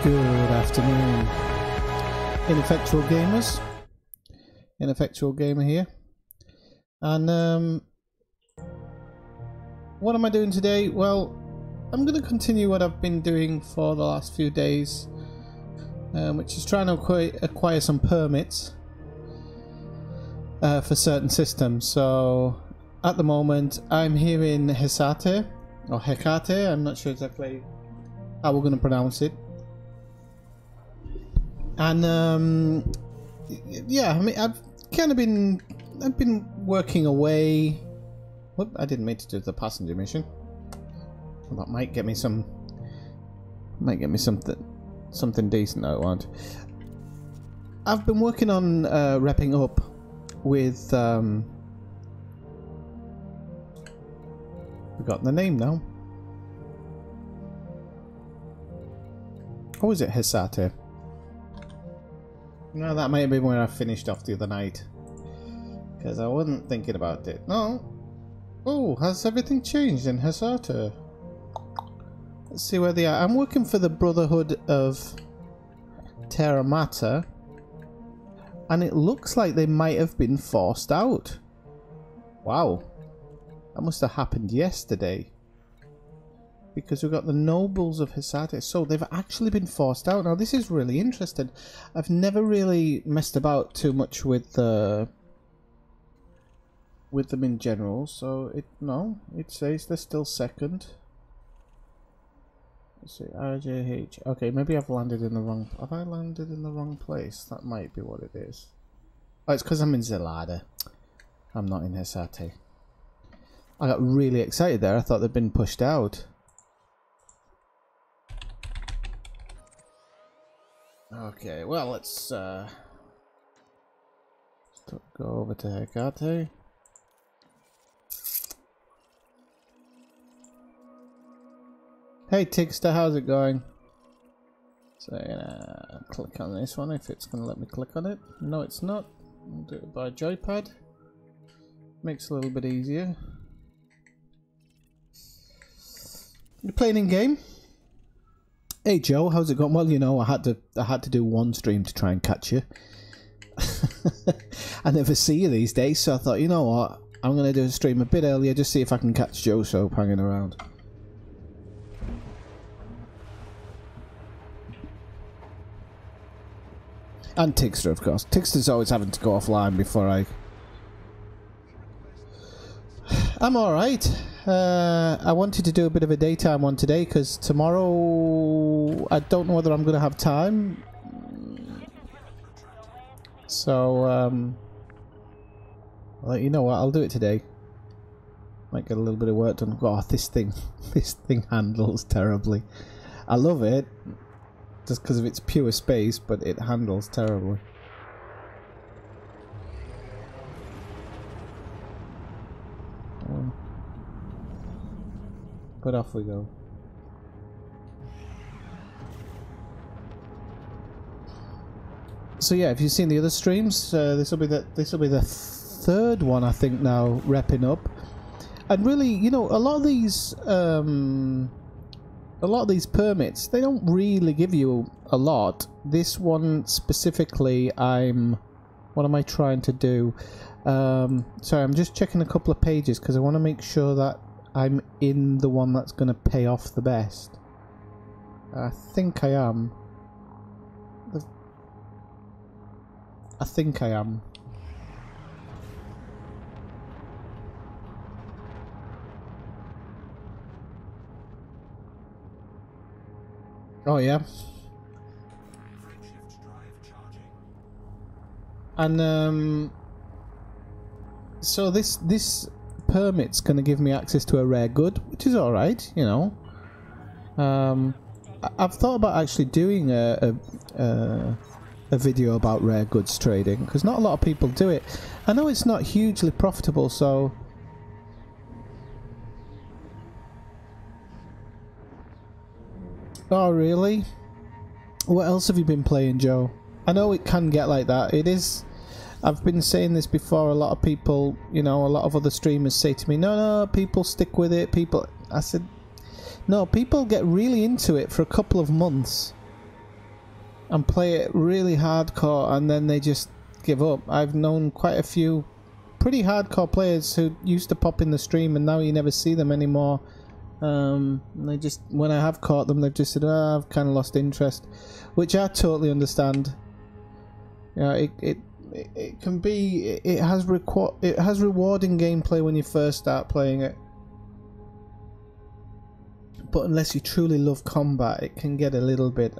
Good afternoon, Ineffectual Gamers. Ineffectual Gamer here. And what am I doing today? Well, I'm going to continue what I've been doing for the last few days, which is trying to acquire some permits for certain systems. So at the moment I'm here in Hecate, or Hecate, I'm not sure exactly how we're going to pronounce it. And yeah, I mean, I've been working away. Whoop, I didn't mean to do the passenger mission. Well, that might get me something decent. No, it won't. I've been working on wrapping up with forgotten the name now. Or is it Hecate? No, that might have been where I finished off the other night, because I wasn't thinking about it. No. Oh, has everything changed in Hecate? Let's see where they are. I'm working for the Brotherhood of Terra Mater, and it looks like they might have been forced out. Wow. That must have happened yesterday, because we've got the nobles of Hecate. So they've actually been forced out. Now this is really interesting. I've never really messed about too much with them in general. So it says they're still second. Let's see, RJH. Okay, maybe I've landed in the wrong. Have I landed in the wrong place? That might be what it is. Oh, it's because I'm in Zelada. I'm not in Hecate. I got really excited there. I thought they'd been pushed out. Okay, well, let's go over to Hecate. Hey Tigster, how's it going? So I'm gonna click on this one if it's gonna let me click on it. No, it's not. I'll do it by joypad. Makes it a little bit easier. You're playing in game? Hey Joe, how's it going? Well, you know, I had to do one stream to try and catch you. I never see you these days, so I thought, you know what, I'm gonna do a stream a bit earlier, just see if I can catch Joe Soap hanging around. And Tigster, of course. Tigster's always having to go offline before I'm alright. I wanted to do a bit of a daytime one today, because tomorrow I don't know whether I'm going to have time. So, I'll let you know what, I'll do it today. Might get a little bit of work done. Oh, this thing handles terribly. I love it, just because of its pure space, but it handles terribly. But off we go. So yeah, if you've seen the other streams, this will be the third one, I think, now wrapping up. And really, you know, a lot of these permits, they don't really give you a lot. This one specifically, what am I trying to do? Sorry, I'm just checking a couple of pages because I want to make sure that I'm in the one that's going to pay off the best. I think I am. I think I am. Oh yeah. And so this permit's going to give me access to a rare good, which is alright, you know. I've thought about actually doing a video about rare goods trading, because not a lot of people do it. I know it's not hugely profitable, so... Oh really? What else have you been playing, Joe? I know it can get like that. It is... I've been saying this before. A lot of people, you know, a lot of other streamers say to me, no, people stick with it. People, I said, no, people get really into it for a couple of months, and play it really hardcore and then they just give up. I've known quite a few pretty hardcore players who used to pop in the stream and now you never see them anymore. They just, when I have caught them, they've just said, "Oh, I've kind of lost interest," which I totally understand. You know, it can be, it has rewarding gameplay when you first start playing it, but unless you truly love combat, it can get a little bit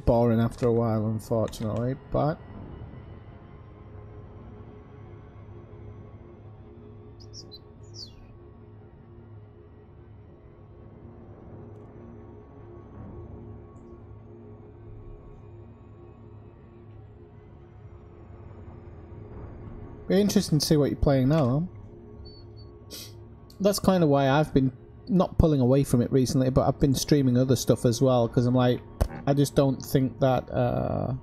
boring after a while, unfortunately. But be interesting to see what you're playing now, huh? That's kind of why I've been not pulling away from it recently, but I've been streaming other stuff as well, because I'm like, I just don't think that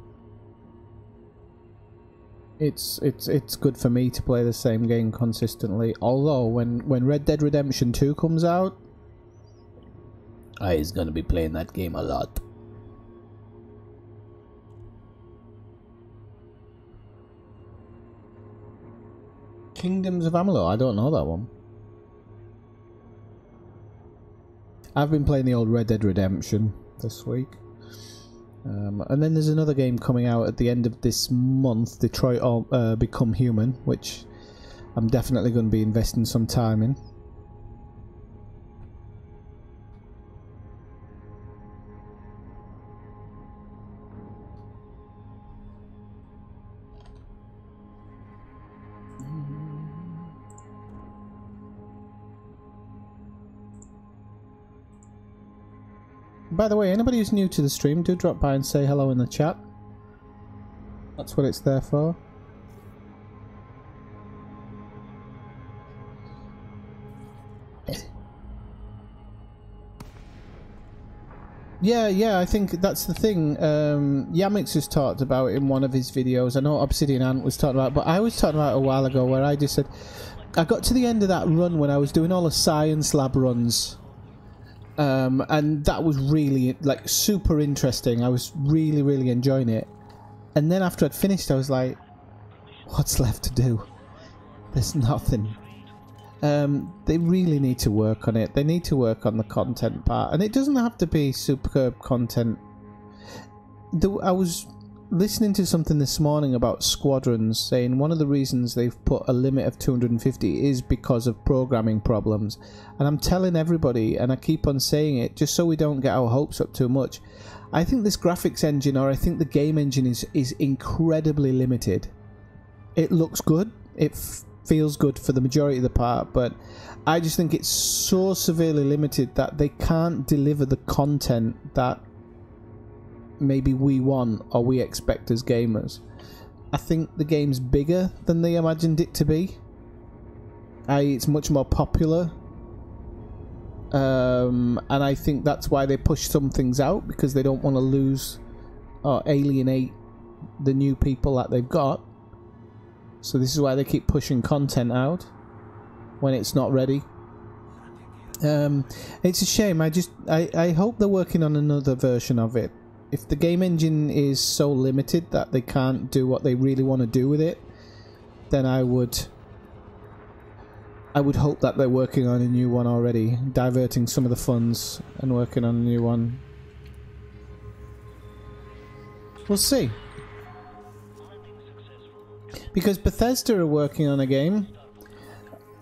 it's good for me to play the same game consistently. Although when Red Dead Redemption 2 comes out, I is gonna be playing that game a lot. Kingdoms of Amalur, I don't know that one. I've been playing the old Red Dead Redemption this week. And then there's another game coming out at the end of this month, Detroit Become Human, which I'm definitely going to be investing some time in. By the way, anybody who's new to the stream, do drop by and say hello in the chat. That's what it's there for. Yeah, I think that's the thing. Yamix has talked about it in one of his videos. I know Obsidian Ant was talking about it, but I was talking about it a while ago where I just said, I got to the end of that run when I was doing all the science lab runs. And that was really, like, super interesting. I was really enjoying it. And then after I'd finished, I was like, what's left to do? There's nothing. They really need to work on it. They need to work on the content part. And it doesn't have to be superb content. I was listening to something this morning about squadrons, saying one of the reasons they've put a limit of 250 is because of programming problems. And I'm telling everybody, and I keep on saying it, just so we don't get our hopes up too much, I think this graphics engine, or I think the game engine is incredibly limited. It looks good, it feels good for the majority of the part, but I just think it's so severely limited that they can't deliver the content that maybe we want or we expect as gamers. I think the game's bigger than they imagined it to be. It's much more popular. And I think that's why they push some things out, because they don't want to lose or alienate the new people that they've got. So this is why they keep pushing content out when it's not ready. It's a shame. I hope they're working on another version of it. If the game engine is so limited that they can't do what they really want to do with it, then I would hope that they're working on a new one already, diverting some of the funds and working on a new one. We'll see. Because Bethesda are working on a game,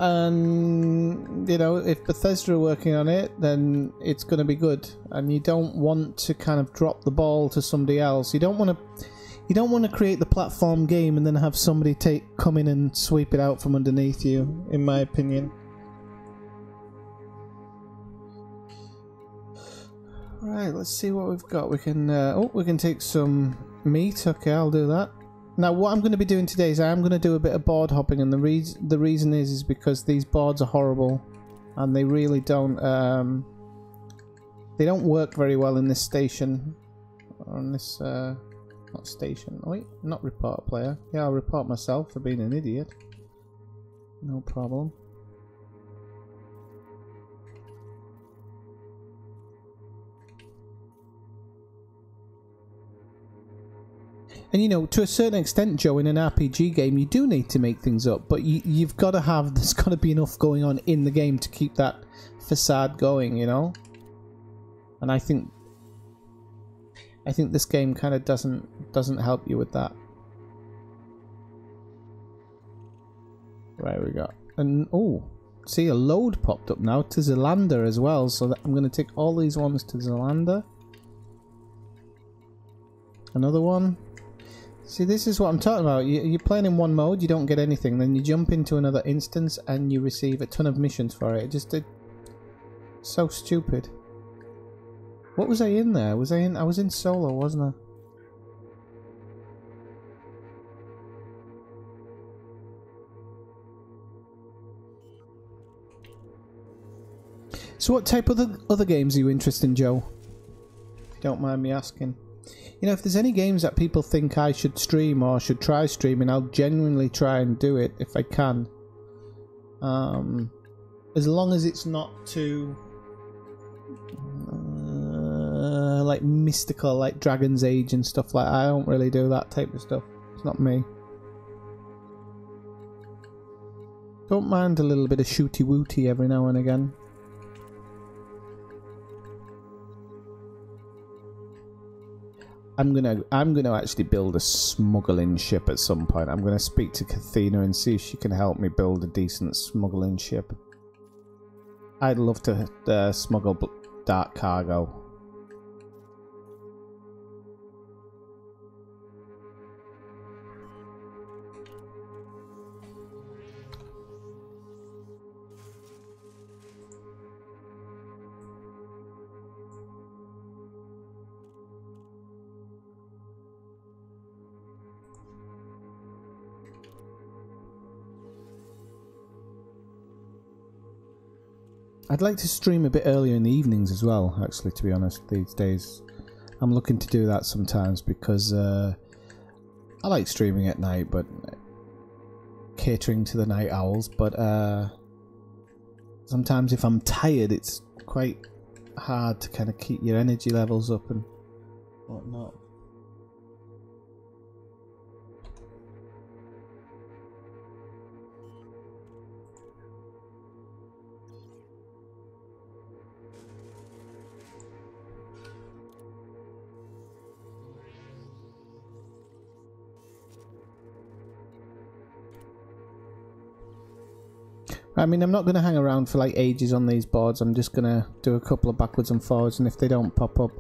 and you know, if Bethesda are working on it, then it's going to be good. And you don't want to kind of drop the ball to somebody else. You don't want to create the platform game and then have somebody come in and sweep it out from underneath you, in my opinion. Right, let's see what we've got. We can we can take some meat. Okay, I'll do that. Now, what I'm going to be doing today is I'm going to do a bit of board hopping, and the reason is because these boards are horrible, and they really don't work very well in this station, on this not station. Oh, wait, not report player. Yeah, I'll report myself for being an idiot. No problem. And you know, to a certain extent, Joe, in an RPG game, you do need to make things up, but you've got to have, there's got to be enough going on in the game to keep that facade going, you know? And I think this game kind of doesn't help you with that. Right, we got, and oh, see, a load popped up now to Zelander as well, so that I'm going to take all these ones to Zelander. Another one. See, this is what I'm talking about. You're playing in one mode, you don't get anything, then you jump into another instance and you receive a ton of missions for it. It just did so stupid. What was I in there? I was in solo, wasn't I? So what type of other games are you interested in, Joe? If you don't mind me asking. You know, if there's any games that people think I should stream or should try streaming, I'll genuinely try and do it if I can. As long as it's not too like mystical, like Dragon's Age and stuff like that. I don't really do that type of stuff. It's not me. Don't mind a little bit of shooty wooty every now and again. I'm gonna actually build a smuggling ship at some point. I'm gonna speak to Kathina and see if she can help me build a decent smuggling ship. I'd love to smuggle dark cargo. I'd like to stream a bit earlier in the evenings as well, actually, to be honest, these days. I'm looking to do that sometimes because I like streaming at night, but catering to the night owls, but sometimes if I'm tired, it's quite hard to kind of keep your energy levels up and whatnot. I mean, I'm not going to hang around for like ages on these boards. I'm just going to do a couple of backwards and forwards, and if they don't pop up...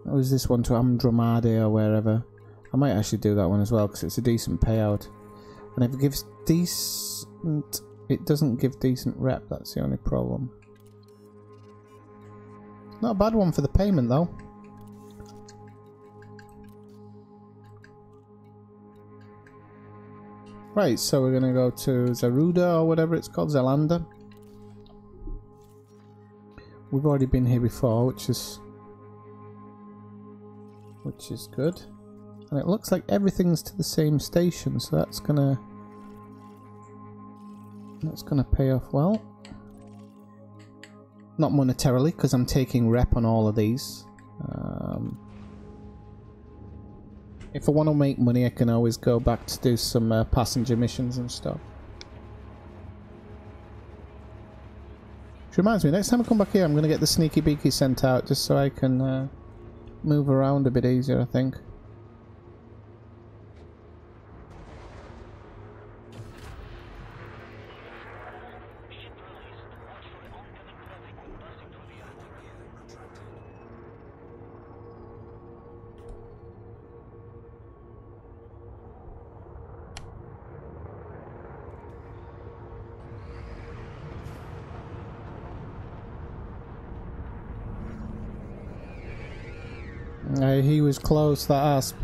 What was this one to Andromeda or wherever? I might actually do that one as well, because it's a decent payout. And if it gives decent... It doesn't give decent rep, that's the only problem. Not a bad one for the payment, though. Right, so we're going to go to Zaruda or whatever it's called, Zelander. We've already been here before, which is good. And it looks like everything's to the same station, so that's gonna pay off well. Not monetarily, because I'm taking rep on all of these. If I want to make money, I can always go back to do some passenger missions and stuff. Which reminds me, next time I come back here, I'm going to get the Sneaky Beaky sent out, just so I can move around a bit easier, I think. He was close, that asp.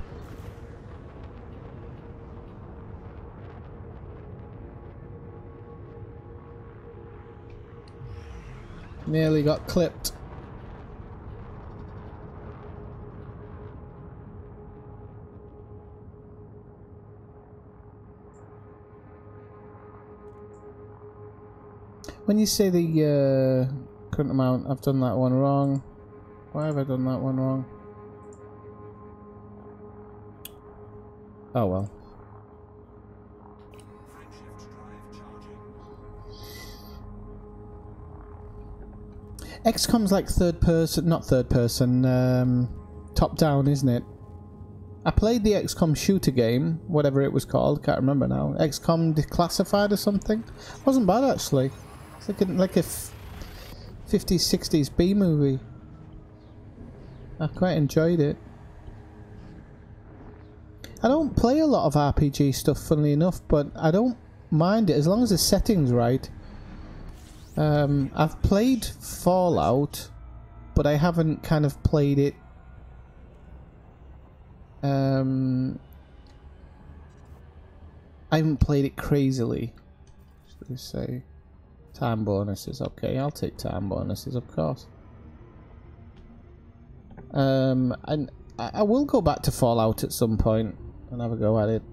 Nearly got clipped. When you say the current amount, I've done that one wrong. Why have I done that one wrong? Oh well. XCOM's like third person, not third person, top down, isn't it? I played the XCOM shooter game, whatever it was called, can't remember now. XCOM Declassified or something. Wasn't bad actually. It's like a 50s, 60s B movie. I quite enjoyed it. I don't play a lot of RPG stuff, funnily enough, but I don't mind it as long as the setting's right. I've played Fallout, but I haven't kind of played it. I haven't played it crazily. Should we say time bonuses? Okay, I'll take time bonuses, of course. And I will go back to Fallout at some point and have a go at it.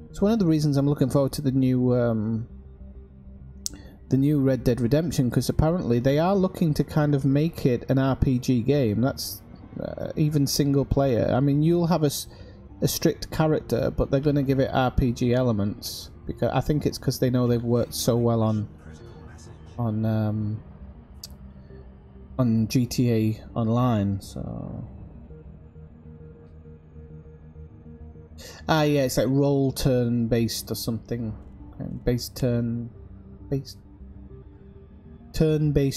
It's one of the reasons I'm looking forward to the new Red Dead Redemption, because apparently they are looking to kind of make it an RPG game. That's even single player. I mean, you'll have a strict character, but they're going to give it RPG elements, because I think it's because they know they've worked so well on GTA Online. So yeah, it's like roll turn based or something, turn-based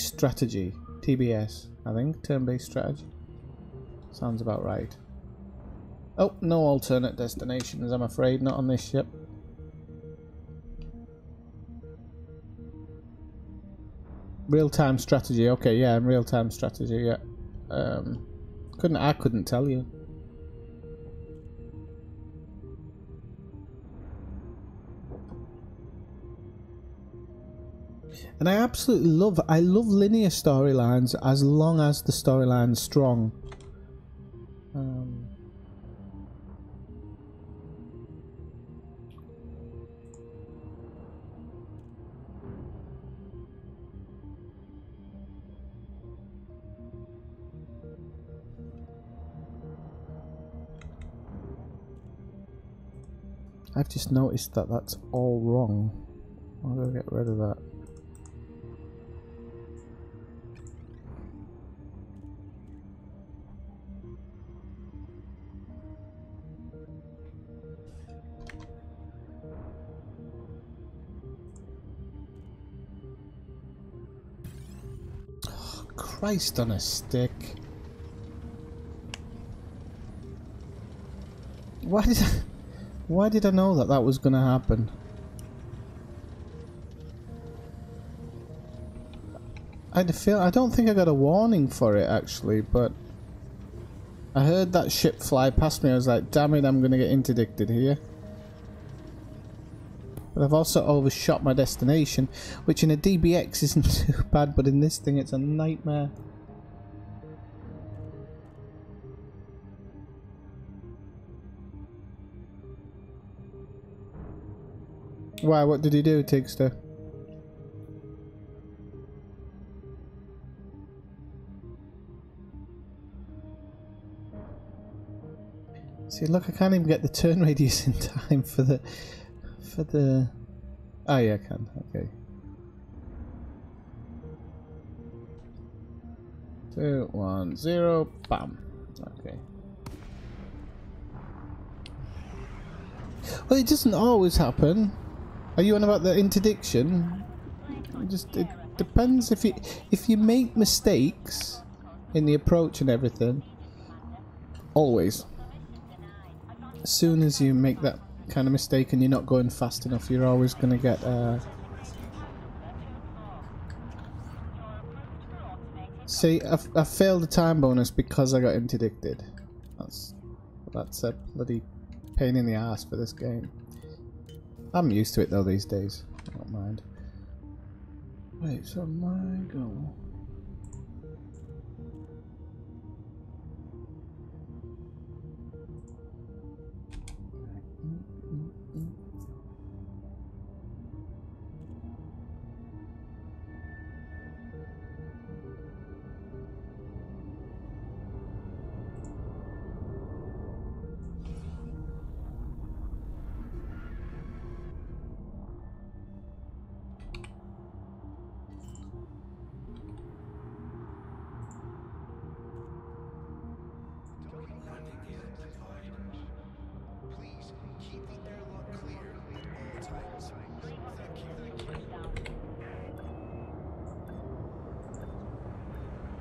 strategy, TBS, I think. Turn-based strategy sounds about right. Oh, no alternate destinations, I'm afraid, not on this ship. Real-time strategy, okay, yeah, real-time strategy, yeah. I couldn't tell you. And I absolutely love linear storylines as long as the storyline's strong. I've just noticed that that's all wrong. I'm gonna get rid of that. Oh, Christ on a stick. Why did I know that was gonna happen? I don't think I got a warning for it actually, but I heard that ship fly past me. I was like, damn it, I'm gonna get interdicted here. But I've also overshot my destination, which in a DBX isn't too bad, but in this thing it's a nightmare. Why, what did he do, Tigster? See, look, I can't even get the turn radius in time for the... Oh yeah, I can, okay. 2, 1, 0, bam. Okay. Well, it doesn't always happen. Are you on about the interdiction? It depends if you make mistakes in the approach and everything. Always. As soon as you make that kind of mistake and you're not going fast enough, you're always going to get See, I failed the time bonus because I got interdicted. That's a bloody pain in the ass for this game. I'm used to it though these days. I don't mind. Wait, so my go.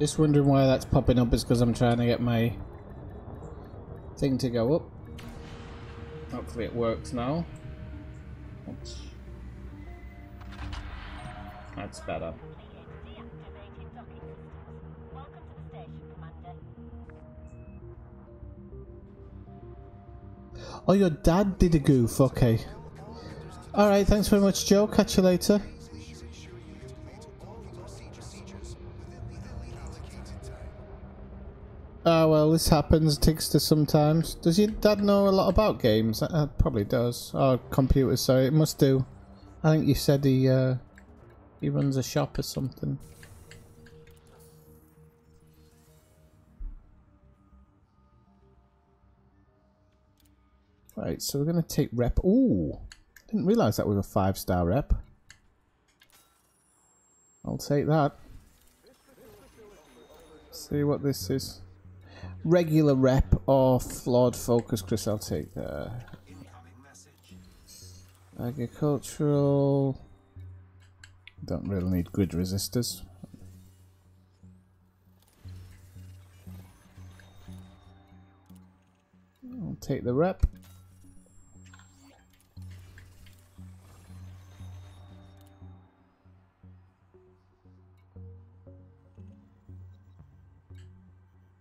Just wondering why that's popping up is because I'm trying to get my thing to go up. Hopefully it works now. Oops. That's better. Oh, your dad did a goof, okay. Alright, thanks very much, Joe. Catch you later. Ah, well, this happens, Tigster, sometimes. Does your dad know a lot about games? Probably does. Oh, computers, sorry, it must do. I think you said he runs a shop or something. Right, so we're going to take rep. Ooh, didn't realise that was a 5-star rep. I'll take that. See what this is. Regular rep or flawed focus, Chris. I'll take that. Agricultural. Don't really need grid resistors. I'll take the rep.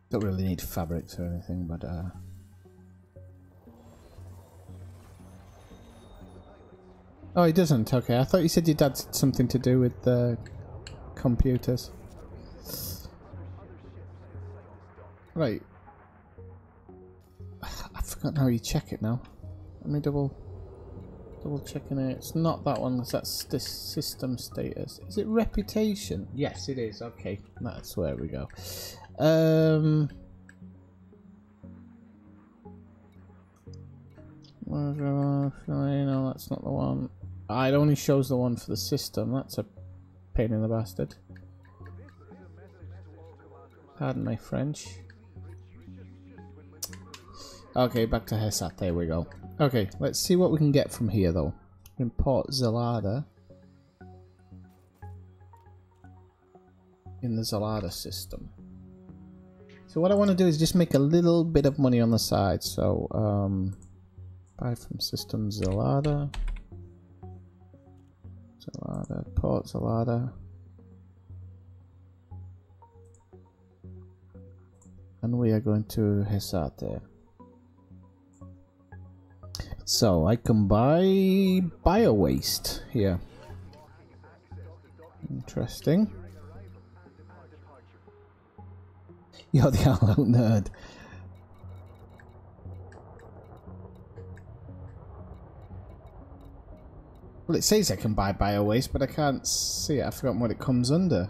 Don't really need fabrics or anything, but oh, he doesn't? Okay, I thought you said your dad had something to do with computers. Right. I've forgotten how you check it now. Let me double checking it. It's not that one, that's this system status. Is it reputation? Yes, it is. Okay, that's where we go. No, that's not the one. It only shows the one for the system. That's a pain in the bastard. Pardon my French. Okay, back to Hesat. There we go. Okay, let's see what we can get from here, though. Import Zelada. In the Zelada system. So what I want to do is just make a little bit of money on the side. So, buy from system Zelada. Zelada, port Zelada. And we are going to Hesate. So I can buy bio waste here. Interesting. You're the all-out nerd. Well, it says I can buy bio waste, but I can't see it. I've forgotten what it comes under.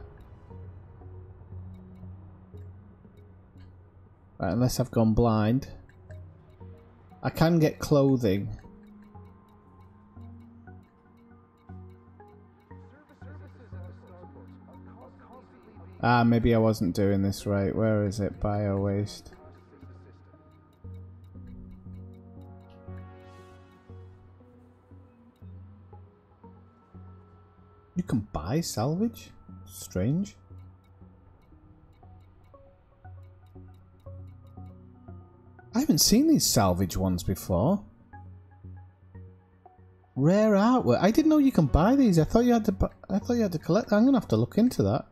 Right, unless I've gone blind. I can get clothing. Ah, maybe I wasn't doing this right. Where is it? Bio waste. You can buy salvage? Strange. I haven't seen these salvage ones before. Rare artwork. I didn't know you can buy these. I thought you had to collect. I'm gonna have to look into that.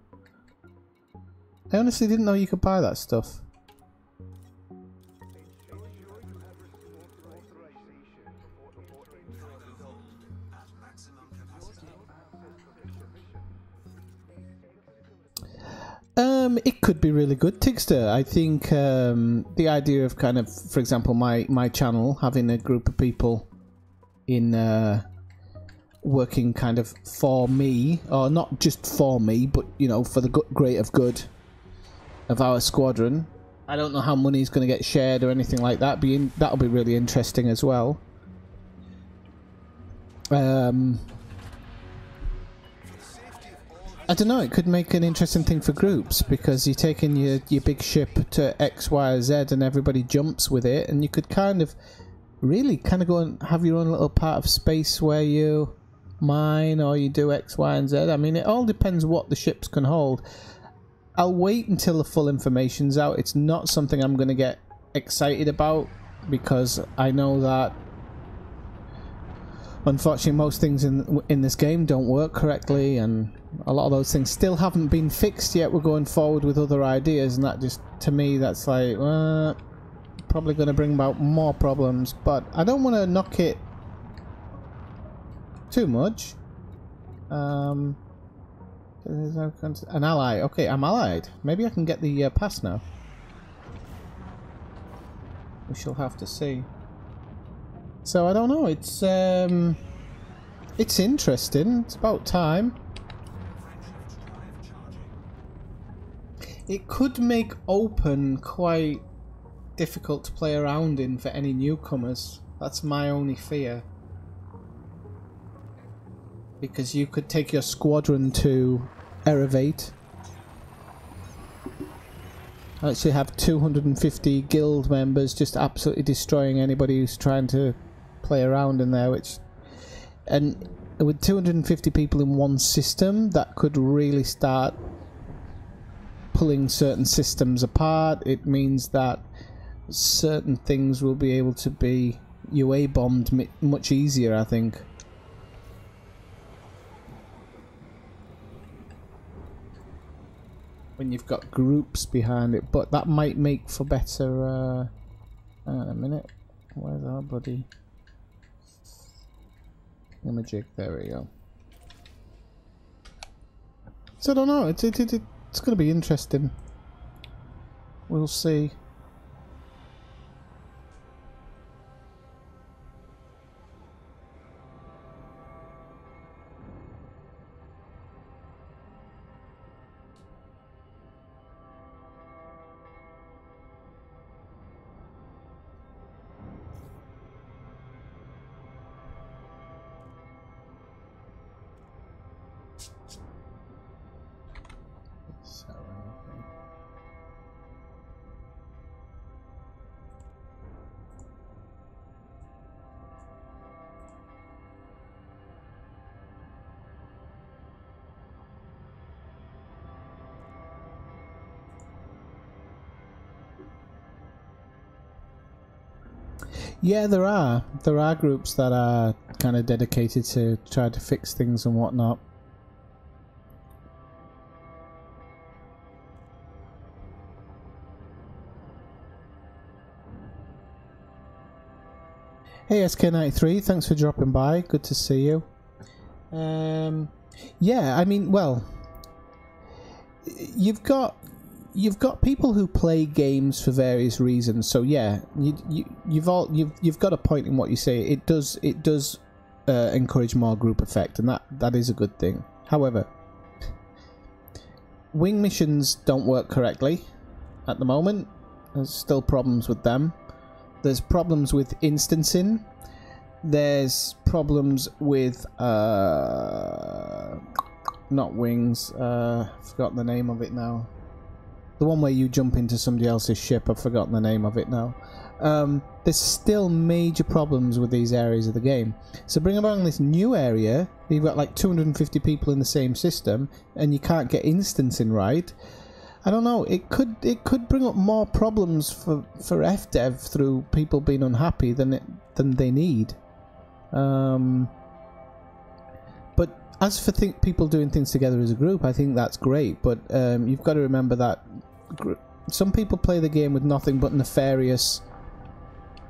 I honestly didn't know you could buy that stuff. It could be really good, Tigster. I think the idea of kind of, for example, my channel having a group of people in working kind of for me, or not just for me, but you know, for the greater good of our squadron. I don't know how money is going to get shared or anything like that. That'll be really interesting as well. I don't know, it could make an interesting thing for groups, because you're taking your big ship to X, Y, or Z and everybody jumps with it, and you could kind of really kind of go and have your own little part of space where you mine or you do X, Y, and Z. I mean, it all depends what the ships can hold. I'll wait until the full information's out. It's not something I'm going to get excited about, because I know that unfortunately most things in this game don't work correctly, and a lot of those things still haven't been fixed yet. We're going forward with other ideas, and that just, to me, that's like probably going to bring about more problems. But I don't want to knock it too much. An ally. Okay, I'm allied. Maybe I can get the pass now. We shall have to see. So I don't know. It's interesting. It's about time. It could make open quite difficult to play around in for any newcomers. That's my only fear. Because you could take your squadron to Erevate. Actually have 250 guild members just absolutely destroying anybody who's trying to play around in there, and with 250 people in one system, that could really start pulling certain systems apart. It means that certain things will be able to be UA bombed much easier, I think. When you've got groups behind it, but that might make for better hang on a minute, where's our bloody imaging? There we go. So I don't know, it's going to be interesting. We'll see. Yeah, there are groups that are kind of dedicated to try to fix things and whatnot. Hey SK93, thanks for dropping by. Good to see you. Yeah, I mean, well, you've got people who play games for various reasons. So yeah, you've got a point in what you say. It does encourage more group effect, and that is a good thing. However, wing missions don't work correctly at the moment. There's still problems with them. There's problems with instancing. There's problems with not wings. I've forgotten the name of it now. The one where you jump into somebody else's ship. I've forgotten the name of it now. There's still major problems with these areas of the game. So bring along this new area. You've got like 250 people in the same system, and you can't get instancing right. I don't know. It could bring up more problems for FDev through people being unhappy than they need. But as for people doing things together as a group, I think that's great. But you've got to remember that some people play the game with nothing but nefarious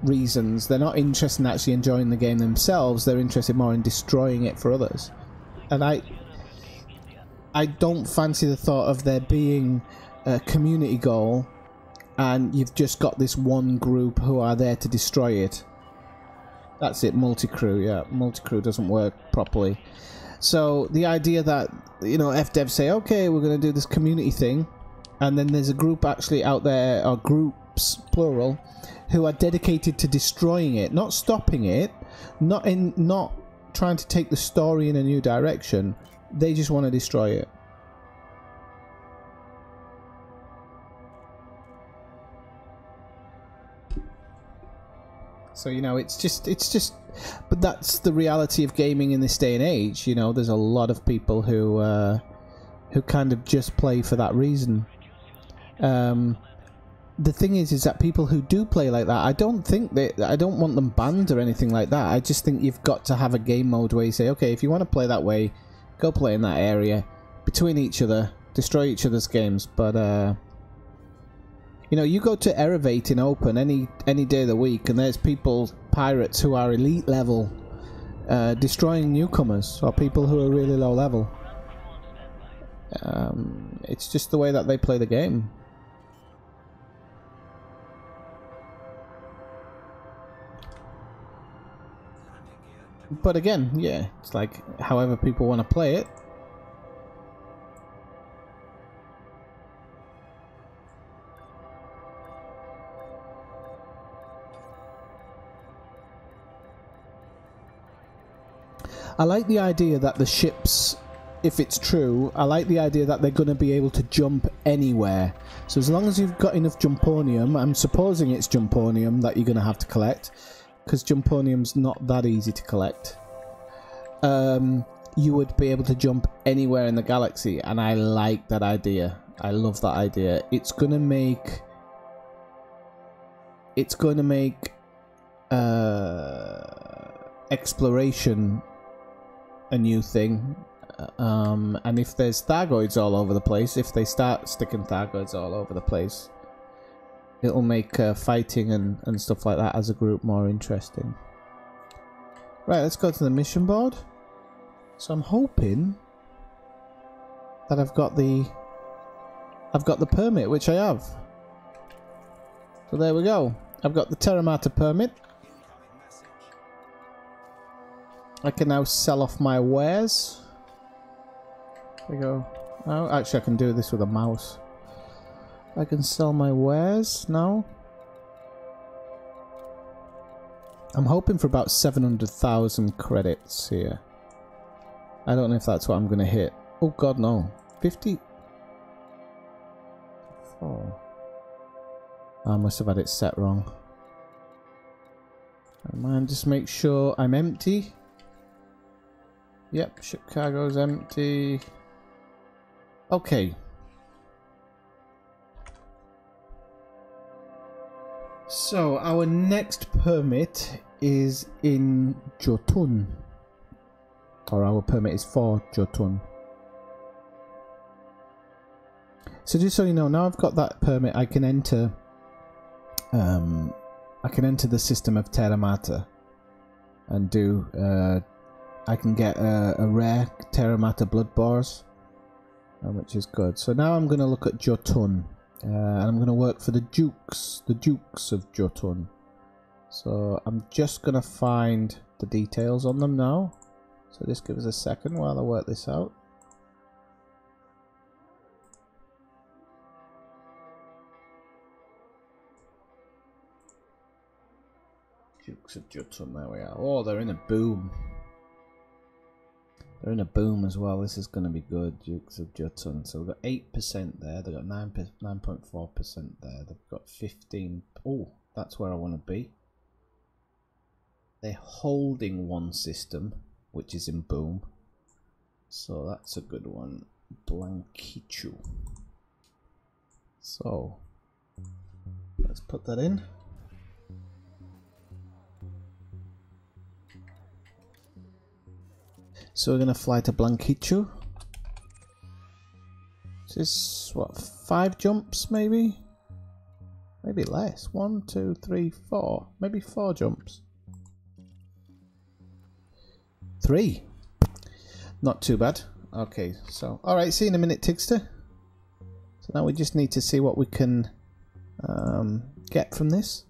reasons. They're not interested in actually enjoying the game themselves. They're interested more in destroying it for others. And I don't fancy the thought of there being a community goal and you've just got this one group who are there to destroy it. That's it, multi-crew. Yeah, multi-crew doesn't work properly. So the idea that, you know, FDev say, okay, we're going to do this community thing, and then there's a group actually out there, or groups, plural, who are dedicated to destroying it, not stopping it, not trying to take the story in a new direction. They just want to destroy it. So, you know, it's just, but that's the reality of gaming in this day and age. You know, there's a lot of people who kind of just play for that reason. The thing is that people who do play like that, I don't want them banned or anything like that. I just think you've got to have a game mode where you say, okay, if you want to play that way, go play in that area between each other, destroy each other's games. But you know, you go to Elevate in open any day of the week, and there's pirates who are elite level, destroying newcomers or people who are really low level. It's just the way that they play the game. But again, yeah, it's like however people want to play it. I like the idea that the ships, if it's true, I like the idea that they're going to be able to jump anywhere. So as long as you've got enough jumponium, I'm supposing it's jumponium that you're going to have to collect, because jumponium's not that easy to collect. You would be able to jump anywhere in the galaxy, and I like that idea. I love that idea. It's going to make exploration a new thing. And if there's Thargoids all over the place, if they start sticking Thargoids all over the place, it'll make fighting and stuff like that as a group more interesting. Right, let's go to the mission board. So I'm hoping that I've got the permit, which I have. So there we go. I've got the Terramata permit. I can now sell off my wares. There we go. Oh, actually I can do this with a mouse. I can sell my wares now. I'm hoping for about 700,000 credits here. I don't know if that's what I'm going to hit. Oh god, no. 50... Oh. I must have had it set wrong. And just make sure I'm empty. Yep, ship cargo's empty. Okay. So, our next permit is in Jotun. Or our permit is for Jotun. So just so you know, now I've got that permit, I can enter the system of Terramata and do I can get a rare Terramata blood bars, which is good. So now I'm going to look at Jotun, and I'm going to work for the Dukes of Jotun. So I'm just going to find the details on them now. So just give us a second while I work this out. Dukes of Jotun, there we are. Oh, they're in a boom. They're in a boom as well. This is going to be good. Dukes of Jotun. So we've got 8% there. They've got 9.4% there. They've got 15. Oh, that's where I want to be. They're holding one system, which is in boom. So that's a good one. Blanquichu. So let's put that in. So we're going to fly to Blanquichu. This is, what, 5 jumps maybe? Maybe less. 1, 2, 3, 4. Maybe 4 jumps. 3. Not too bad. Okay, so, alright, see you in a minute, Tigster. So now we just need to see what we can get from this.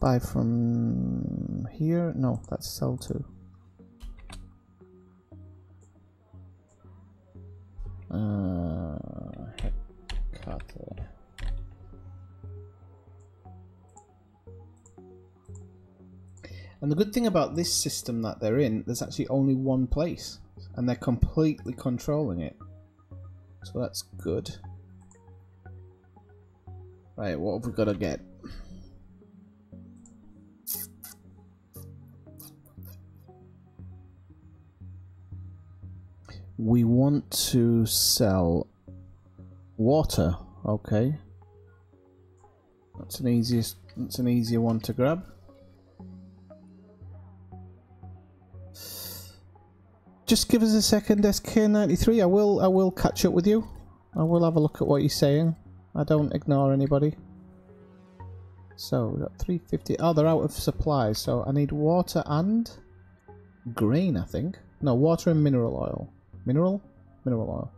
Buy from here. No, that's sell to. Hecate. And the good thing about this system that they're in, there's actually only one place, and they're completely controlling it. So that's good. Right, what have we got to get? We want to sell water. Okay, That's an easier one to grab. Just give us a second, SK93. I will catch up with you. I will have a look at what you're saying. I don't ignore anybody. So we've got 350. Oh, they're out of supplies, so I need water and grain, I think. No, water and mineral oil. Mineral oil.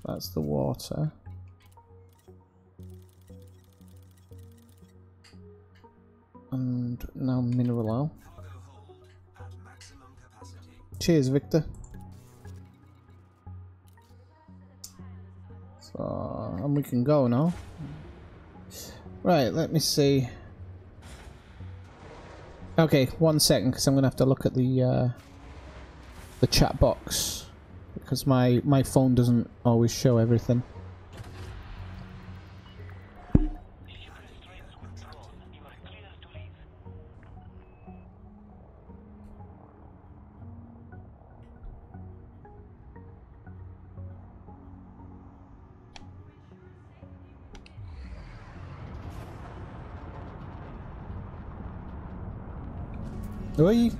That's the water. And now mineral oil. Cheers, Victor. So, and we can go now. Right, let me see. Okay, 1 second, because I'm gonna have to look at the chat box, because my phone doesn't always show everything. Oi!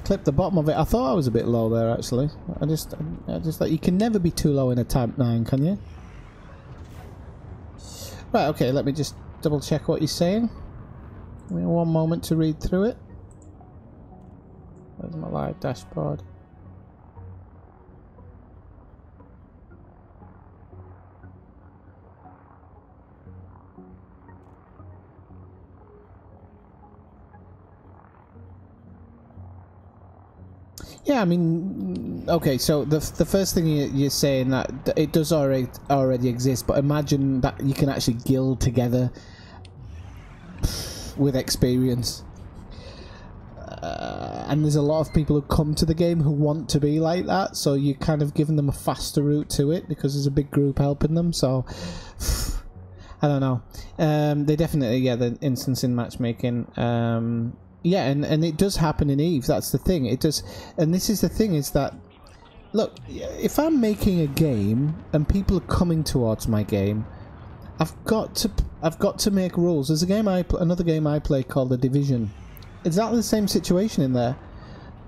Clip the bottom of it. I thought I was a bit low there, actually. I just thought you can never be too low in a Type 9, can you? Right, okay, let me just double check what you're saying. Give me 1 moment to read through it. Where's my live dashboard? Yeah, I mean, okay, so the first thing you're saying that it does already exist, but imagine that you can actually guild together with experience. And there's a lot of people who come to the game who want to be like that, so you're kind of giving them a faster route to it because there's a big group helping them, so I don't know. They definitely, yeah, the instance in matchmaking. Yeah, and it does happen in EVE, that's the thing. It does, and this is the thing, is that, look, if I'm making a game and people are coming towards my game, I've got to make rules. There's a game another game I play called The Division. Exactly the same situation in there.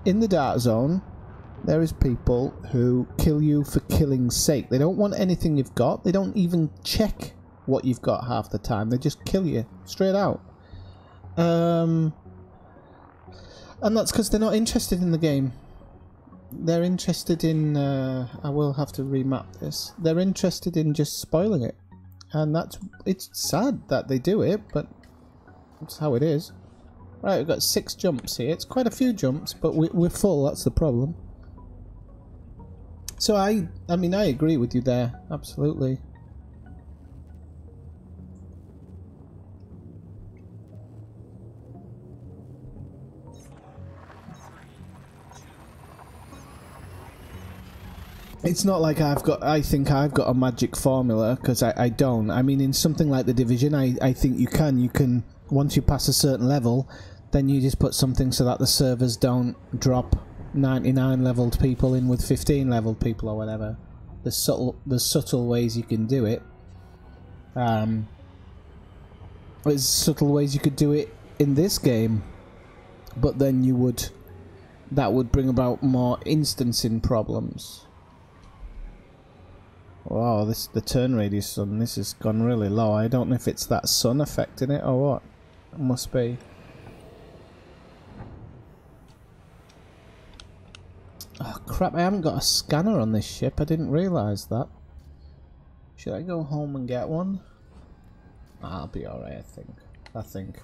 In the Dark Zone, there is people who kill you for killing's sake. They don't want anything you've got. They don't even check what you've got half the time. They just kill you straight out. And that's because they're not interested in the game. They're interested in... I will have to remap this. They're interested in just spoiling it. And it's sad that they do it, but that's how it is. Right, we've got 6 jumps here. It's quite a few jumps, but we're full, that's the problem. So I mean, I agree with you there, absolutely. It's not like I think I've got a magic formula, because I don't. I mean, in something like The Division, I think you can, once you pass a certain level, then you just put something so that the servers don't drop 99 leveled people in with 15 leveled people or whatever. There's subtle ways you can do it. There's subtle ways you could do it in this game, but then that would bring about more instancing problems. Wow, the turn radius on this has gone really low. I don't know if it's that sun affecting it or what. It must be. Oh crap, I haven't got a scanner on this ship. I didn't realise that. Should I go home and get one? I'll be alright, I think.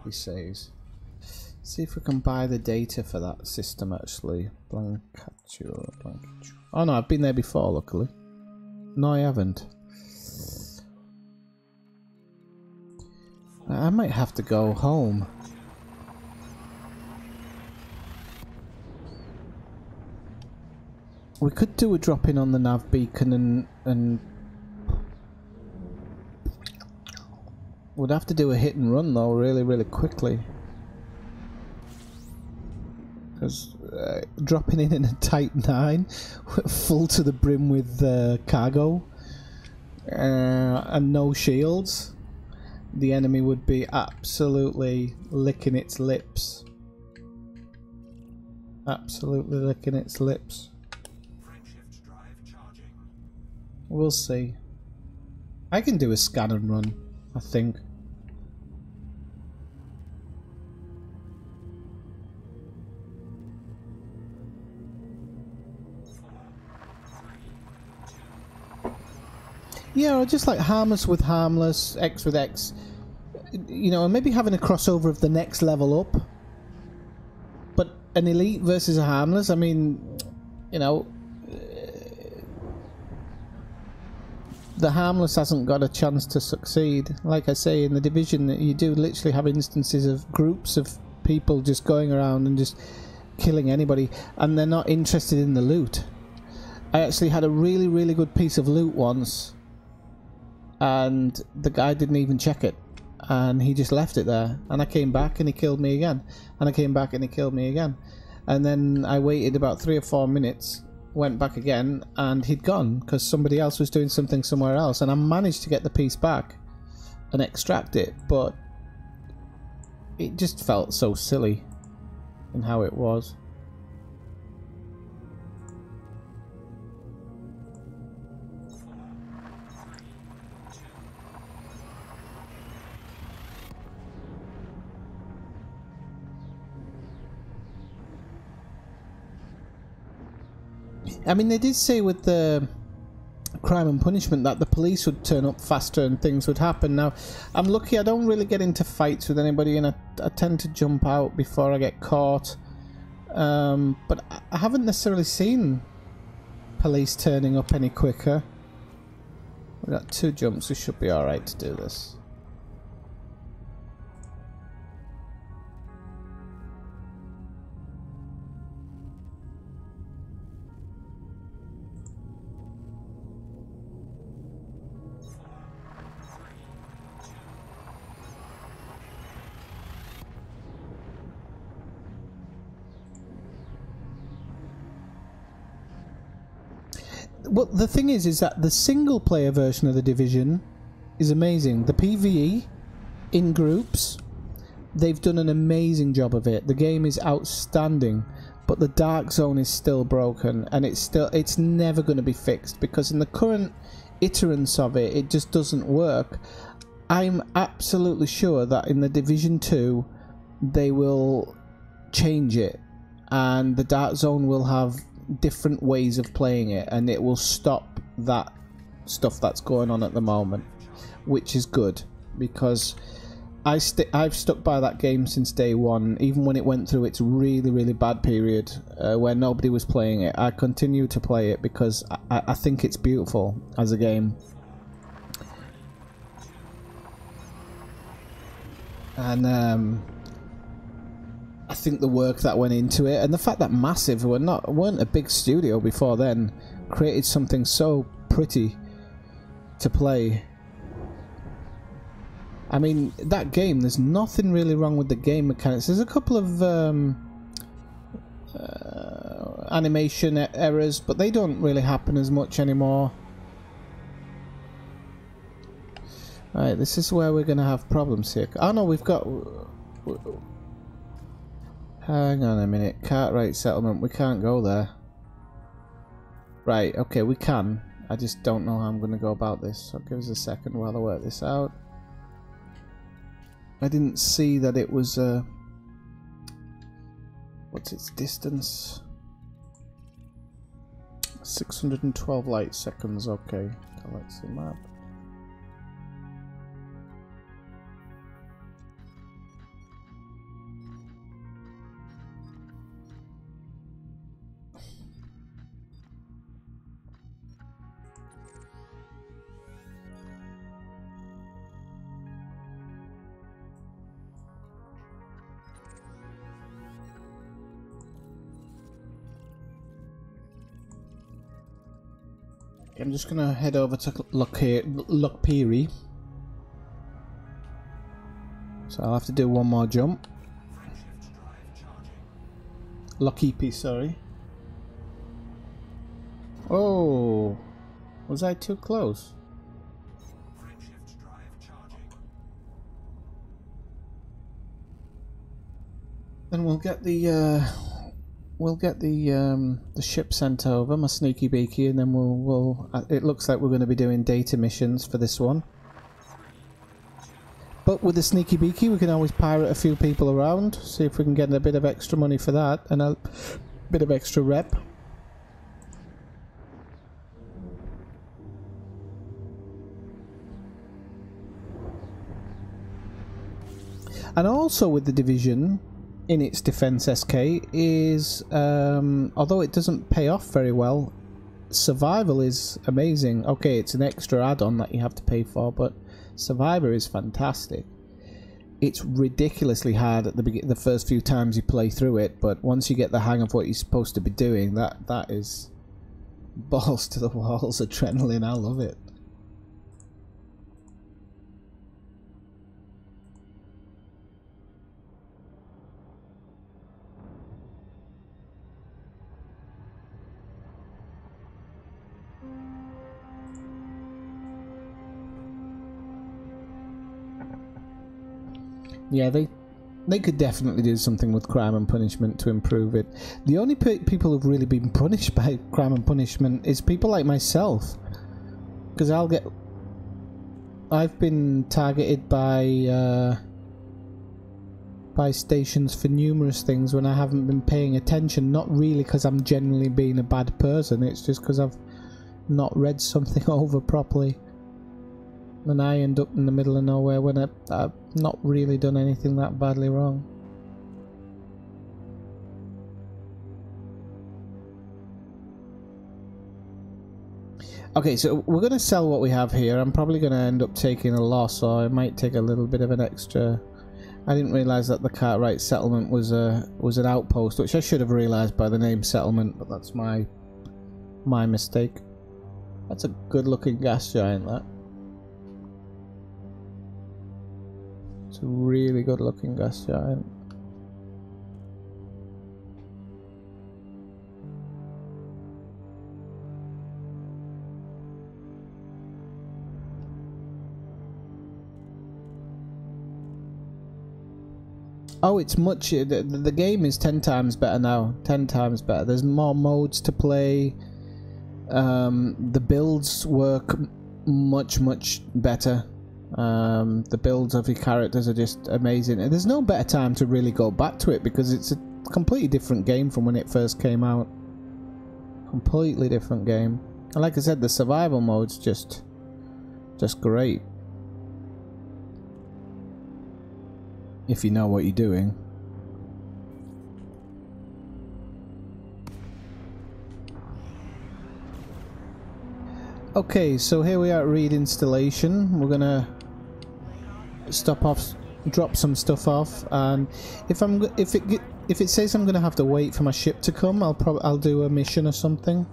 He says. See if we can buy the data for that system actually. Blancature. Oh no, I've been there before, luckily. No, I haven't. I might have to go home. We could do a drop-in on the nav beacon and... We'd have to do a hit and run though, really quickly. Because dropping in a Type 9 full to the brim with cargo, and no shields, the enemy would be absolutely licking its lips. Absolutely licking its lips. We'll see. I can do a scan and run, I think. Yeah, or just like harmless with harmless, X with X. You know, and maybe having a crossover of the next level up. But an elite versus a harmless, I mean, you know, the harmless hasn't got a chance to succeed. Like I say, in the Division, you do literally have instances of groups of people just going around and just killing anybody, and they're not interested in the loot. I actually had a really, really good piece of loot once, and the guy didn't even check it, and he just left it there, and I came back and he killed me again, and I came back and he killed me again, and then I waited about 3 or 4 minutes, went back again, and he'd gone because somebody else was doing something somewhere else, and I managed to get the piece back and extract it, but it just felt so silly in how it was. I mean, they did say with the crime and punishment that the police would turn up faster and things would happen. Now, I'm lucky I don't really get into fights with anybody, and I tend to jump out before I get caught. But I haven't necessarily seen police turning up any quicker. We've got 2 jumps, we should be alright to do this. Well, the thing is that the single-player version of the Division is amazing. The PvE in groups, they've done an amazing job of it. The game is outstanding, but the Dark Zone is still broken, and it's never going to be fixed because in the current iterance of it, it just doesn't work. I'm absolutely sure that in the Division 2, they will change it, and the Dark Zone will have different ways of playing it, and it will stop that stuff that's going on at the moment, which is good because I've stuck by that game since day one, even when it went through its really, really bad period where nobody was playing it. I continue to play it because I think it's beautiful as a game. And I think the work that went into it, and the fact that Massive weren't a big studio before then, created something so pretty to play. I mean, that game, there's nothing really wrong with the game mechanics. There's a couple of animation errors, but they don't really happen as much anymore. Alright, this is where we're going to have problems here. Oh no, we've got... Hang on a minute. Cartwright settlement. We can't go there. Right, okay, we can. I just don't know how I'm going to go about this. So give us a second while I work this out. I didn't see that it was... what's its distance? 612 light seconds, okay. Galaxy map. I'm just gonna head over to Lockpeary. So I'll have to do one more jump. Lockheapy, sorry. Oh, was I too close? Then we'll get the ship sent over, my sneaky beaky, and then we'll it looks like we're going to be doing data missions for this one. But with the sneaky beaky, we can always pirate a few people around, see if we can get a bit of extra money for that, and a bit of extra rep. And also with the Division, in its Defense SK, is, although it doesn't pay off very well, Survival is amazing. Okay, it's an extra add-on that you have to pay for, but Survivor is fantastic. It's ridiculously hard at the first few times you play through it, but once you get the hang of what you're supposed to be doing, that is balls to the walls adrenaline. I love it. Yeah, they could definitely do something with Crime and Punishment to improve it. The only people who've really been punished by Crime and Punishment is people like myself. Because I've been targeted by stations for numerous things when I haven't been paying attention. Not really because I'm genuinely being a bad person, it's just because I've not read something over properly. And I end up in the middle of nowhere when I've not really done anything that badly wrong. Okay, so we're going to sell what we have here. I'm probably going to end up taking a loss, or I might take a little bit of an extra. I didn't realise that the Cartwright settlement was an outpost, which I should have realised by the name settlement, but that's my mistake. That's a good looking gas giant, that. It's a really good looking gas giant. Oh, it's much. The game is 10 times better now. 10 times better. There's more modes to play. The builds work much better. The builds of your characters are just amazing. And there's no better time to really go back to it because it's a completely different game from when it first came out. Completely different game. And like I said, the survival mode's just great. If you know what you're doing. Okay, so here we are at Reed installation. We're gonna stop off, drop some stuff off, and if it says I'm gonna have to wait for my ship to come, I'll do a mission or something.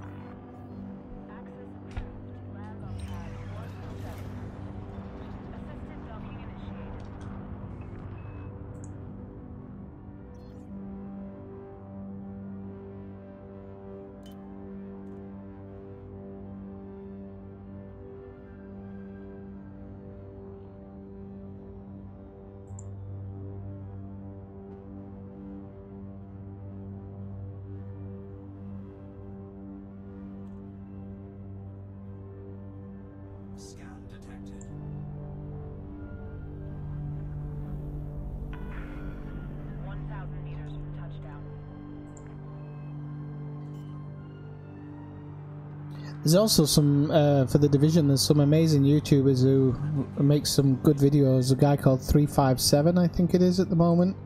There's also some, for the Division, there's some amazing YouTubers who make some good videos. A guy called 357, I think it is at the moment,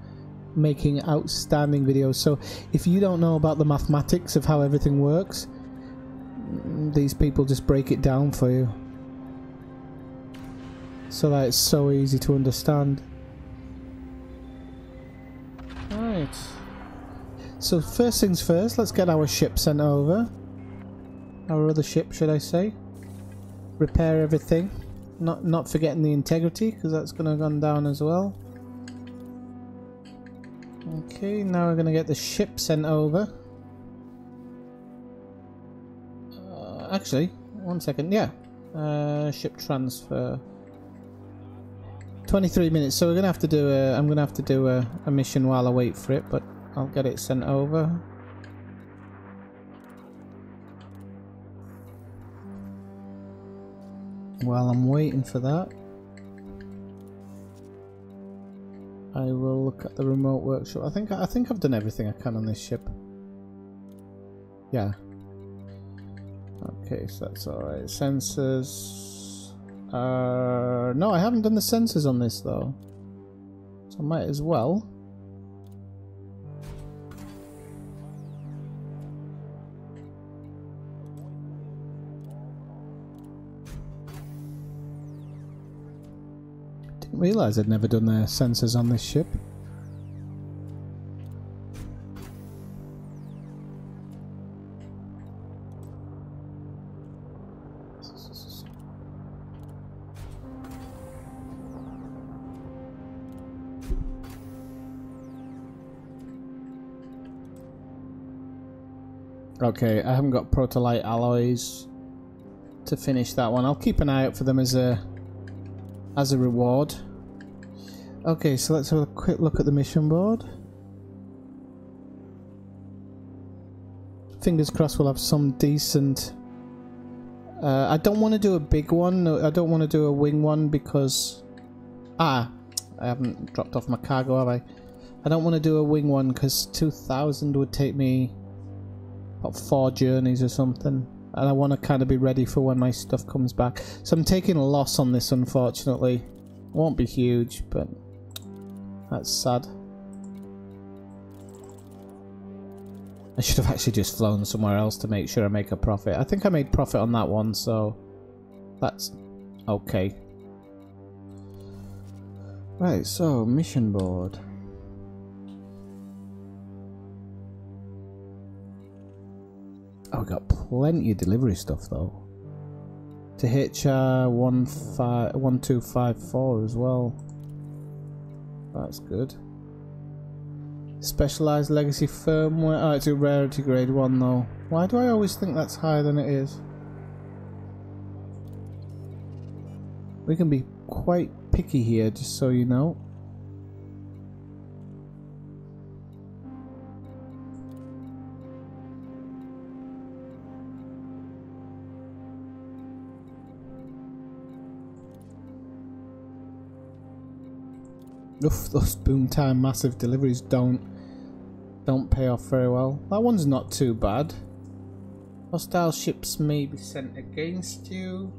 making outstanding videos. So if you don't know about the mathematics of how everything works, these people just break it down for you. So that it's so easy to understand. Right. So first things first, let's get our ship sent over. Our other ship, should I say. Repair everything. Not forgetting the integrity, because that's going to go down as well. Okay, now we're going to get the ship sent over. Actually, one second, yeah. Ship transfer. 23 minutes, so we're gonna have to do a. I'm gonna have to do a mission while I wait for it, but I'll get it sent over. While I'm waiting for that, I will look at the remote workshop. I think I've done everything I can on this ship. Yeah. Okay, so that's alright. Sensors. No, I haven't done the sensors on this though. So I might as well. Didn't realise I'd never done the sensors on this ship. Okay, I haven't got protolite alloys to finish that one. I'll keep an eye out for them as a reward. Okay, so let's have a quick look at the mission board. Fingers crossed we'll have some decent... I don't want to do a big one. I don't want to do a wing one because... I haven't dropped off my cargo, have I? I don't want to do a wing one because 2,000 would take me about 4 journeys or something, and I want to kind of be ready for when my stuff comes back. So I'm taking a loss on this, unfortunately. It won't be huge, but that's sad. I should have actually just flown somewhere else to make sure I make a profit. I think I made profit on that one, so that's okay. Right, so mission board. Oh, we got plenty of delivery stuff though. To HR 1254 as well. That's good. Specialized legacy firmware. Oh, it's a rarity grade 1 though. Why do I always think that's higher than it is? We can be quite picky here, just so you know. Oof, those boom time massive deliveries don't pay off very well. That one's not too bad. Hostile ships may be sent against you.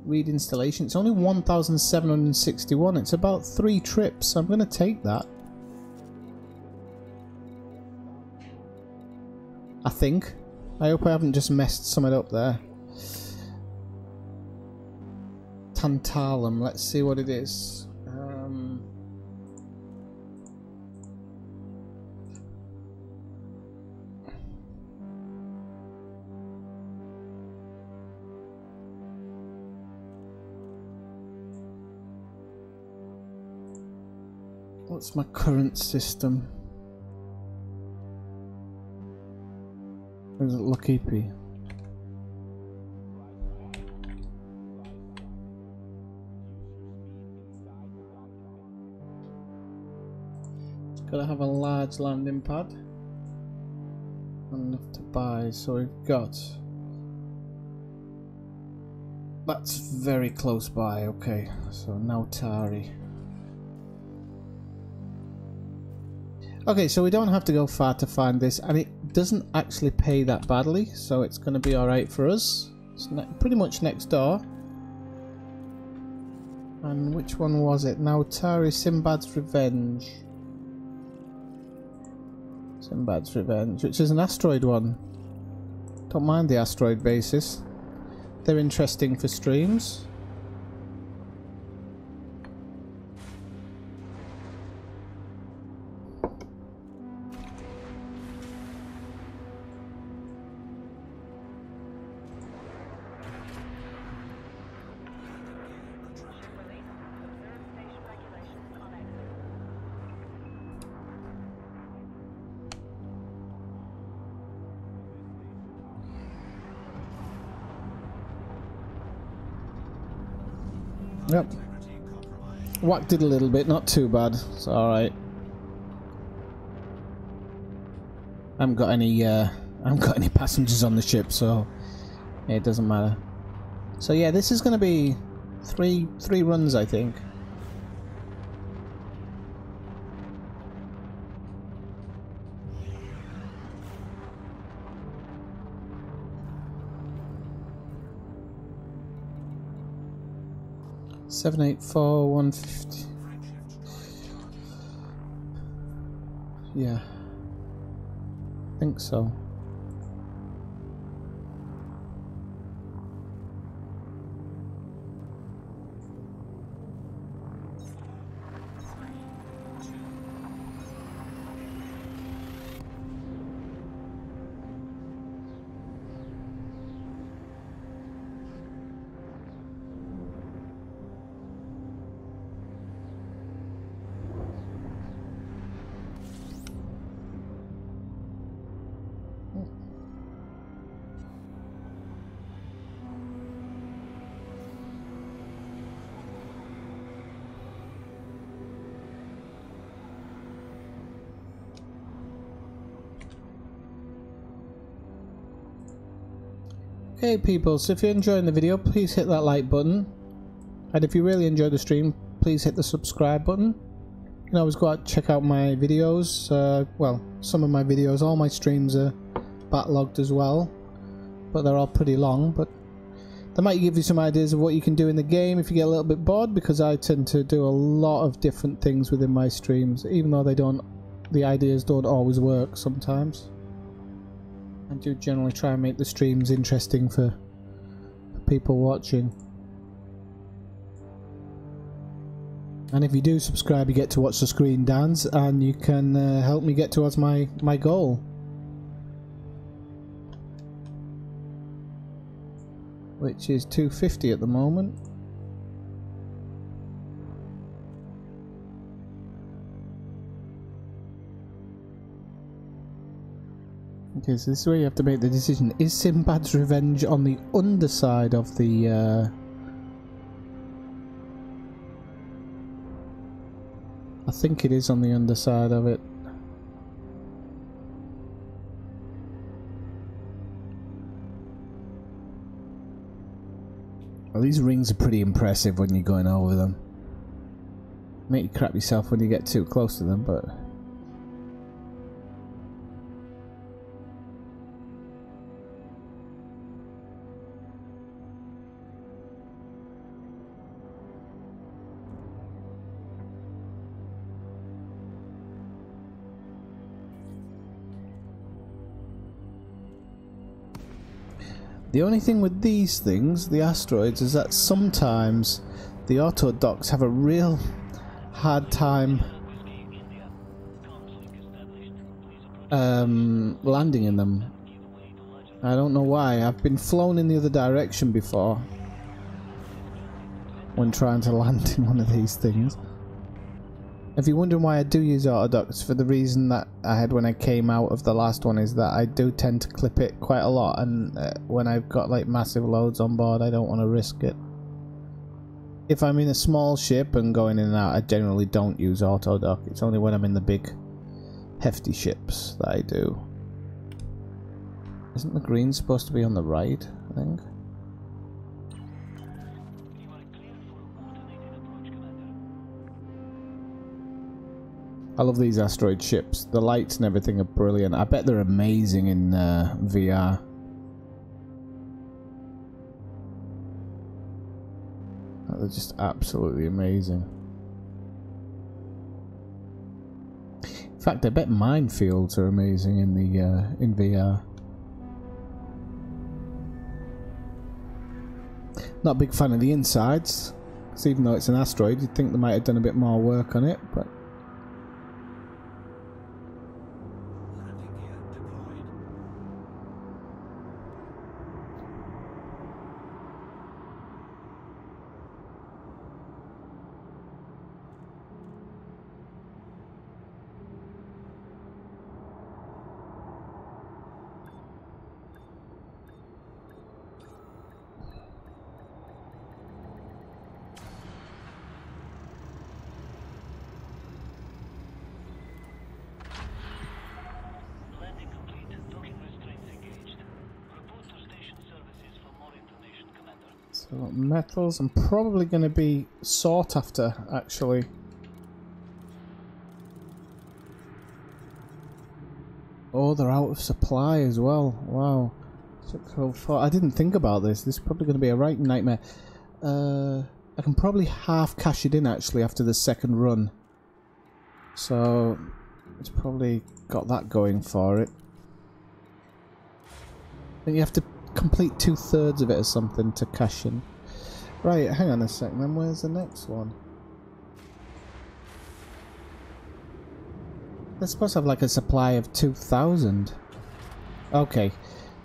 Read installation. It's only 1,761. It's about 3 trips. I'm going to take that. I think. I hope I haven't just messed something up there. Tantalum. Let's see what it is. What's my current system? Or is it Lucky-P? It's got to have a large landing pad. Not enough to buy, so we've got... That's very close by, okay. So now Tari. Okay, so we don't have to go far to find this, and it doesn't actually pay that badly, so it's going to be alright for us. It's pretty much next door. And which one was it? Nautari, Sinbad's Revenge. Sinbad's Revenge, which is an asteroid one. Don't mind the asteroid bases. They're interesting for streams. Yep. Whacked it a little bit, not too bad. It's alright. I haven't got any passengers on the ship, so it doesn't matter. So yeah, this is going to be three runs, I think. $784,150. Yeah, I think so. Okay people, so if you're enjoying the video, please hit that like button, and if you really enjoy the stream, please hit the subscribe button. You can always go out and check out my videos, well, some of my videos. All my streams are backlogged as well, but they're all pretty long, but they might give you some ideas of what you can do in the game if you get a little bit bored, because I tend to do a lot of different things within my streams, even though the ideas don't always work sometimes. I do generally try and make the streams interesting for people watching. And if you do subscribe, you get to watch the screen dance, and you can help me get towards my goal. Which is 250 at the moment. Okay, so this is where you have to make the decision. Is Sinbad's Revenge on the underside of the... I think it is on the underside of it. Well, these rings are pretty impressive when you're going over them. Make you crap yourself when you get too close to them, but... The only thing with these things, the asteroids, is that sometimes the auto docks have a real hard time landing in them. I don't know why. I've been flown in the other direction before when trying to land in one of these things. If you're wondering why I do use autodocs, for the reason that I had when I came out of the last one, is that I do tend to clip it quite a lot, and when I've got like massive loads on board, I don't want to risk it. If I'm in a small ship and going in and out, I generally don't use autodoc. It's only when I'm in the big hefty ships that I do. Isn't the green supposed to be on the right, I think? I love these asteroid ships. The lights and everything are brilliant. I bet they're amazing in VR. They're just absolutely amazing. In fact, I bet minefields are amazing in the in VR. Not a big fan of the insides, because even though it's an asteroid, you'd think they might have done a bit more work on it, but... So metals, I'm probably going to be sought after, actually. Oh, they're out of supply as well. Wow. 604. I didn't think about this. This is probably going to be a right nightmare. I can probably half cash it in, actually, after the second run. So, it's probably got that going for it. I think you have to complete 2/3 of it or something to cash in. Right, hang on a second then, where's the next one? They're supposed to have like a supply of 2,000. Okay,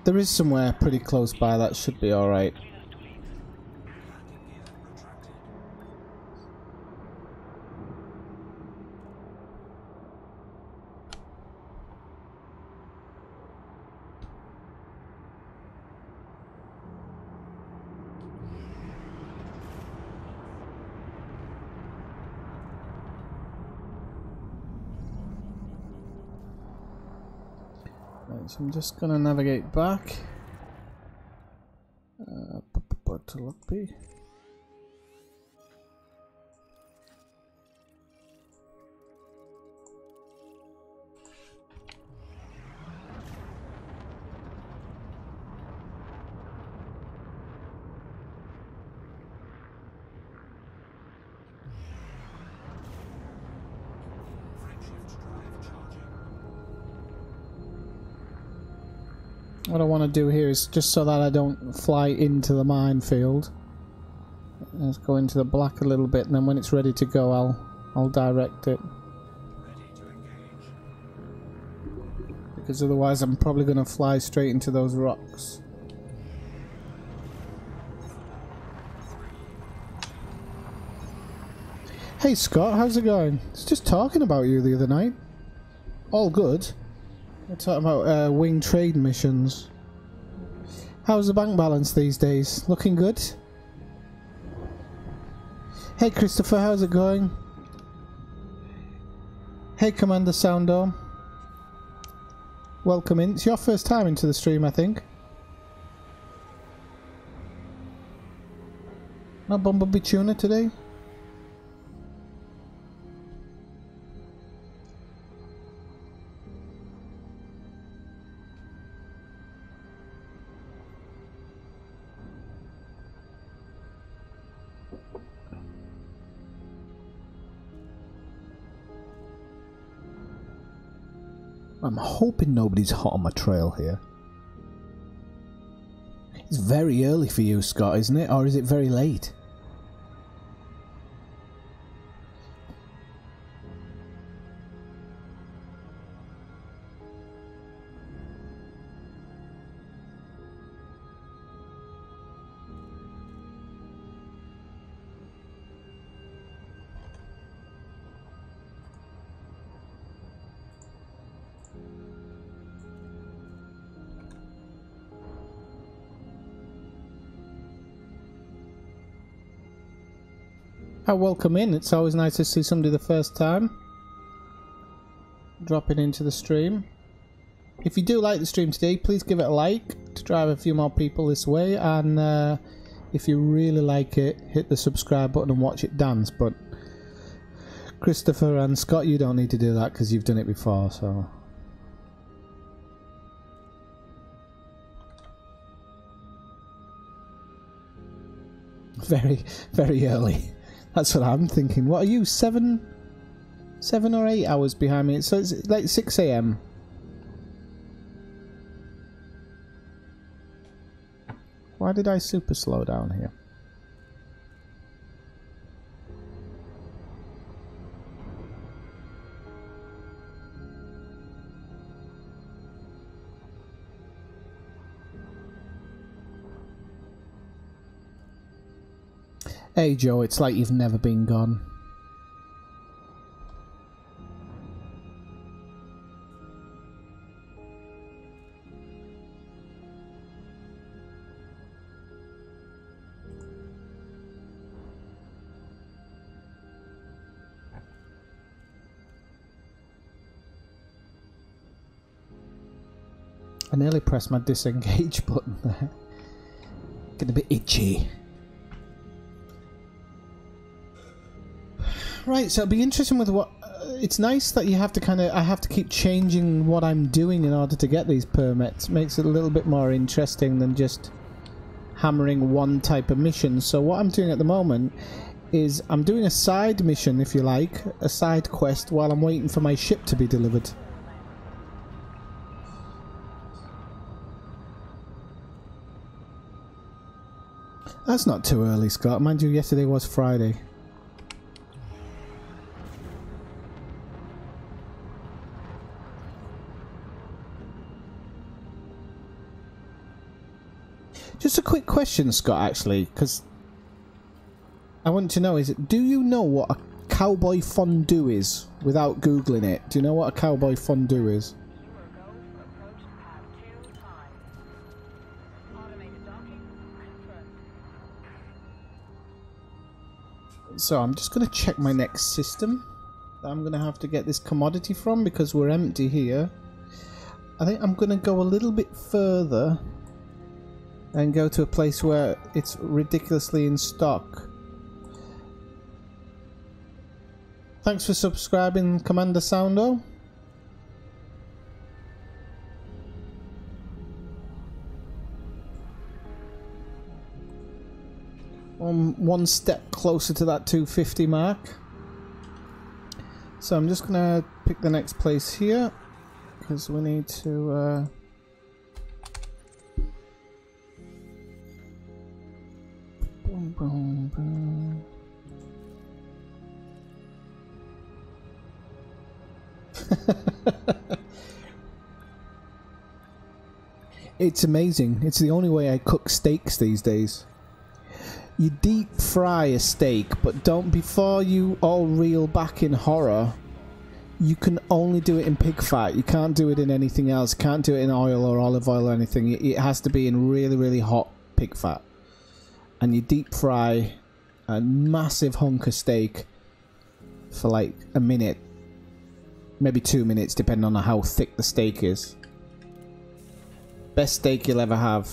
there is somewhere pretty close by, that should be alright. So I'm just going to navigate back. To Lockby. What I want to do here is, just so that I don't fly into the minefield, let's go into the black a little bit, and then when it's ready to go, I'll direct it. Because otherwise I'm probably going to fly straight into those rocks. Hey Scott, how's it going? I was just talking about you the other night. All good. We're talking about wing trade missions. How's the bank balance these days? Looking good? Hey Christopher, how's it going? Hey Commander Soundorm. Welcome in. It's your first time into the stream, I think. No Bumblebee Tuna today? I'm hoping nobody's hot on my trail here. It's very early for you, Scott, isn't it? Or is it very late? Welcome in. It's always nice to see somebody the first time dropping into the stream. If you do like the stream today, please give it a like to drive a few more people this way, and if you really like it, hit the subscribe button and watch it dance. But Christopher and Scott, you don't need to do that because you've done it before, so... Very, very early. That's what I'm thinking. What are you, 7 or 8 hours behind me? So it's like 6 AM. Why did I super slow down here? Hey Joe, it's like you've never been gone. I nearly pressed my disengage button there. Getting a bit itchy. Right, so it'll be interesting with what... it's nice that you have to I have to keep changing what I'm doing in order to get these permits. Makes it a little bit more interesting than just hammering one type of mission. So what I'm doing at the moment is I'm doing a side mission, if you like, a side quest while I'm waiting for my ship to be delivered. That's not too early, Scott. Mind you, yesterday was Friday. Just a quick question, Scott, actually, because I want to know, do you know what a cowboy fondue is without Googling it? Do you know what a cowboy fondue is? So I'm just going to check my next system that I'm going to have to get this commodity from because we're empty here. I think I'm going to go a little bit further and go to a place where it's ridiculously in stock. Thanks for subscribing, Commander Soundo. One step closer to that 250 mark. So I'm just gonna pick the next place here because we need to boom, boom, boom. It's amazing. It's the only way I cook steaks these days. You deep fry a steak, but don't, before you all reel back in horror, you can only do it in pig fat. You can't do it in anything else. You can't do it in oil or olive oil or anything. It has to be in really, really hot pig fat. And you deep fry a massive hunk of steak for like a minute, maybe 2 minutes, depending on how thick the steak is. Best steak you'll ever have.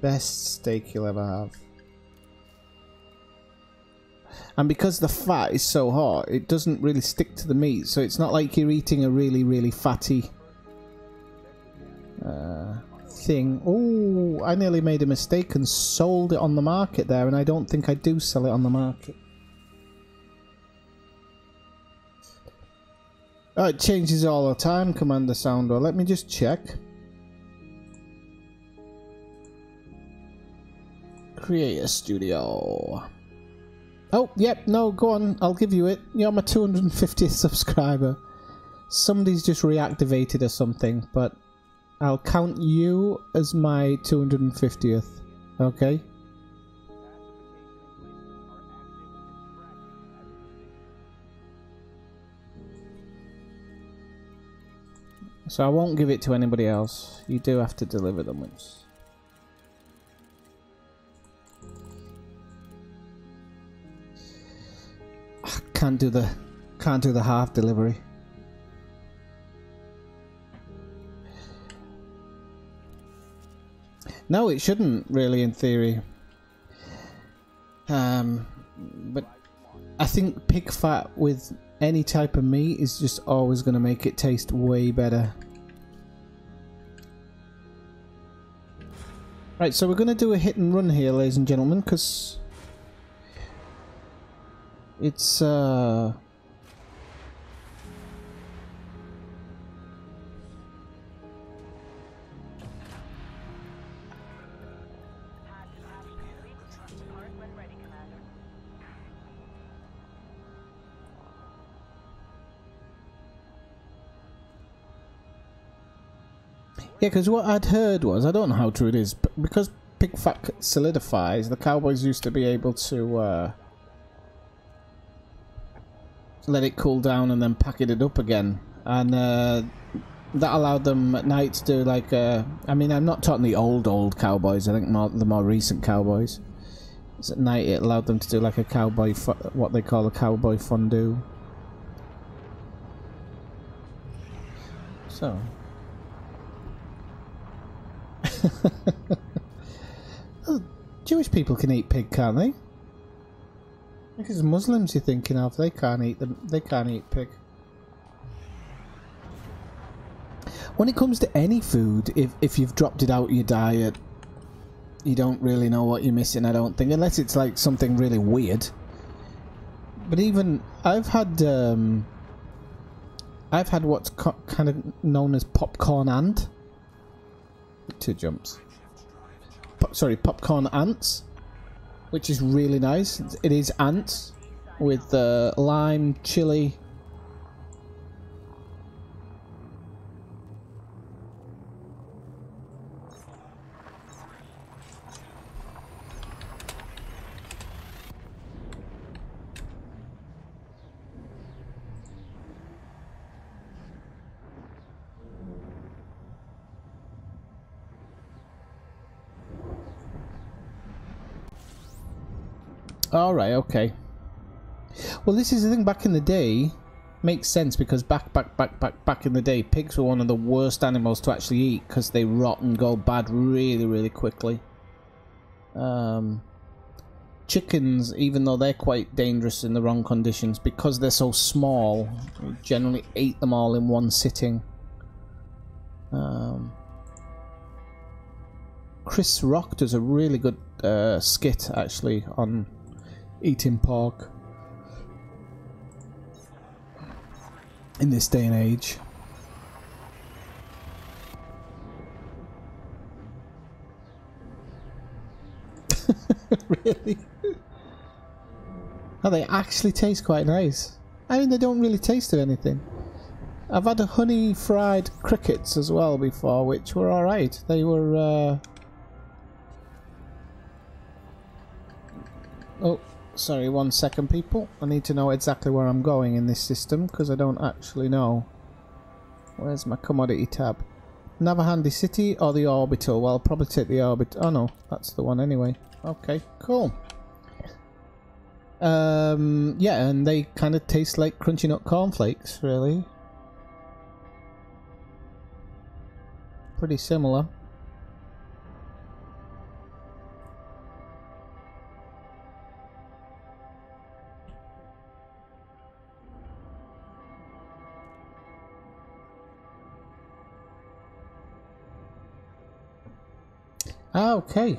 Best steak you'll ever have. And because the fat is so hot, it doesn't really stick to the meat, so it's not like you're eating a really, really fatty thing. Oh, I nearly made a mistake and sold it on the market there, and I don't think I do sell it on the market. Oh, it changes all the time, Commander Sounder. Let me just check. Create a studio. Oh, yep, no, go on, I'll give you it. You're my 250th subscriber. Somebody's just reactivated or something, but I'll count you as my 250th, okay? So I won't give it to anybody else. You do have to deliver them, which... Can't do the half delivery. No, it shouldn't really, in theory. But I think pig fat with any type of meat is just always going to make it taste way better. Right, so we're going to do a hit and run here, ladies and gentlemen, because it's yeah, because what I'd heard was, I don't know how true it is, but because pig fat solidifies, the cowboys used to be able to let it cool down and then packet it up again, and that allowed them at night to do like I mean, I'm not talking the old cowboys, I think the more recent cowboys. So at night it allowed them to do like a cowboy, what they call a cowboy fondue. So oh, Jewish people can eat pig, can't they? Because Muslims you're thinking of, they can't eat them. They can't eat pig. When it comes to any food, if you've dropped it out of your diet, you don't really know what you're missing, I don't think, unless it's like something really weird. But even I've had what's kind of known as popcorn ant. 2 jumps. Sorry, popcorn ants, which is really nice. It is ants with lime, chili. Alright, okay. Well, this is the thing, back in the day, makes sense, because back in the day, pigs were one of the worst animals to actually eat, because they rot and go bad really, really quickly. Chickens, even though they're quite dangerous in the wrong conditions, because they're so small, we generally ate them all in one sitting. Chris Rock does a really good skit, actually, on eating pork in this day and age. Really? Oh, they actually taste quite nice. I mean, they don't really taste of anything. I've had a honey fried crickets as well before, which were alright. They were oh, sorry, 1 second, people. I need to know exactly where I'm going in this system, because I don't actually know. Where's my commodity tab? Navahandi City or the Orbital? Well, I'll probably take the Orbital. Oh no, that's the one anyway. Okay, cool. Yeah, and they kind of taste like crunchy nut cornflakes, really. Pretty similar. Ah, okay.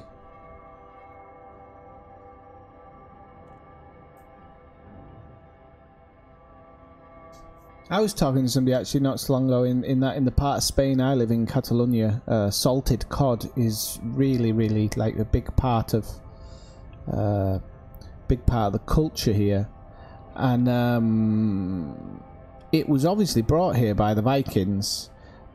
I was talking to somebody actually not so long ago in the part of Spain I live in, Catalonia. Salted cod is really like a big part of the culture here, and it was obviously brought here by the Vikings,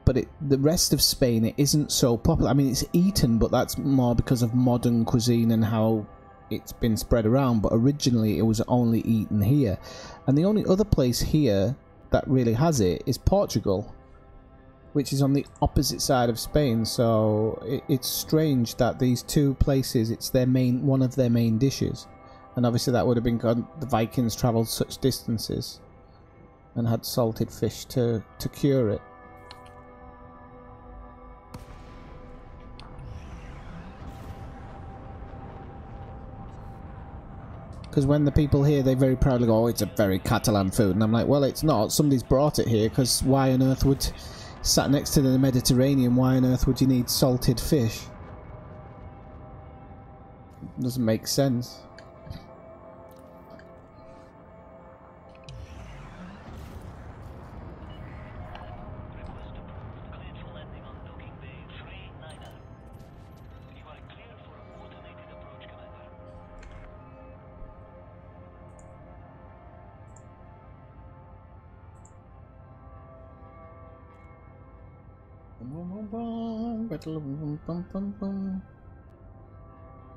but the rest of Spain, it isn't so popular. I mean, it's eaten, but that's more because of modern cuisine and how it's been spread around, but originally it was only eaten here. And the only other place here that really has it is Portugal, which is on the opposite side of Spain. So it's strange that these two places, it's one of their main dishes. And obviously that would have been good. The Vikings travelled such distances and had salted fish to cure it. Because when the people here, they very proudly go, oh, it's a very Catalan food. And I'm like, well, it's not. Somebody's brought it here, because why on earth would... Sat next to the Mediterranean, why on earth would you need salted fish? Doesn't make sense.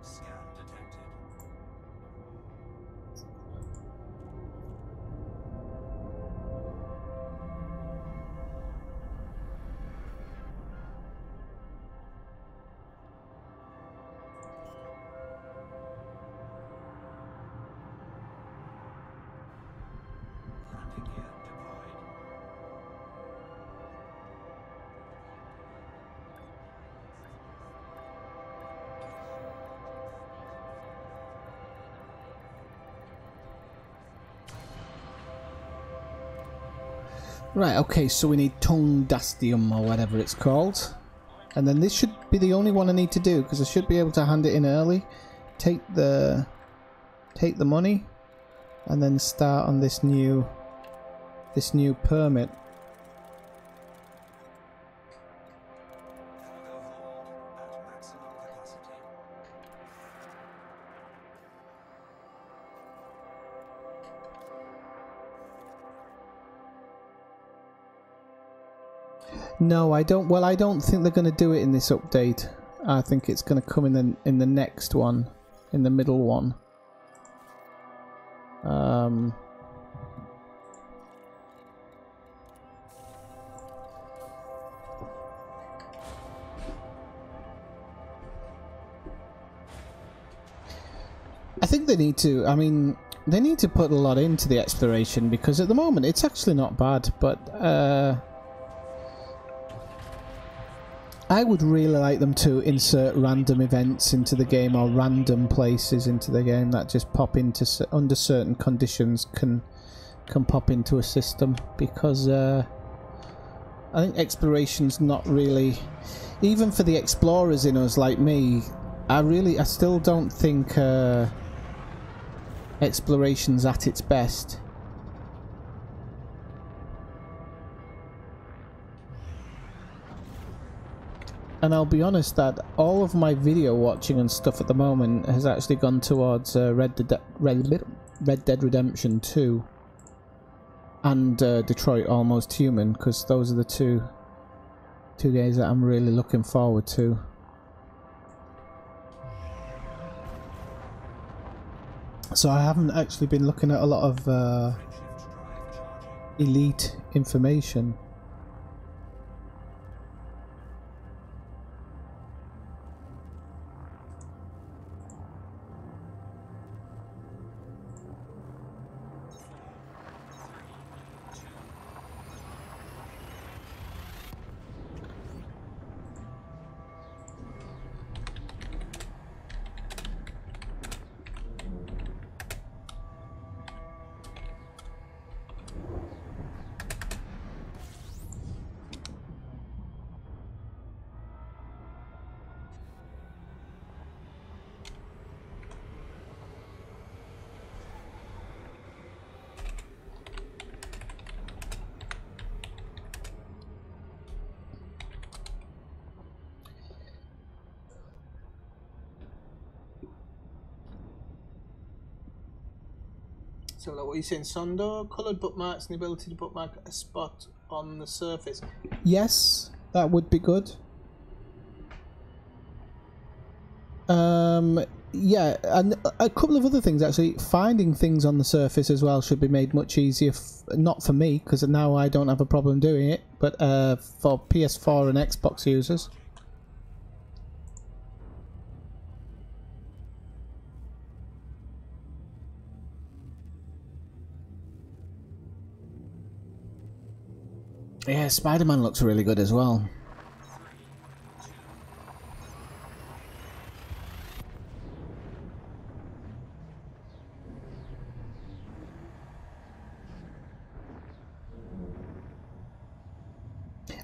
Scan detected. Landing gear deployed. Right, okay, so we need Tungdastium or whatever it's called. And then this should be the only one I need to do, because I should be able to hand it in early. Take the money, and then start on this new permit. Cargo hold at maximum capacity. No, I don't. Well, I don't think they're going to do it in this update. I think it's going to come in the next one, in the middle one. I think they need to. I mean, they need to put a lot into the exploration, because at the moment it's actually not bad, but I would really like them to insert random events into the game, or random places into the game that just pop into, under certain conditions, can pop into a system, because I think exploration's not really, even for the explorers in us like me, I still don't think exploration's at its best. And I'll be honest that all of my video watching and stuff at the moment has actually gone towards Red Dead Redemption 2 and Detroit Almost Human, because those are the two games that I'm really looking forward to. So I haven't actually been looking at a lot of elite information. So like what you're saying, Sondo, coloured bookmarks and the ability to bookmark a spot on the surface. Yes, that would be good. Yeah, and a couple of other things actually. Finding things on the surface as well should be made much easier. Not for me, because now I don't have a problem doing it, but for PS4 and Xbox users. Yeah, Spider-Man looks really good as well.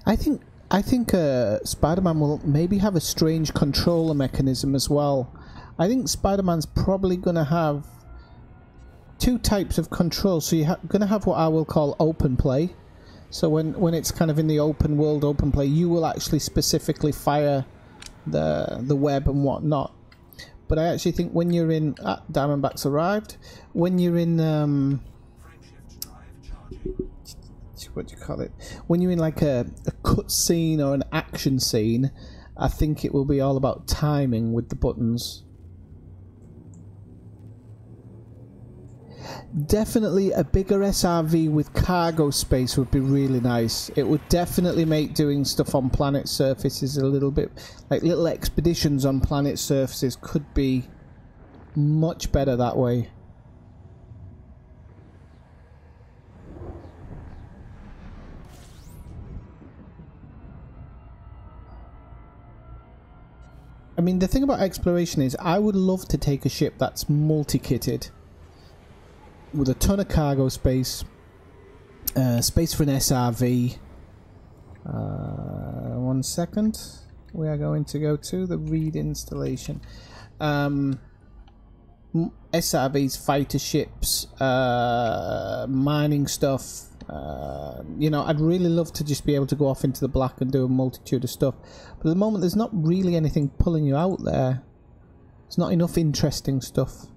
I think Spider-Man will maybe have a strange controller mechanism as well. I think Spider-Man's probably going to have two types of control. So you're going to have what I will call open play. So when it's kind of in the open world, open play, you will actually specifically fire the web and whatnot. But I actually think when you're in... Diamondback's arrived. When you're in... what do you call it? When you're in like a cut scene or an action scene, I think it will be all about timing with the buttons. Definitely a bigger SRV with cargo space would be really nice. It would definitely make doing stuff on planet surfaces a little bit... like little expeditions on planet surfaces could be much better that way. I mean, the thing about exploration is I would love to take a ship that's multi-kitted with a ton of cargo space, Space for an SRV. 1 second. We are going to go to the read installation. SRVs, fighter ships, mining stuff. You know, I'd really love to just be able to go off into the black and do a multitude of stuff. But at the moment, there's not really anything pulling you out there. There's not enough interesting stuff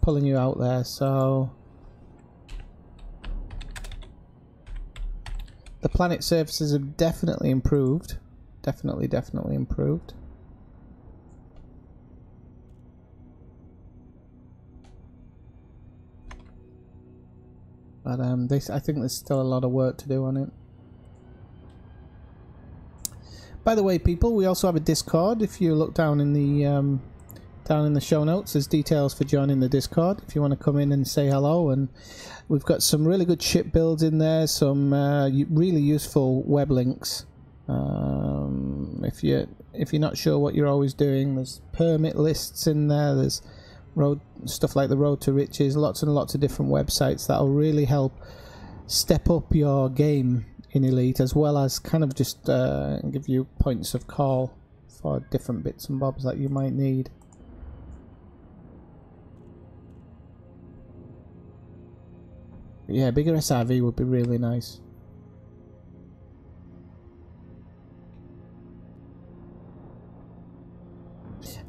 pulling you out there, so... The planet surfaces have definitely improved. Definitely improved. But I think there's still a lot of work to do on it. By the way, people, we also have a Discord. If you look down in the show notes, there's details for joining the Discord. If you want to come in and say hello, and we've got some really good ship builds in there, some really useful web links. If you're not sure what you're always doing, there's permit lists in there. There's stuff like the Road to Riches, lots and lots of different websites that'll really help step up your game in Elite, as well as kind of just give you points of call for different bits and bobs that you might need. But yeah, bigger SRV would be really nice.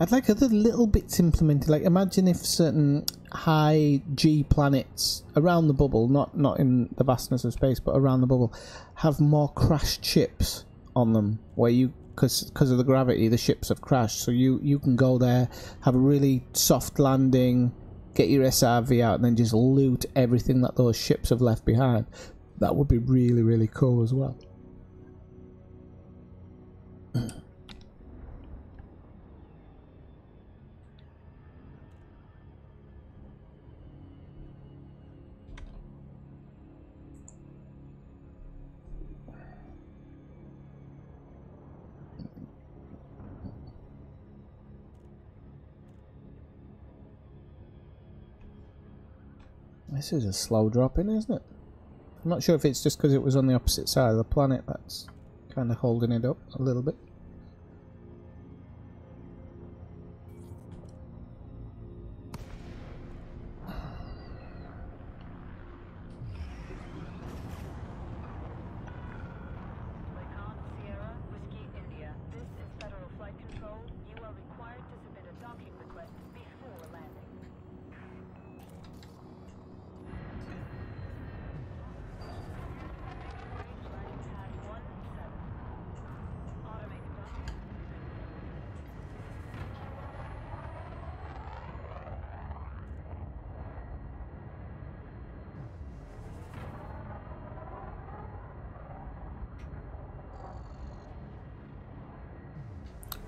I'd like other little bits implemented. Like, imagine if certain high G planets around the bubble, not in the vastness of space, but around the bubble, have more crashed ships on them, where you, because of the gravity, the ships have crashed. So you can go there, have a really soft landing, get your SRV out, and then just loot everything that those ships have left behind. That would be really, really cool as well. This is a slow drop in, isn't it? I'm not sure if it's just because it was on the opposite side of the planet that's kind of holding it up a little bit.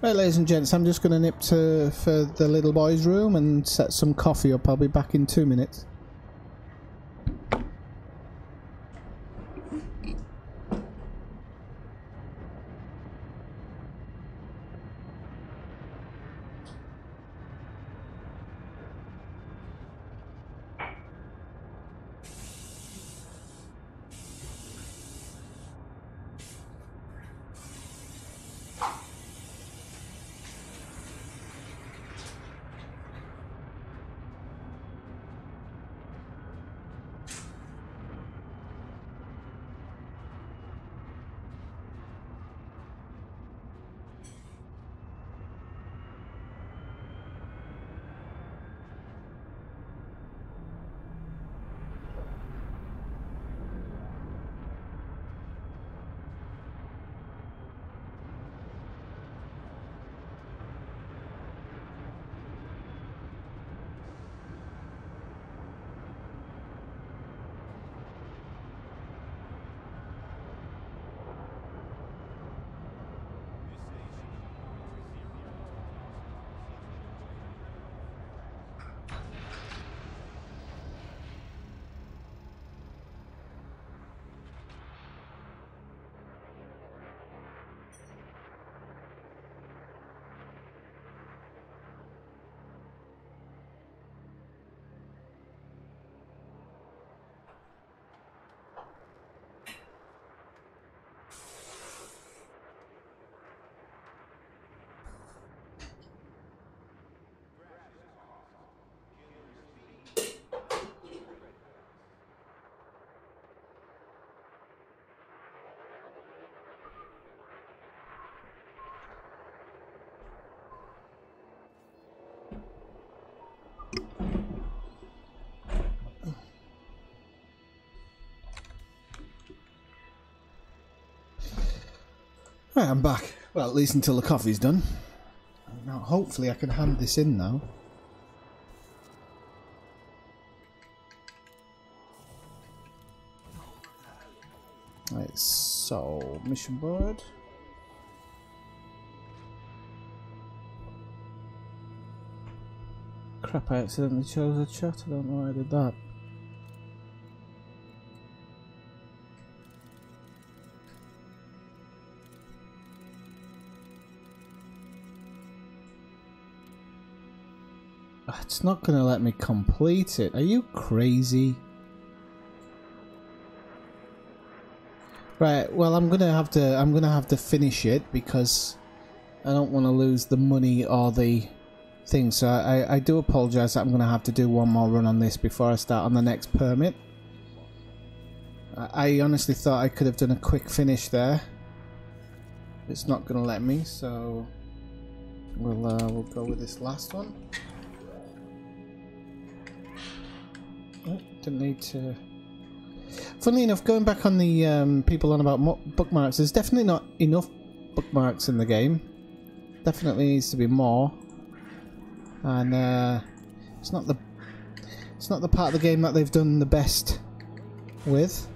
Right, ladies and gents, I'm just going to nip for the little boy's room and set some coffee up. I'll be back in 2 minutes. Right, I'm back. Well, at least until the coffee's done. Now, hopefully I can hand this in now. Right, so, mission board. Crap, I accidentally chose a chat. I don't know why I did that. It's not going to let me complete it. Are you crazy? Right, well I'm gonna have to finish it because I don't want to lose the money or the thing. So I do apologise that I'm gonna have to do one more run on this before I start on the next permit. I honestly thought I could have done a quick finish there. It's not gonna let me, so we'll go with this last one. Oh, didn't need to. Funnily enough, going back on the people on about bookmarks, there's definitely not enough bookmarks in the game. Definitely needs to be more, and it's not the part of the game that they've done the best with.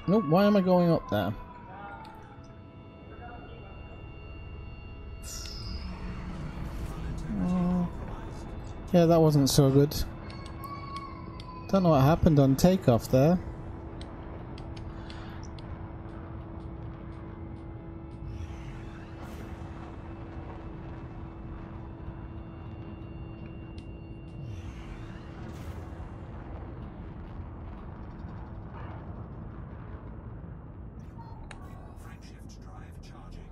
Nope, why am I going up there? Yeah, that wasn't so good. Don't know what happened on takeoff there. Frameshift drive charging.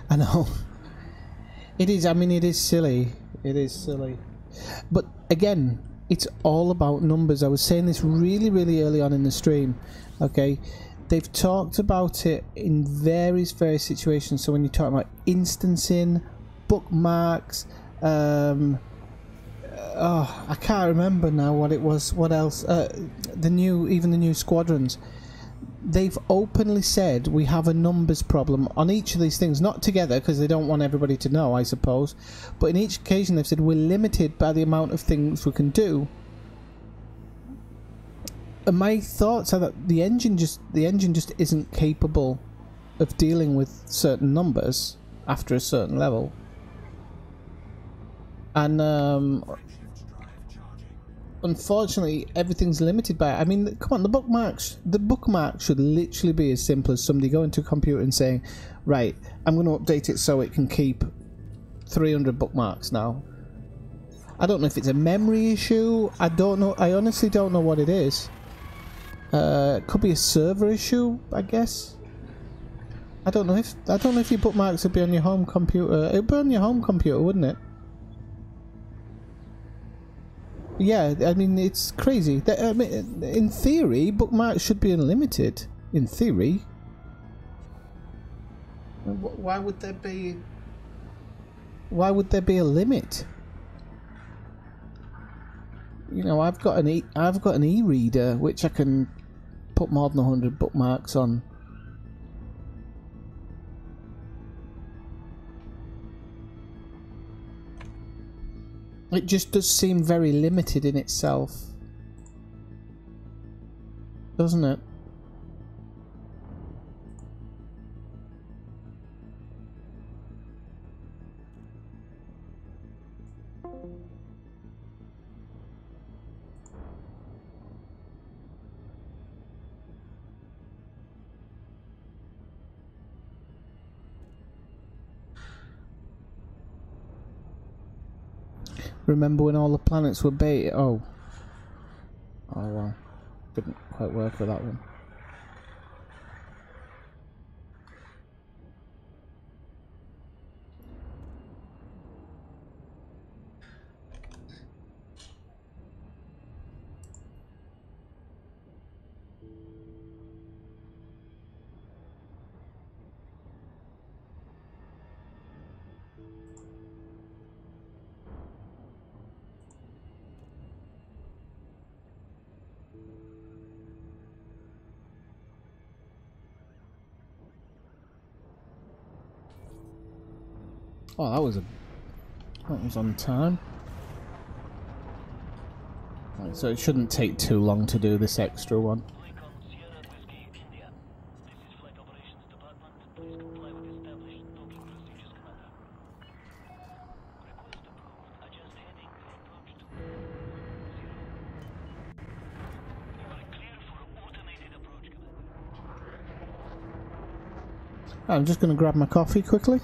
I know. It is, I mean, it is silly. It is silly. But again, it's all about numbers. I was saying this really, really early on in the stream. Okay, they've talked about it in various situations. So when you're talking about instancing, bookmarks, oh, I can't remember now what it was. What else? The new squadrons. They've openly said we have a numbers problem on each of these things, not together because they don't want everybody to know, I suppose, but in each occasion they've said we're limited by the amount of things we can do. And my thoughts are that the engine just isn't capable of dealing with certain numbers after a certain level. And unfortunately, everything's limited by it. I mean, come on, the bookmarks should literally be as simple as somebody going to a computer and saying, right, I'm going to update it so it can keep 300 bookmarks now. I don't know if it's a memory issue. I don't know. I honestly don't know what it is. It could be a server issue, I guess. I don't know if your bookmarks would be on your home computer. It'd be on your home computer, wouldn't it? Yeah, I mean, it's crazy. I mean, in theory, bookmarks should be unlimited. In theory. Why would there be... Why would there be a limit? You know, I've got an e-reader which I can put more than 100 bookmarks on. It just does seem very limited in itself, doesn't it? Remember when all the planets were bait? Oh. Oh well. Didn't quite work for that one. Oh, that was on time. Right, so it shouldn't take too long to do this extra one. I'm just going to grab my coffee quickly.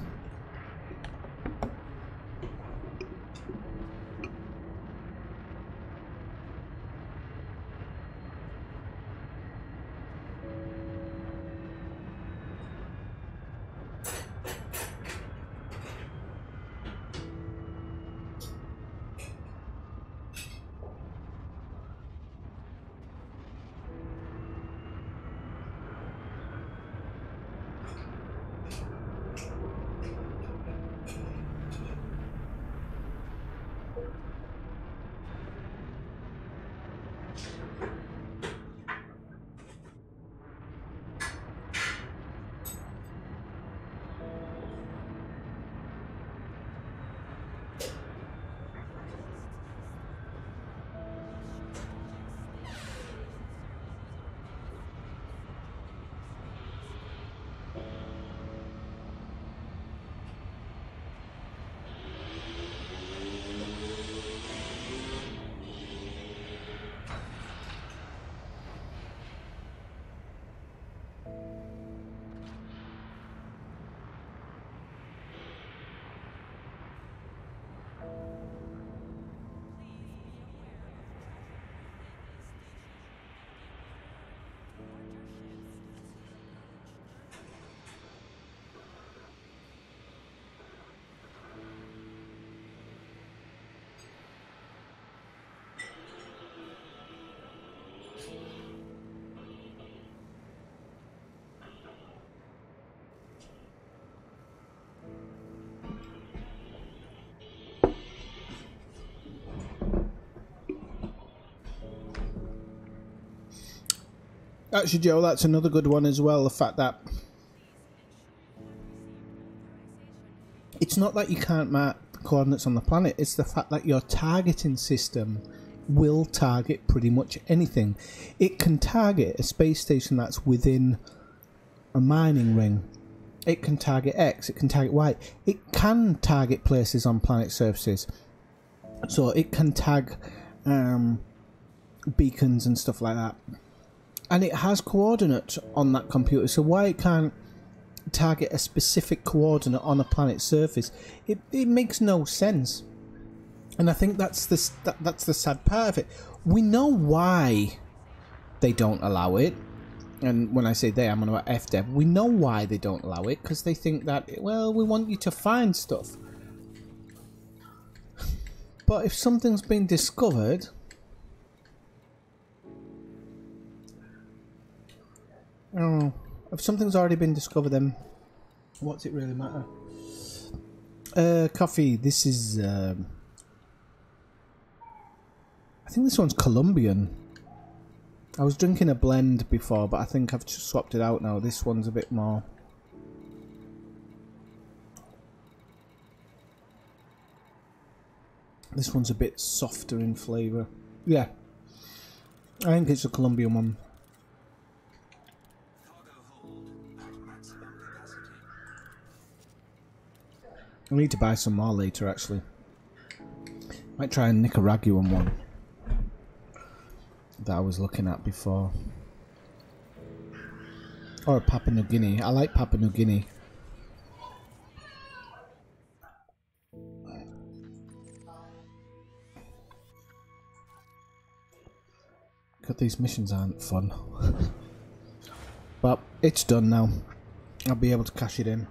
Actually, Joe, that's another good one as well. The fact that it's not that you can't mark coordinates on the planet, it's the fact that your targeting system will target pretty much anything. It can target a space station that's within a mining ring. It can target X, it can target Y. It can target places on planet surfaces. So it can tag beacons and stuff like that. And it has coordinates on that computer, so why it can't target a specific coordinate on a planet's surface, it makes no sense. And I think that's the sad part of it. We know why they don't allow it, and when I say they, I'm on about FDev. We know why they don't allow it, because they think that, well, we want you to find stuff. But if something's been discovered, oh, if something's already been discovered, then what's it really matter? Coffee. This is. I think this one's Colombian. I was drinking a blend before, but I think I've just swapped it out now. This one's a bit more. This one's a bit softer in flavour. Yeah, I think it's a Colombian one. I need to buy some more later, actually. Might try a Nicaraguan one that I was looking at before. Or a Papua New Guinea. I like Papua New Guinea. God, these missions aren't fun. But it's done now. I'll be able to cash it in.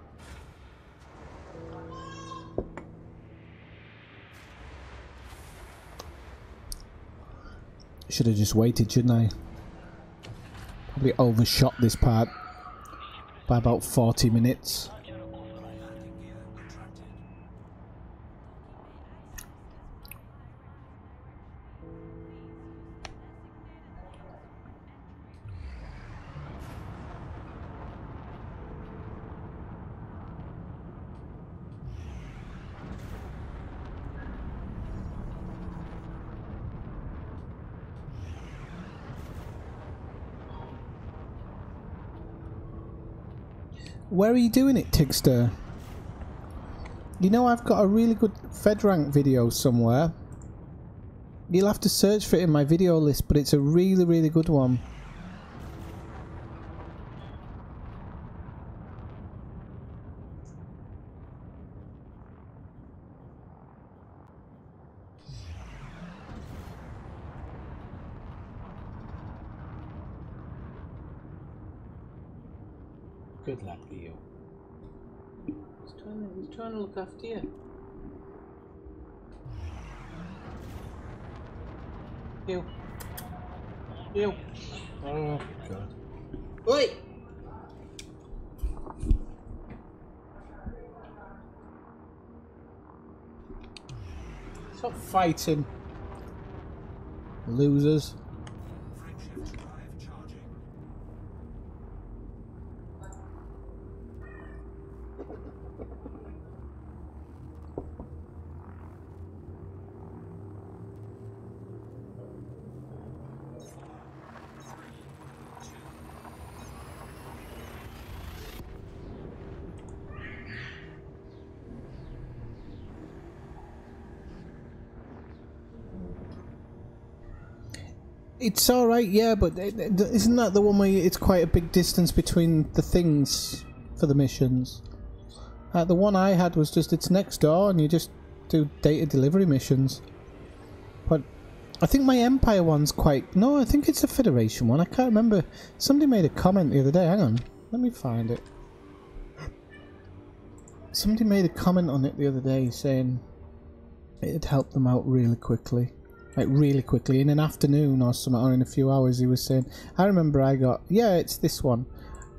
Should have just waited, shouldn't I? Probably overshot this part by about 40 minutes. Where are you doing it, Tigster? You know I've got a really good FedRank video somewhere. You'll have to search for it in my video list, but it's a really, really good one. Good luck to you. He's trying to look after you. You. Oh God. Oi! Stop fighting, losers. Friendship drive charging. It's alright, yeah, but isn't that the one where it's quite a big distance between the things for the missions? The one I had was just, it's next door and you just do data delivery missions. But I think my Empire one's quite... No, I think it's a Federation one. I can't remember. Somebody made a comment the other day. Hang on. Let me find it. Somebody made a comment on it the other day saying it'd help them out really quickly. Like really quickly, in an afternoon or something, or in a few hours. He was saying, I remember I got, yeah, it's this one.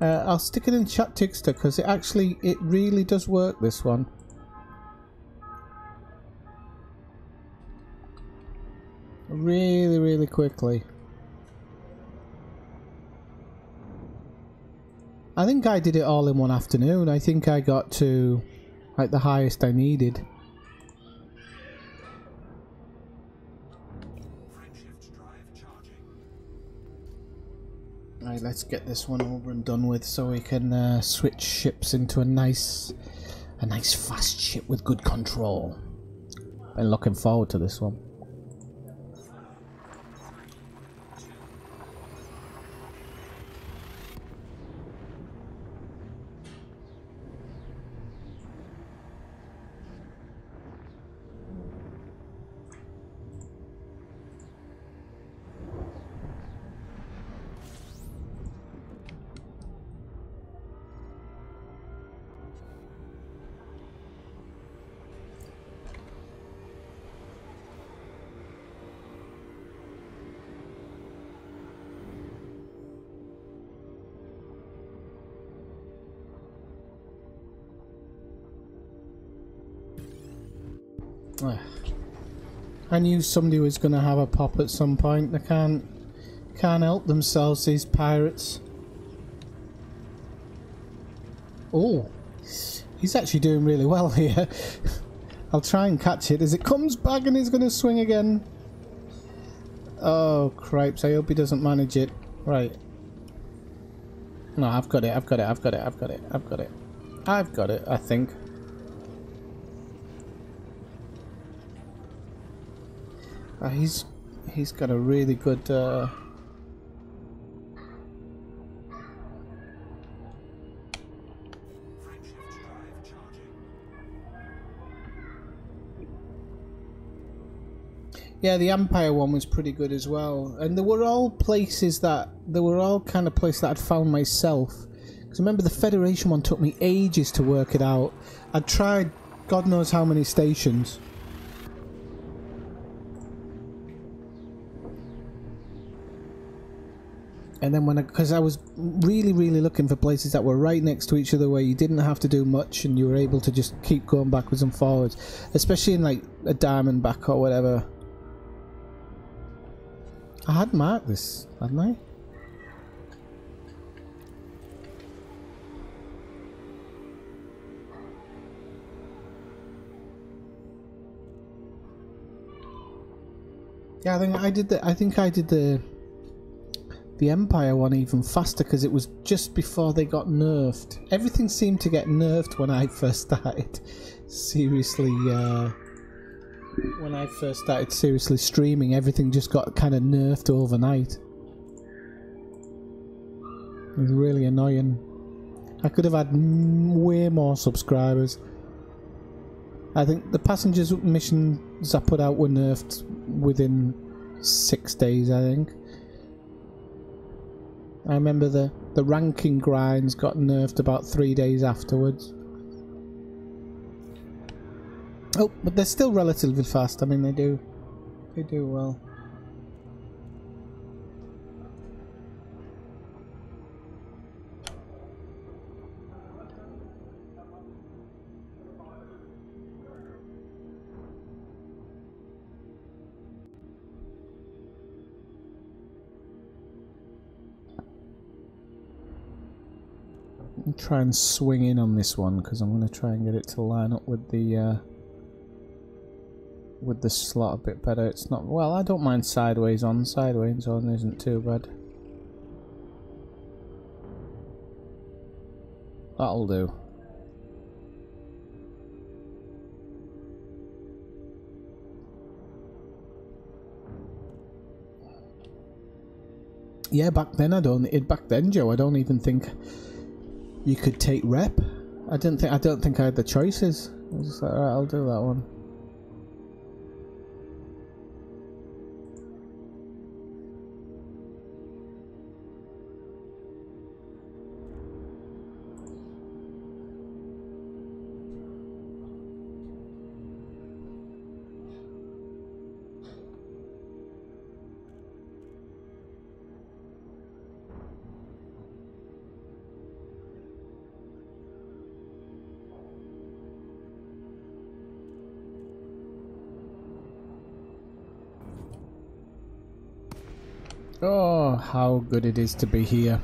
I'll stick it in chat, Tigster, because it really does work, this one. Really, really quickly. I think I did it all in one afternoon. I think I got to like the highest I needed. Right, let's get this one over and done with so we can switch ships into a nice fast ship with good control. I'm looking forward to this one. I knew somebody was going to have a pop at some point. They can't help themselves, these pirates. Oh, he's actually doing really well here. I'll try and catch it as it comes back and he's going to swing again. Oh, cripes. I hope he doesn't manage it. Right. No, I've got it, I think. He's got a really good Yeah, the Empire one was pretty good as well, and they were all places that kind of places that I'd found myself. Because remember, the Federation one took me ages to work it out. I'd tried God knows how many stations. And then because I was really looking for places that were right next to each other where you didn't have to do much and you were able to just keep going backwards and forwards, especially in like a Diamondback or whatever. I had marked this, hadn't I? Yeah, I think I did the Empire one even faster because it was just before they got nerfed. Everything seemed to get nerfed when I first started seriously. When I first started seriously streaming, everything just got kind of nerfed overnight. It was really annoying. I could have had way more subscribers. I think the passengers missions I put out were nerfed within 6 days, I think. I remember the ranking grinds got nerfed about 3 days afterwards. Oh, but they're still relatively fast. I mean, they do well. I'll try and swing in on this one because I'm going to try and get it to line up with the slot a bit better. It's not, well, I don't mind sideways on isn't too bad. That'll do. Yeah, back then Joe, I don't even think you could take rep. I don't think I had the choices. I was just like, alright, I'll do that one. Oh, how good it is to be here.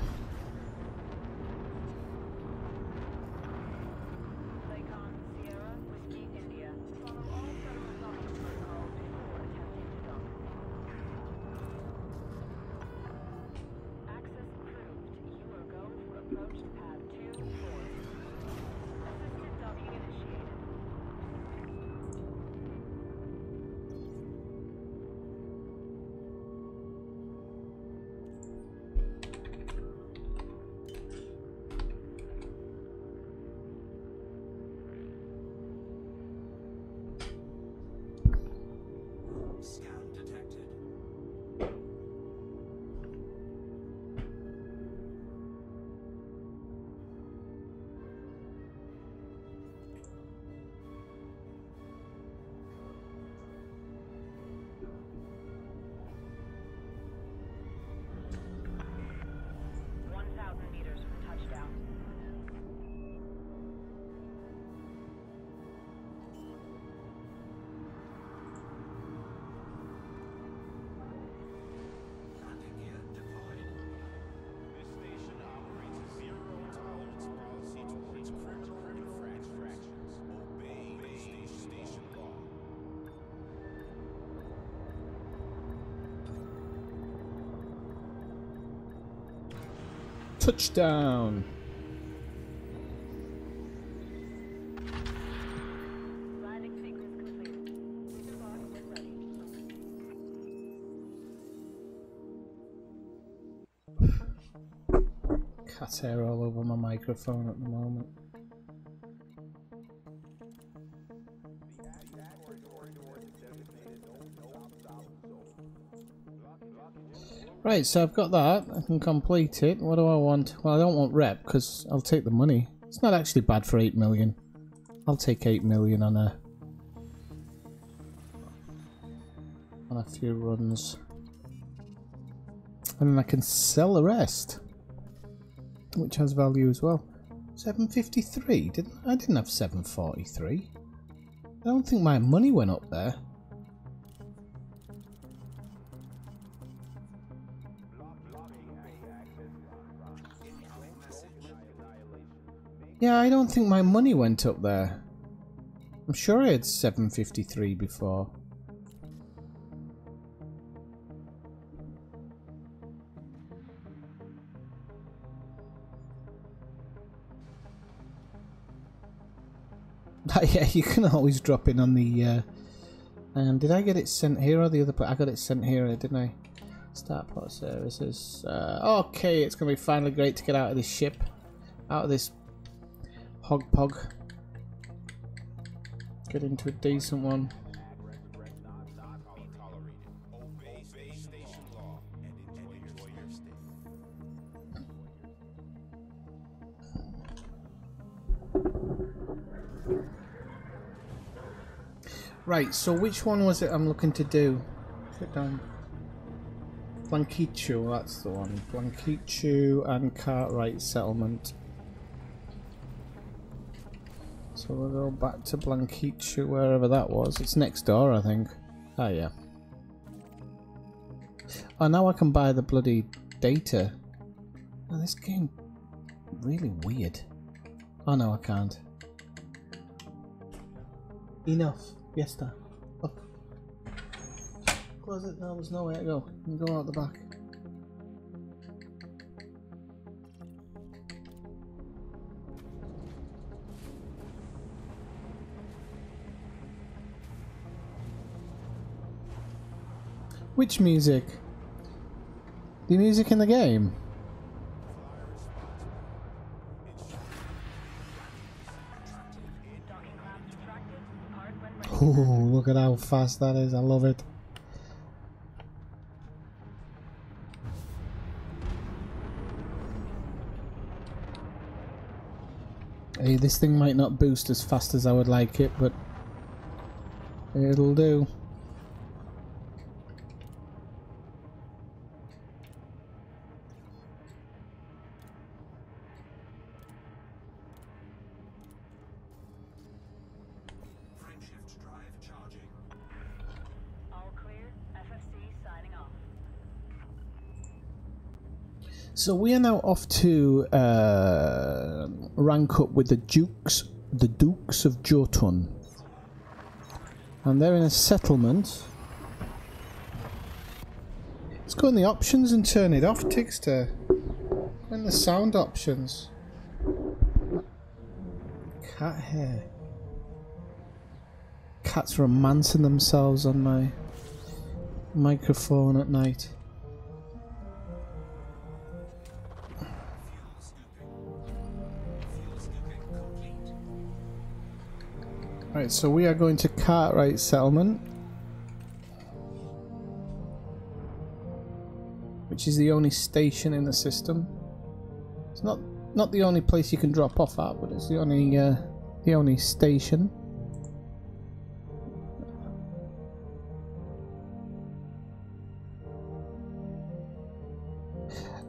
Scan detected. Touchdown! Cat hair all over my microphone at the moment. Right, so I've got that. I can complete it. What do I want? Well, I don't want rep because I'll take the money. It's not actually bad for 8 million. I'll take 8 million on a few runs. And then I can sell the rest, which has value as well. 753. I didn't have 743. I don't think my money went up there. Yeah, I don't think my money went up there. I'm sure I had 753 before. Yeah, you can always drop in on the... did I get it sent here or the other... I got it sent here, didn't I? Start port services. Okay, it's going to be finally great to get out of this ship. Out of this hog pog. Get into a decent one. Right, so which one was it I'm looking to do? Sit down. Blanquichu, that's the one. Blanquichu and Cartwright settlement. So we'll go back to Blanquichu, wherever that was. It's next door, I think. Oh, yeah. Oh, now I can buy the bloody data. Oh, this game really weird. Oh, no, I can't. Enough. Yes, sir. Up. Close it. No, there's no way to go. You can go out the back. Which music? The music in the game? Oh, look at how fast that is. I love it. Hey, this thing might not boost as fast as I would like it, but it'll do. So we are now off to rank up with the Dukes of Jotun, and they're in a settlement. Let's go in the options and turn it off, Tigster. Go in the sound options. Cat hair. Cats romancing themselves on my microphone at night. Right, so we are going to Cartwright Settlement, which is the only station in the system. It's not the only place you can drop off at, but it's the only station.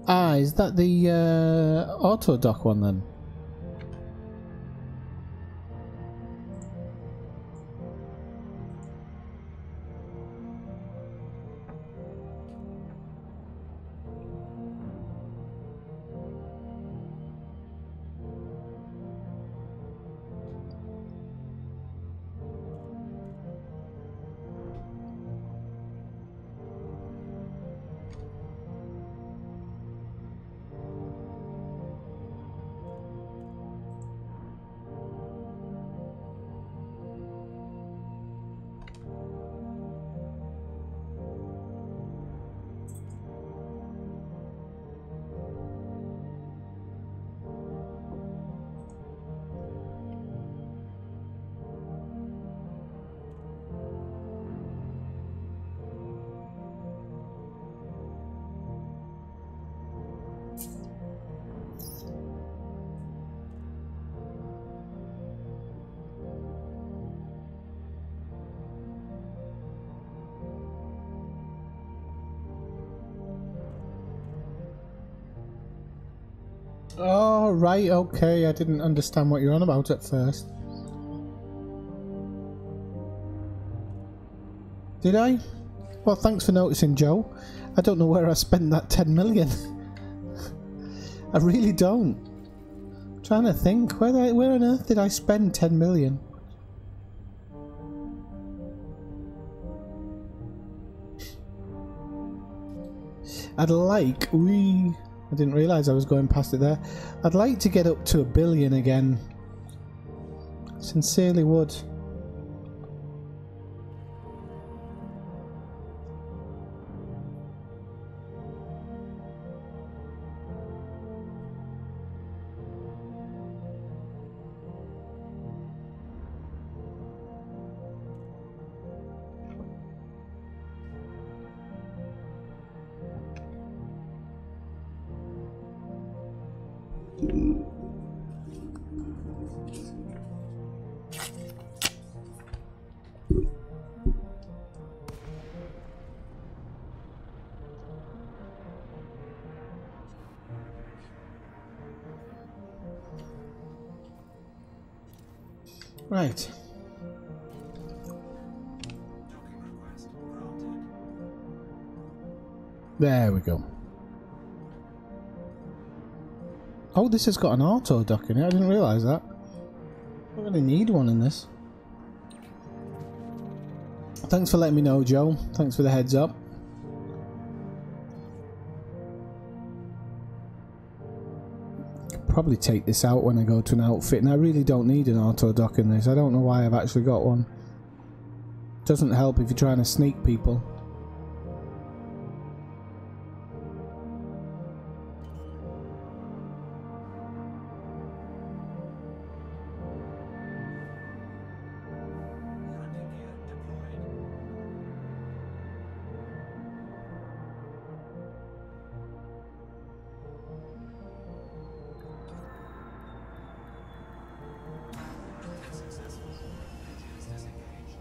Ah, is that the auto dock one then? Oh, right, okay. I didn't understand what you're on about at first. Did I? Well, thanks for noticing, Joe. I don't know where I spent that 10 million. I really don't. I'm trying to think. Where on earth did I spend 10 million? I'd like... I didn't realise I was going past it there. I'd like to get up to 1 billion again. Sincerely would. Right. Docking request granted. There we go. Oh, this has got an auto dock in it. I didn't realise that. I don't really need one in this. Thanks for letting me know, Joe. Thanks for the heads up. Could probably take this out when I go to an outfit, and I really don't need an auto dock in this. I don't know why I've actually got one. Doesn't help if you're trying to sneak people. Landing gear deployed. Successful. Engines disengaged.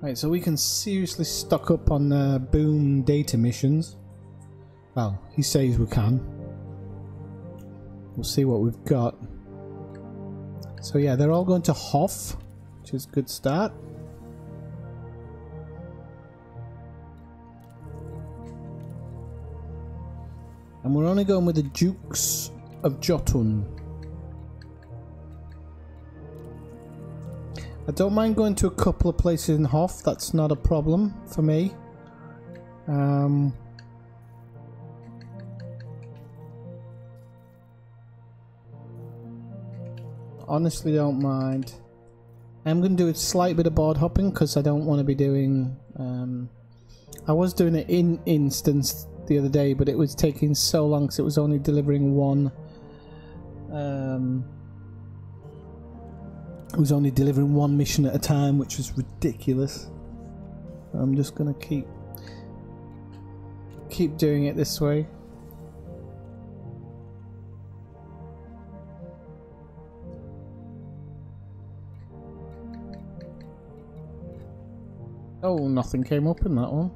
Right, so we can seriously stock up on boom data missions. Well, he says we can. We'll see what we've got. So yeah, they're all going to Hoff, which is a good start. And we're only going with the Dukes of Jotun. I don't mind going to a couple of places in Hoff, that's not a problem for me. Honestly don't mind. I'm going to do a slight bit of board hopping because I don't want to be doing... I was doing it in instance the other day, but it was taking so long because it was only delivering one... it was only delivering one mission at a time, which was ridiculous. I'm just going to keep doing it this way. Oh, nothing came up in that one.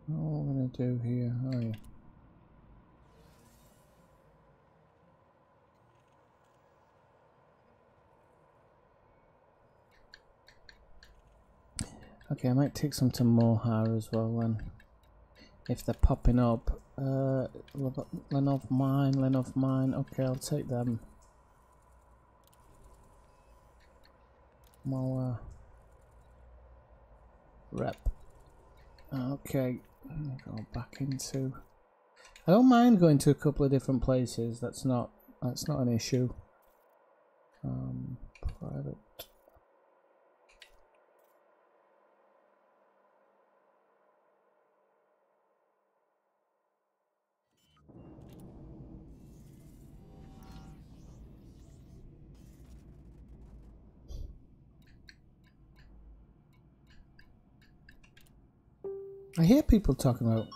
What am I going to do here? Oh yeah. Okay, I might take some to Mohar as well then. If they're popping up. Lenov mine. Okay, I'll take them. Moa. Rep. Okay. Go back into... I don't mind going to a couple of different places. That's not an issue. Private. I hear people talking about...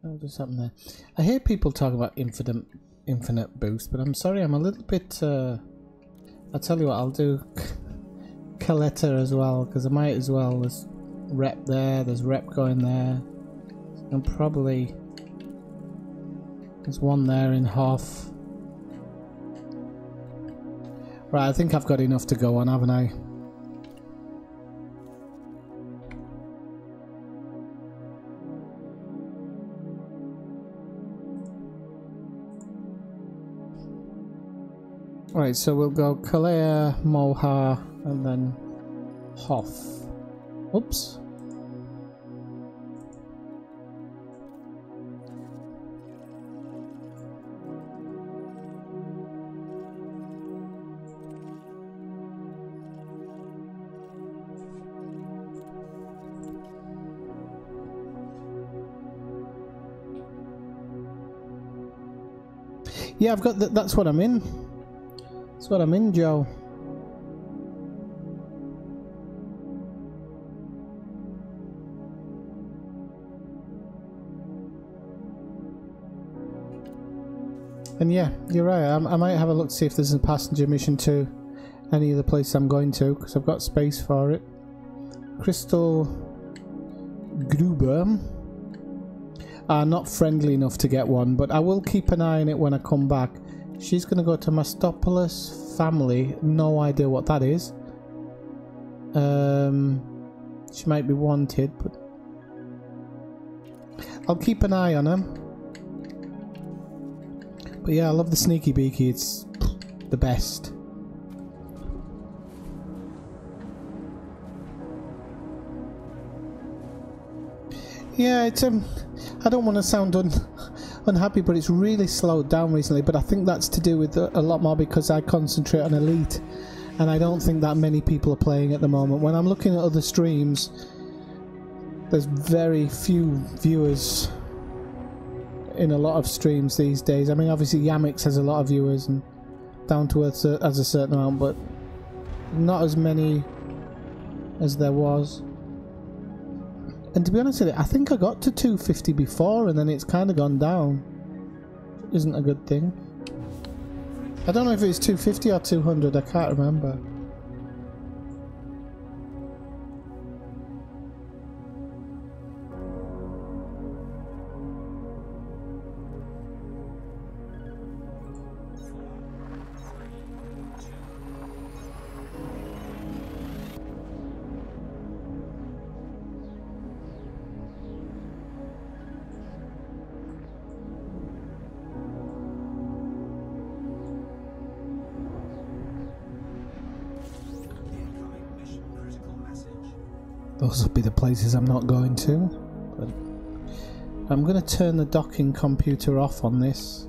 What just happened there? I hear people talking about infinite boost, but I'm sorry, I'm a little bit... I'll tell you what, I'll do Coletta as well, because I might as well. There's rep there, there's rep going there. And probably... There's one there in half. Right, I think I've got enough to go on, haven't I? Right, so we'll go Kalea, Moha, and then Hoff. Oops. Yeah, I've got that's what I'm in. That's what I'm in, Joe. And yeah, you're right. I might have a look to see if there's a passenger mission to any of the places I'm going to, because I've got space for it. Crystal Gruber. Not friendly enough to get one, but I will keep an eye on it when I come back. She's going to go to Mastopoulos family. No idea what that is. She might be wanted, but I'll keep an eye on her. But yeah, I love the Sneaky Beaky. It's the best. Yeah, it's I don't want to sound unhappy, but it's really slowed down recently. But I think that's to do with a lot more because I concentrate on Elite, and I don't think that many people are playing at the moment. When I'm looking at other streams, there's very few viewers in a lot of streams these days. I mean, obviously Yamix has a lot of viewers, and Down to Earth has a certain amount, but not as many as there was. And to be honest with you, I think I got to 250 before, and then it's kind of gone down. Isn't a good thing. I don't know if it's 250 or 200, I can't remember. Those would be the places I'm not going to. But I'm going to turn the docking computer off on this,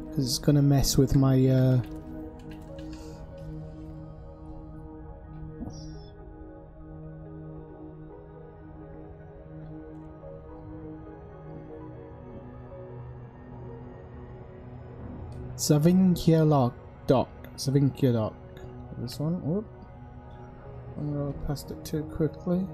because it's going to mess with my Savinkia dock. Savinkia dock. This one. Whoop. I'm going to past it too quickly.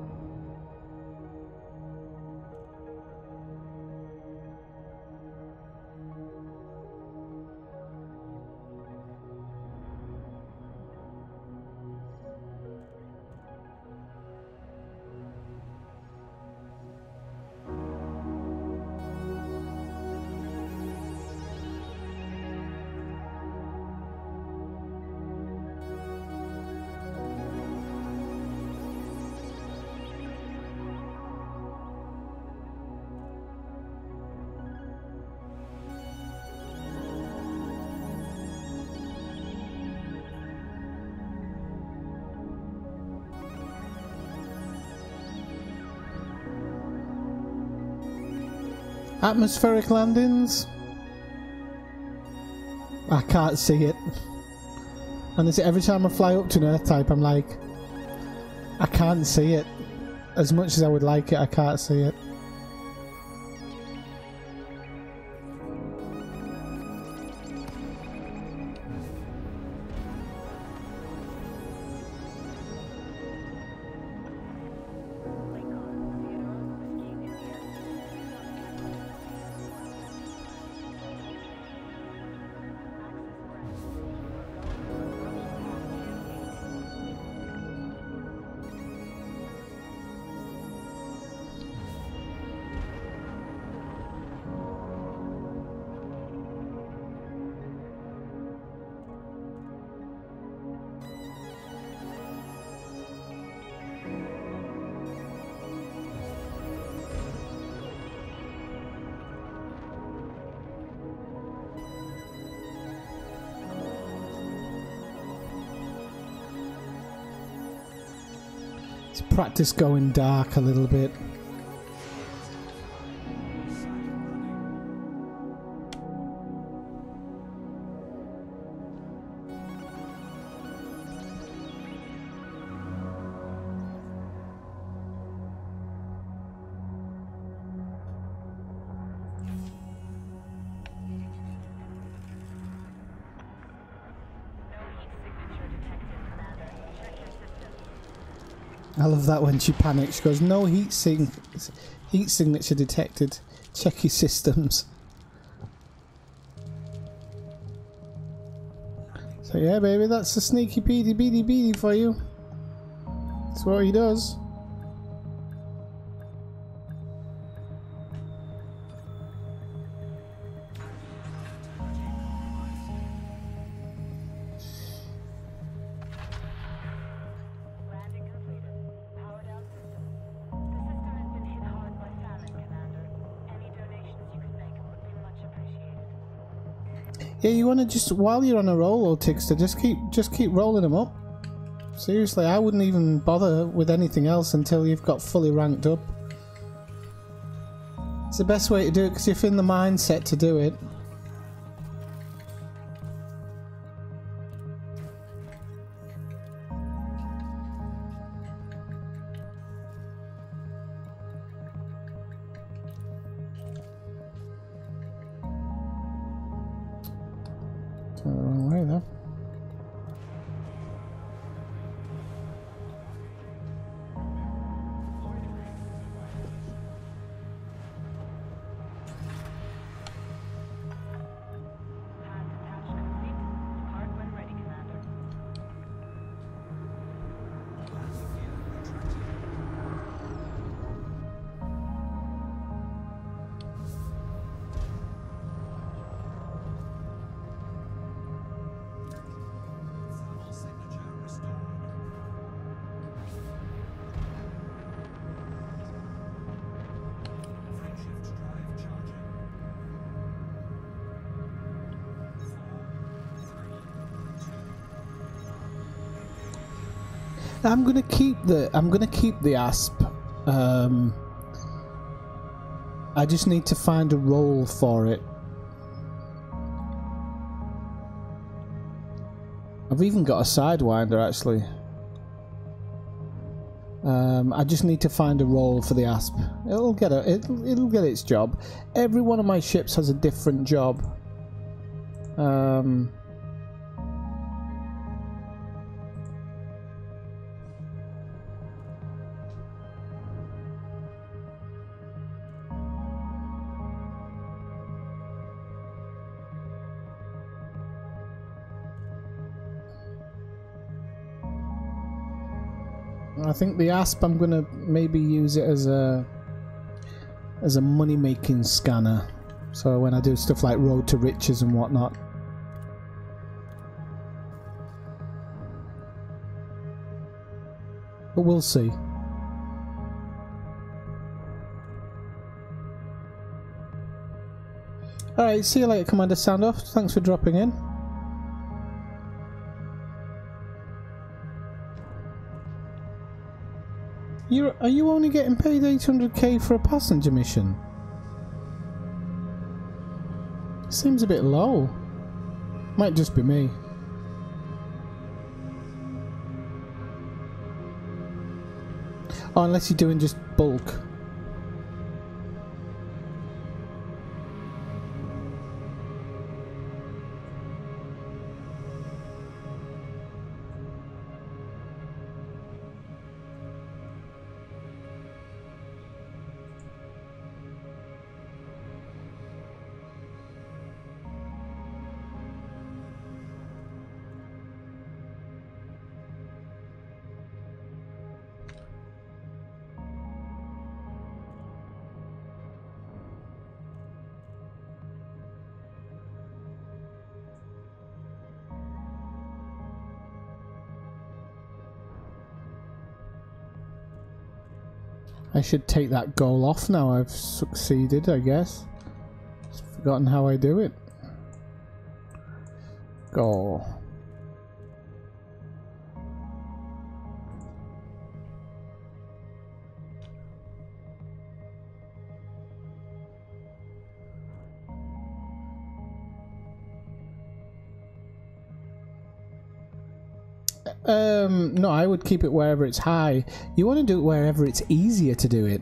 Atmospheric landings? I can't see it. And every time I fly up to an Earth type, I'm like, I can't see it. As much as I would like it, I can't see it. To practice going dark a little bit. I love that when she panics. She goes, "No heat signature detected. Check your systems." So yeah, baby, that's a sneaky peedy beady beady for you. That's what he does. Yeah, you want to just, while you're on a roll, old Tixter, just keep rolling them up. Seriously, I wouldn't even bother with anything else until you've got fully ranked up. It's the best way to do it because you're in the mindset to do it. Turn the wrong way there. Thermal signature restored. Frameshift drive charging. 4, 3, 2. I'm gonna keep the asp. I just need to find a role for it. I've even got a sidewinder actually. I just need to find a role for the asp. It'll get its job. Every one of my ships has a different job. I think the asp, I'm gonna maybe use it as a money making scanner. So when I do stuff like Road to Riches and whatnot. But we'll see. Alright, see you later, Commander Standoff. Thanks for dropping in. Are you only getting paid 800k for a passenger mission? Seems a bit low. Might just be me. Oh, unless you're doing just bulk. I should take that goal off now. I've succeeded, I guess. Just forgotten how I do it. Goal. No, I would keep it wherever it's high. You want to do it wherever it's easier to do it,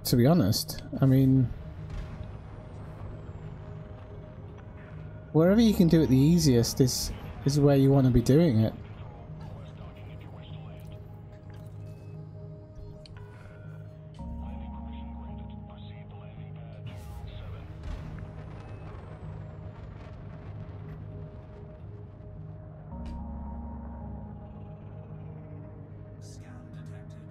to be honest. I mean, wherever you can do it the easiest is where you want to be doing it. Scan detected.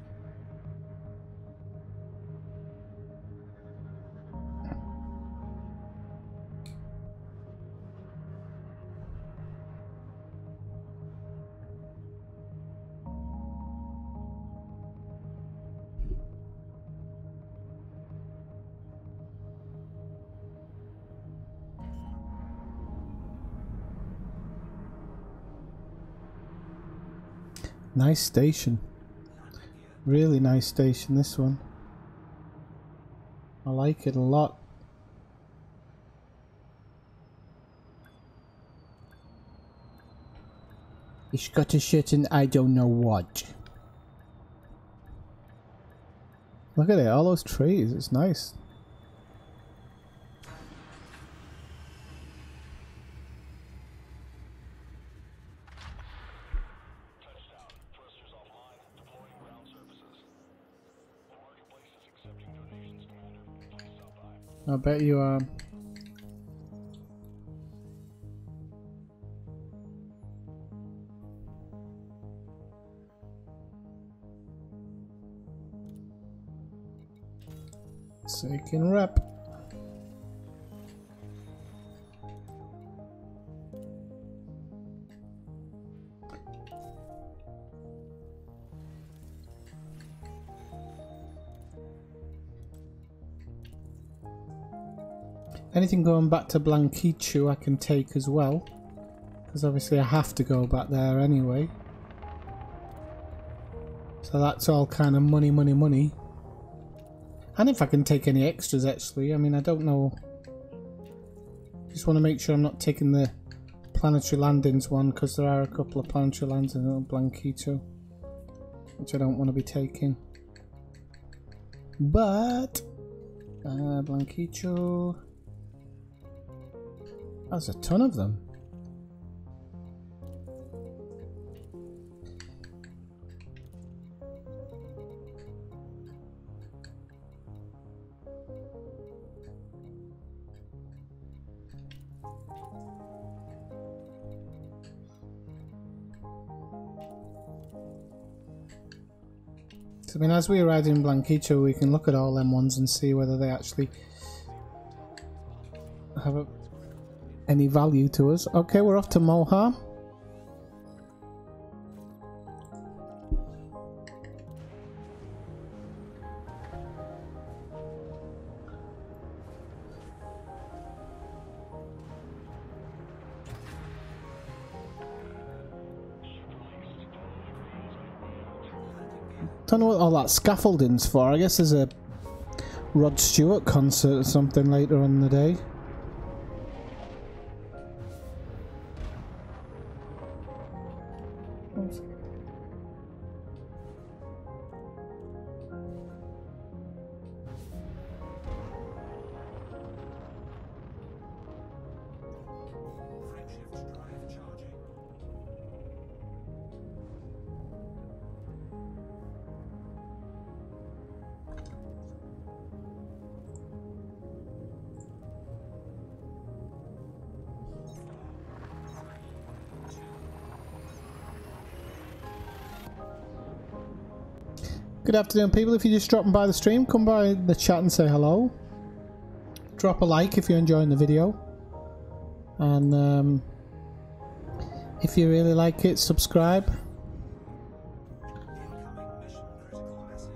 Nice station. Really nice station, this one. I like it a lot. It's got a certain I don't know what. Look at it, all those trees, it's nice. I bet you are. Taking rep. Anything going back to Blanquichu I can take as well, because obviously I have to go back there anyway. So that's all kind of money, money, money. And if I can take any extras, actually, I mean, I don't know. Just want to make sure I'm not taking the planetary landings one, because there are a couple of planetary landings in Blanquichu, which I don't want to be taking. But Blanquichu. There's a ton of them. So, I mean, as we arrive in Blanquichu, we can look at all them ones and see whether they actually have any value to us. Okay, we're off to Moha. Don't know what all that scaffolding's for. I guess there's a Rod Stewart concert or something later on in the day. Frameshift drive charging. Good afternoon, people. If you're just dropping by the stream, come by the chat and say hello. Drop a like if you're enjoying the video. And if you really like it, subscribe. Incoming mission critical message.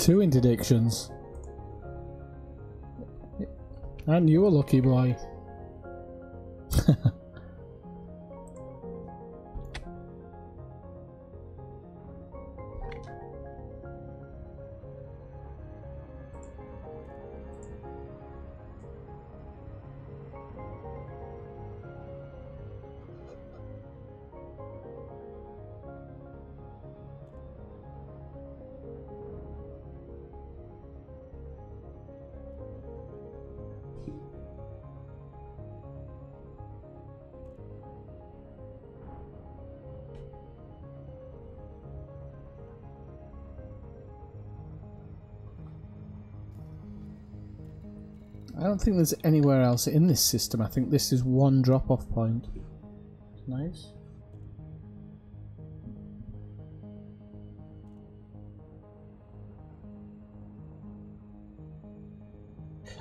2 interdictions. And you a lucky boy. I don't think there's anywhere else in this system. I think this is one drop-off point. Nice.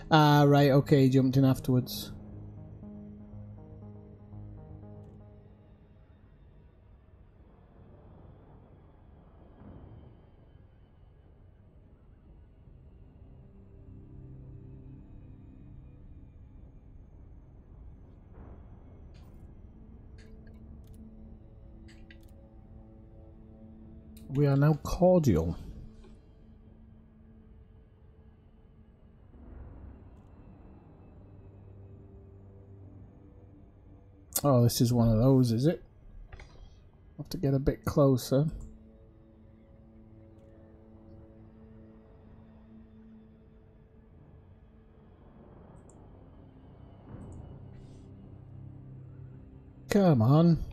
Ah, right, okay, jumped in afterwards. We are now cordial. Oh, this is one of those, is it? Have to get a bit closer. Come on.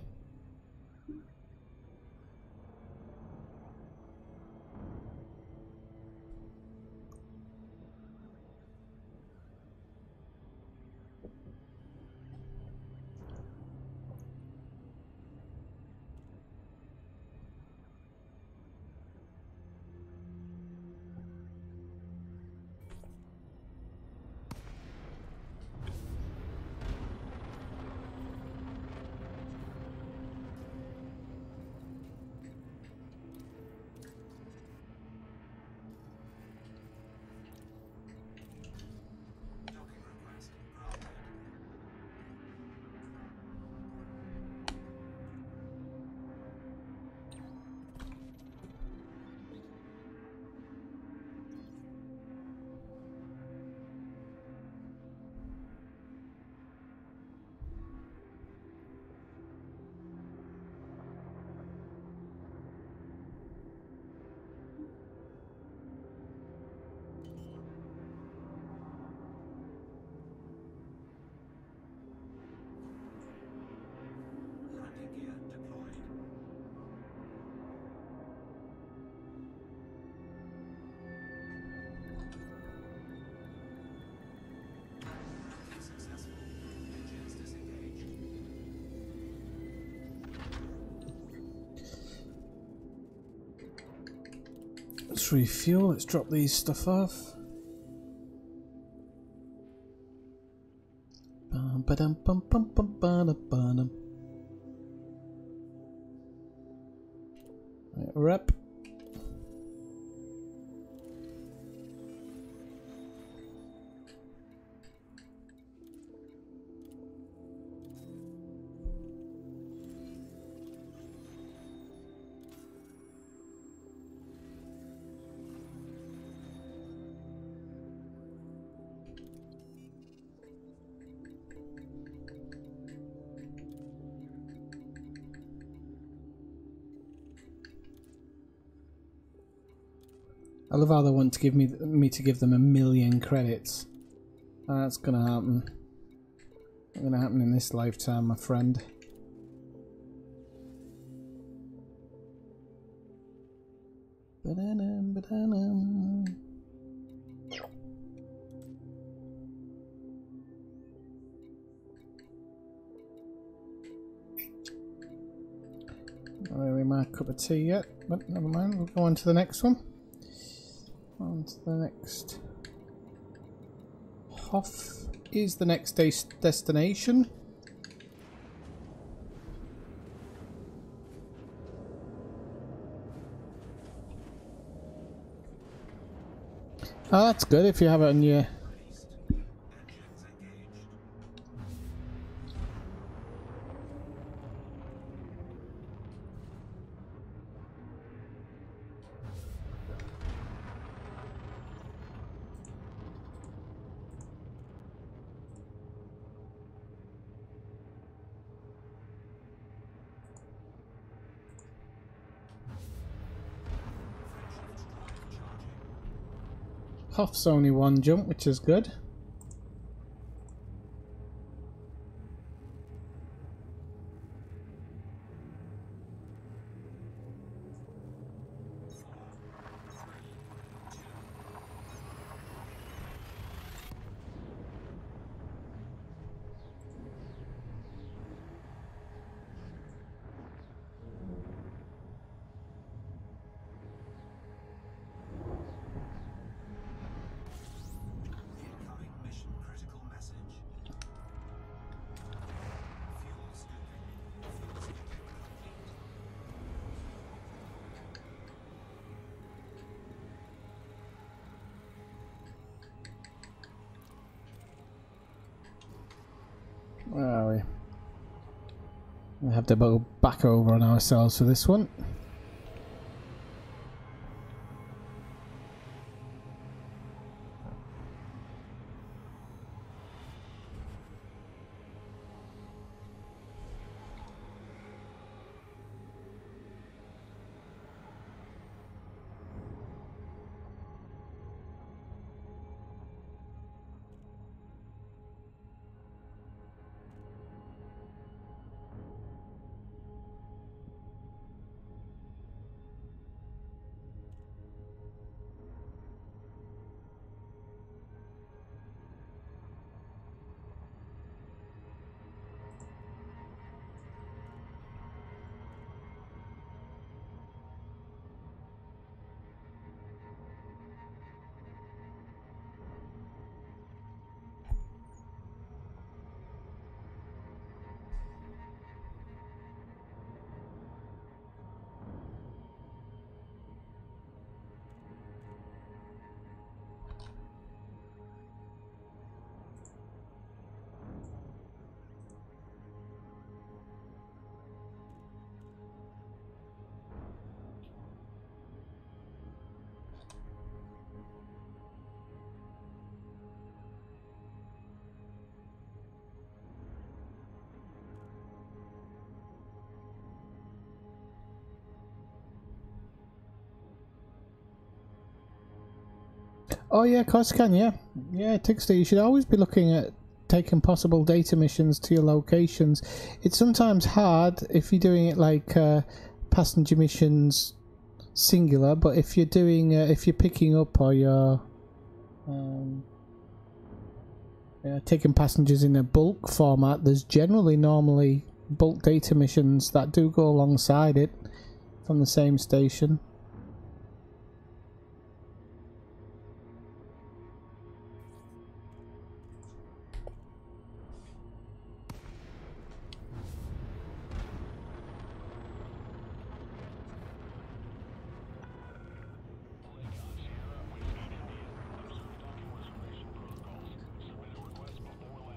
Docking request granted. Landing gear deployed. Landing successful. Engines disengaged. Let's refuel, let's drop these stuff off. Right, rep. I love how they want to give me to give them 1,000,000 credits. That's gonna happen. Not gonna happen in this lifetime, my friend. Ba-da-dum, ba-da-dum. Not really my cup of tea yet, but never mind. We'll go on to the next one. On to the next. Hoff is the next destination. Oh, that's good if you have it on your... Released. Engines engaged. Frameshift drive charging. Hoff's only one jump, which is good. Incoming mission critical message. Fuel scooping. Fuel scooping complete. Where are we? We have to go back over on ourselves for this one. Oh yeah, of course you can, yeah. Yeah, Tixter, you should always be looking at taking possible data missions to your locations. It's sometimes hard if you're doing it like passenger missions singular, but if you're doing, if you're picking up or you're taking passengers in a bulk format, there's generally normally bulk data missions that do go alongside it from the same station. Landing gear deployed. Always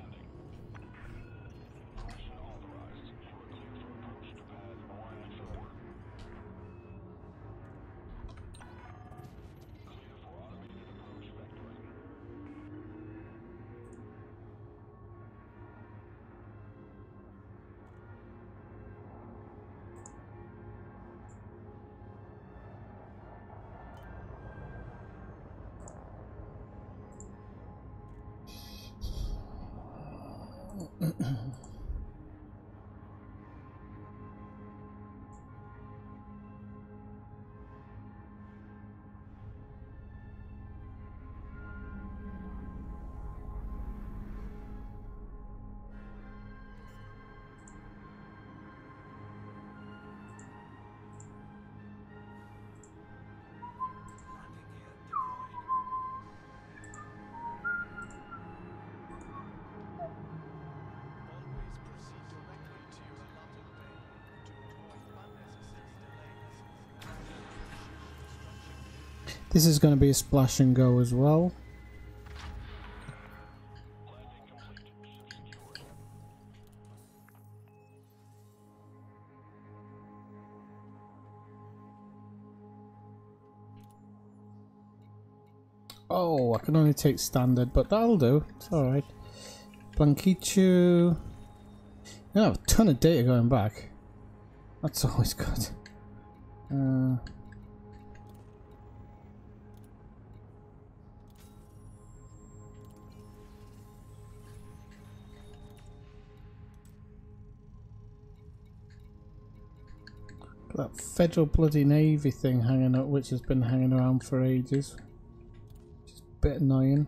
This is going to be a splash and go as well. Oh, I can only take standard, but that'll do. It's alright. Blanquichu. I have a ton of data going back. That's always good. That federal bloody navy thing hanging up, which has been hanging around for ages. Just a bit annoying.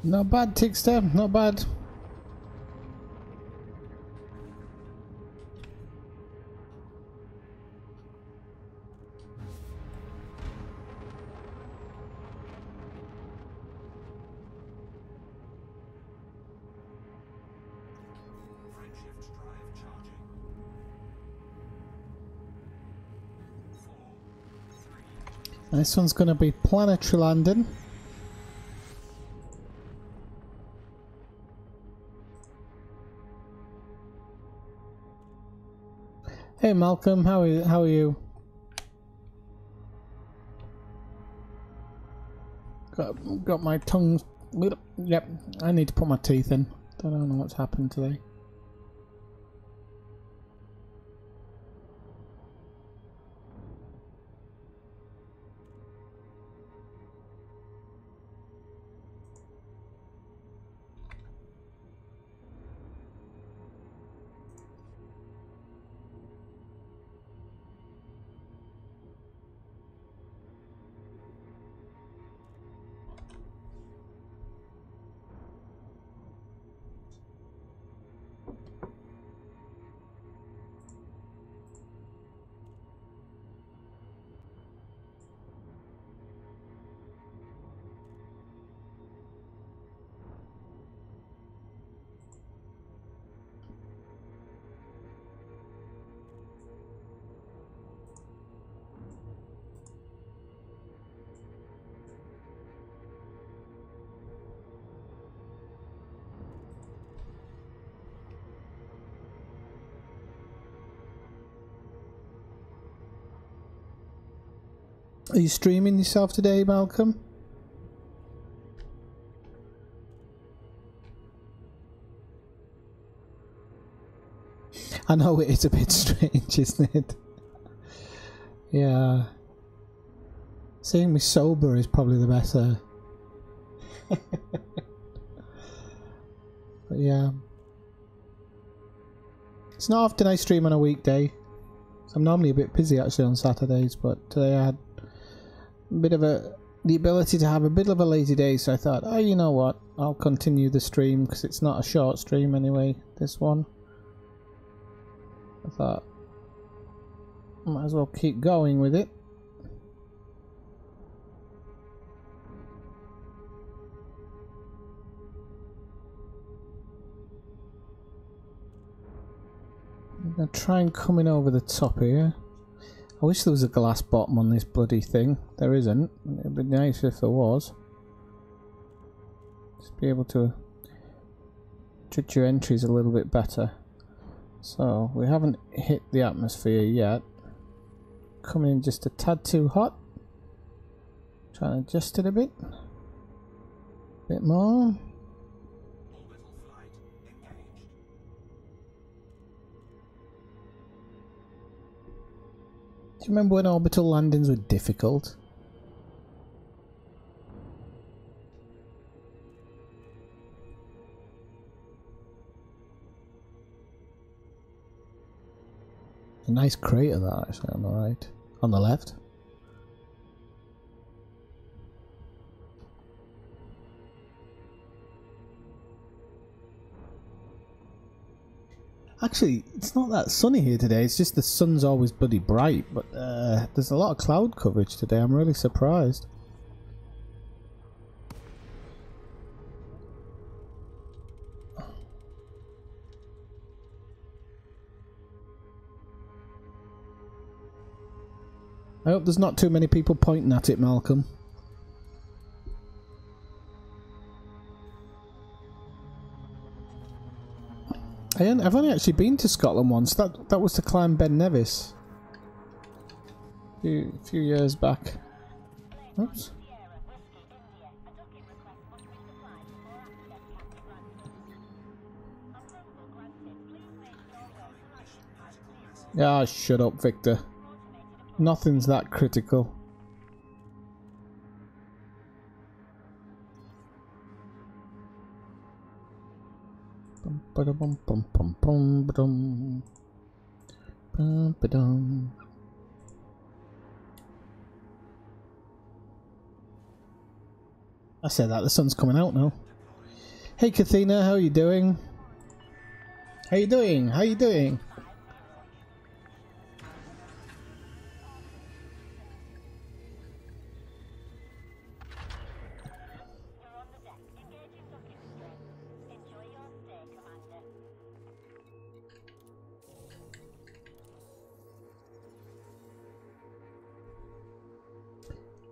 Not bad, Tigster, not bad. Frameshift drive charging. 4, 3. This one's going to be planetary landing. Hey Malcolm, how are you? Got my tongue. Yep, I need to put my teeth in. Don't know what's happened today. Are you streaming yourself today, Malcolm? I know it is a bit strange, isn't it? Yeah. Seeing me sober is probably the better. But yeah. It's not often I stream on a weekday. I'm normally a bit busy actually on Saturdays, but today I had the ability to have a bit of a lazy day, so I thought, oh, you know what, I'll continue the stream because it's not a short stream anyway, this one. I thought might as well keep going with it. I'm gonna try and come in over the top here. I wish there was a glass bottom on this bloody thing. There isn't. It'd be nice if there was. Just be able to judge your entries a little bit better. So, we haven't hit the atmosphere yet. Coming in just a tad too hot. Trying to adjust it a bit. Bit more. Orbital flight engaged. Do you remember when orbital landings were difficult? A nice crater that actually on the right. On the left. Actually, it's not that sunny here today, it's just the sun's always bloody bright, but there's a lot of cloud coverage today, I'm really surprised. I hope there's not too many people pointing at it, Malcolm. I've only actually been to Scotland once. That was to climb Ben Nevis. A few years back. Oops. Ah, shut up, Victor. Nothing's that critical. I said that, the sun's coming out now. Hey Kathina, how are you doing? How you doing? How you doing?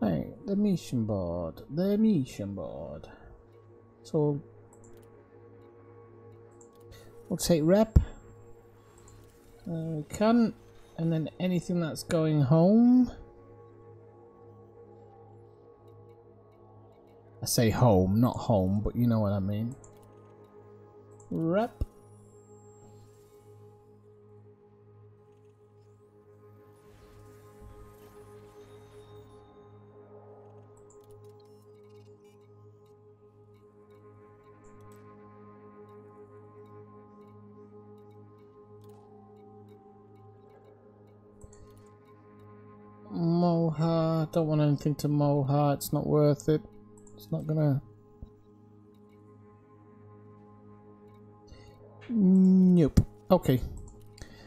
Right, the mission board. The mission board. So we'll take rep. We can, and then anything that's going home. I say home, not home, but you know what I mean. Rep. Moha, don't want anything to Moha, it's not worth it. It's not gonna... Nope. Okay.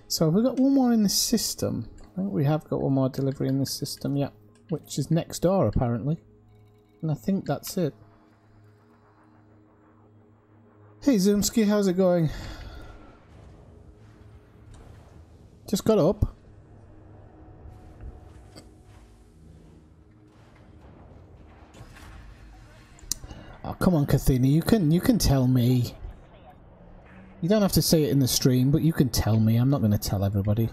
So have we got one more in the system? I think we have got one more delivery in the system, yeah. Which is next door apparently. And I think that's it. Hey Zoomski, how's it going? Just got up. Oh, come on, Kathina, you can tell me. You don't have to say it in the stream, but you can tell me. I'm not going to tell everybody.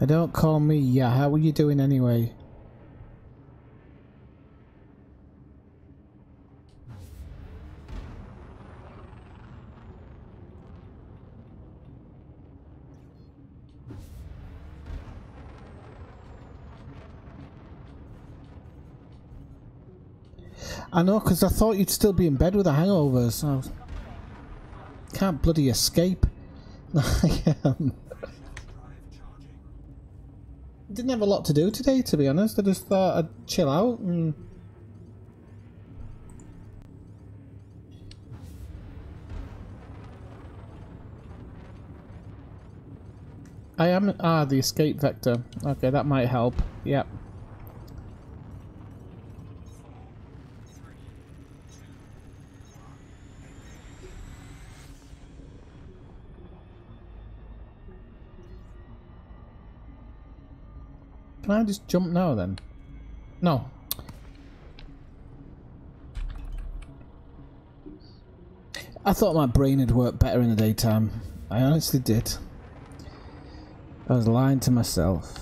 Don't call me. Yeah, how are you doing anyway? I know, because I thought you'd still be in bed with a hangover, so... Can't bloody escape. Didn't have a lot to do today, to be honest. I just thought I'd chill out and... I am... Ah, the escape vector. Okay, that might help. Yep. Can I just jump now then? No. I thought my brain had worked better in the daytime. I honestly did. I was lying to myself.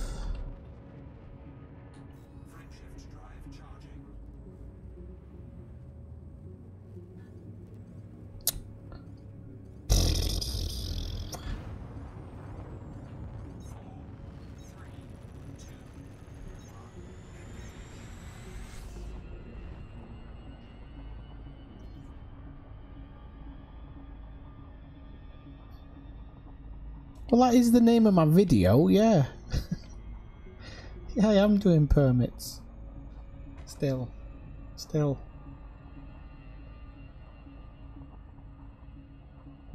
Well, that is the name of my video, yeah. Yeah, I am doing permits. Still.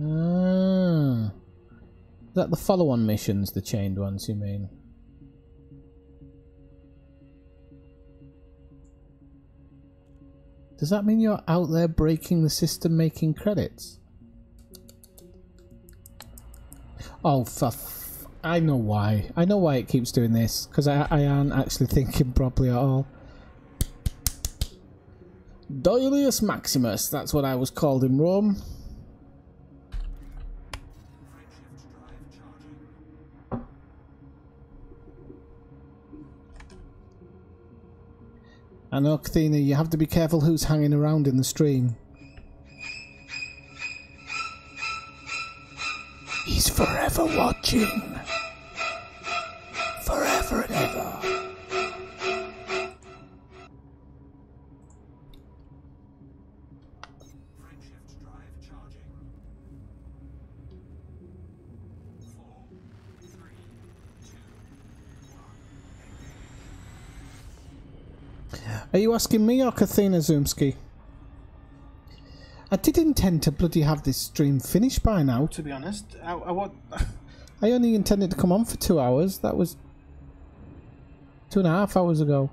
Ah. Is that the follow-on missions, the chained ones, you mean? Does that mean you're out there breaking the system, making credits? Oh, I know why. I know why it keeps doing this. Because I aren't actually thinking properly at all. Doilius Maximus, that's what I was called in Rome. I know, Kathina, you have to be careful who's hanging around in the stream. He's forever watching. Forever and ever. Frameshift drive charging. 4, 3, 2, 1. Are you asking me or Kathina Zoomski? I did intend to bloody have this stream finished by now, to be honest. I only intended to come on for 2 hours. That was 2.5 hours ago.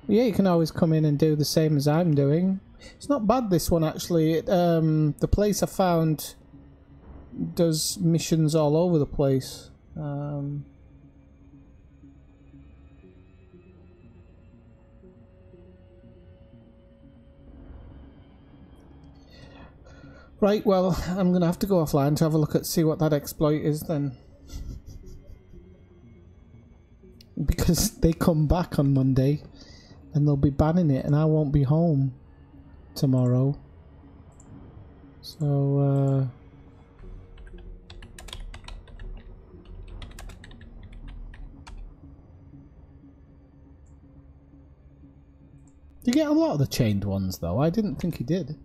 But yeah, you can always come in and do the same as I'm doing. It's not bad, this one, actually. The place I found does missions all over the place. Right, well, I'm going to have to go offline to have a look at, see what that exploit is then. Because they come back on Monday and they'll be banning it and I won't be home tomorrow. So, you get a lot of the chained ones though. I didn't think you did.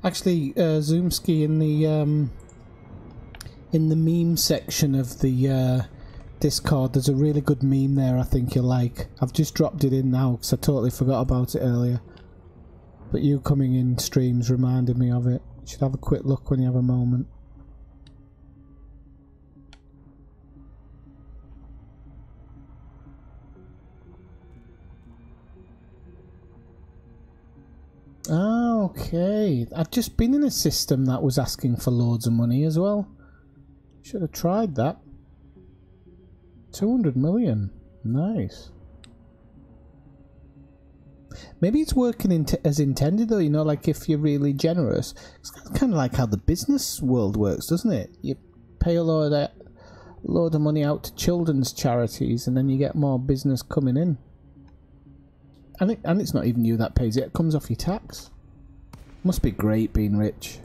Actually, Zoomski, in the meme section of the Discord, there's a really good meme there I think you'll like. I've just dropped it in now because I totally forgot about it earlier. But you coming in streams reminded me of it. You should have a quick look when you have a moment. Ah, okay. I've just been in a system that was asking for loads of money as well. Should have tried that. 200 million. Nice. Maybe it's working as intended though, you know, like if you're really generous. It's kind of like how the business world works, doesn't it? You pay a load of money out to children's charities and then you get more business coming in. And it's not even you that pays it, it comes off your tax. Must be great being rich.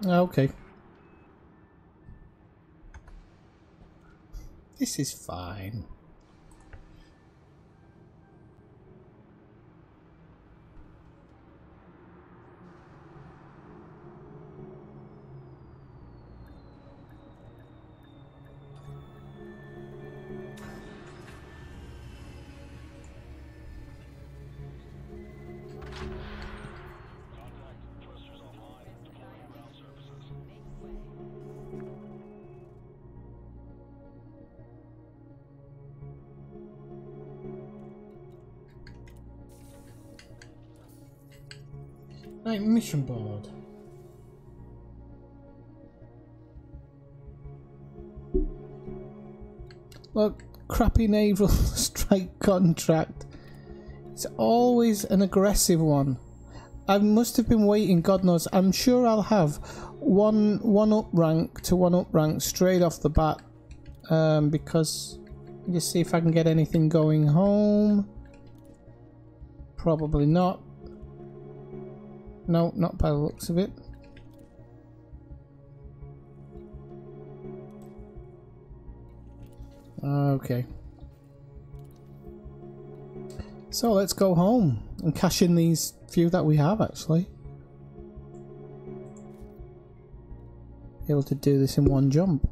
Okay. This is fine. Right, mission board. Look, crappy naval strike contract. It's always an aggressive one. I must have been waiting, God knows. I'm sure I'll have one up rank to one up rank straight off the bat. Because just see if I can get anything going home. Probably not. No, not by the looks of it. Okay. So let's go home and cash in these few that we have actually. Be able to do this in one jump.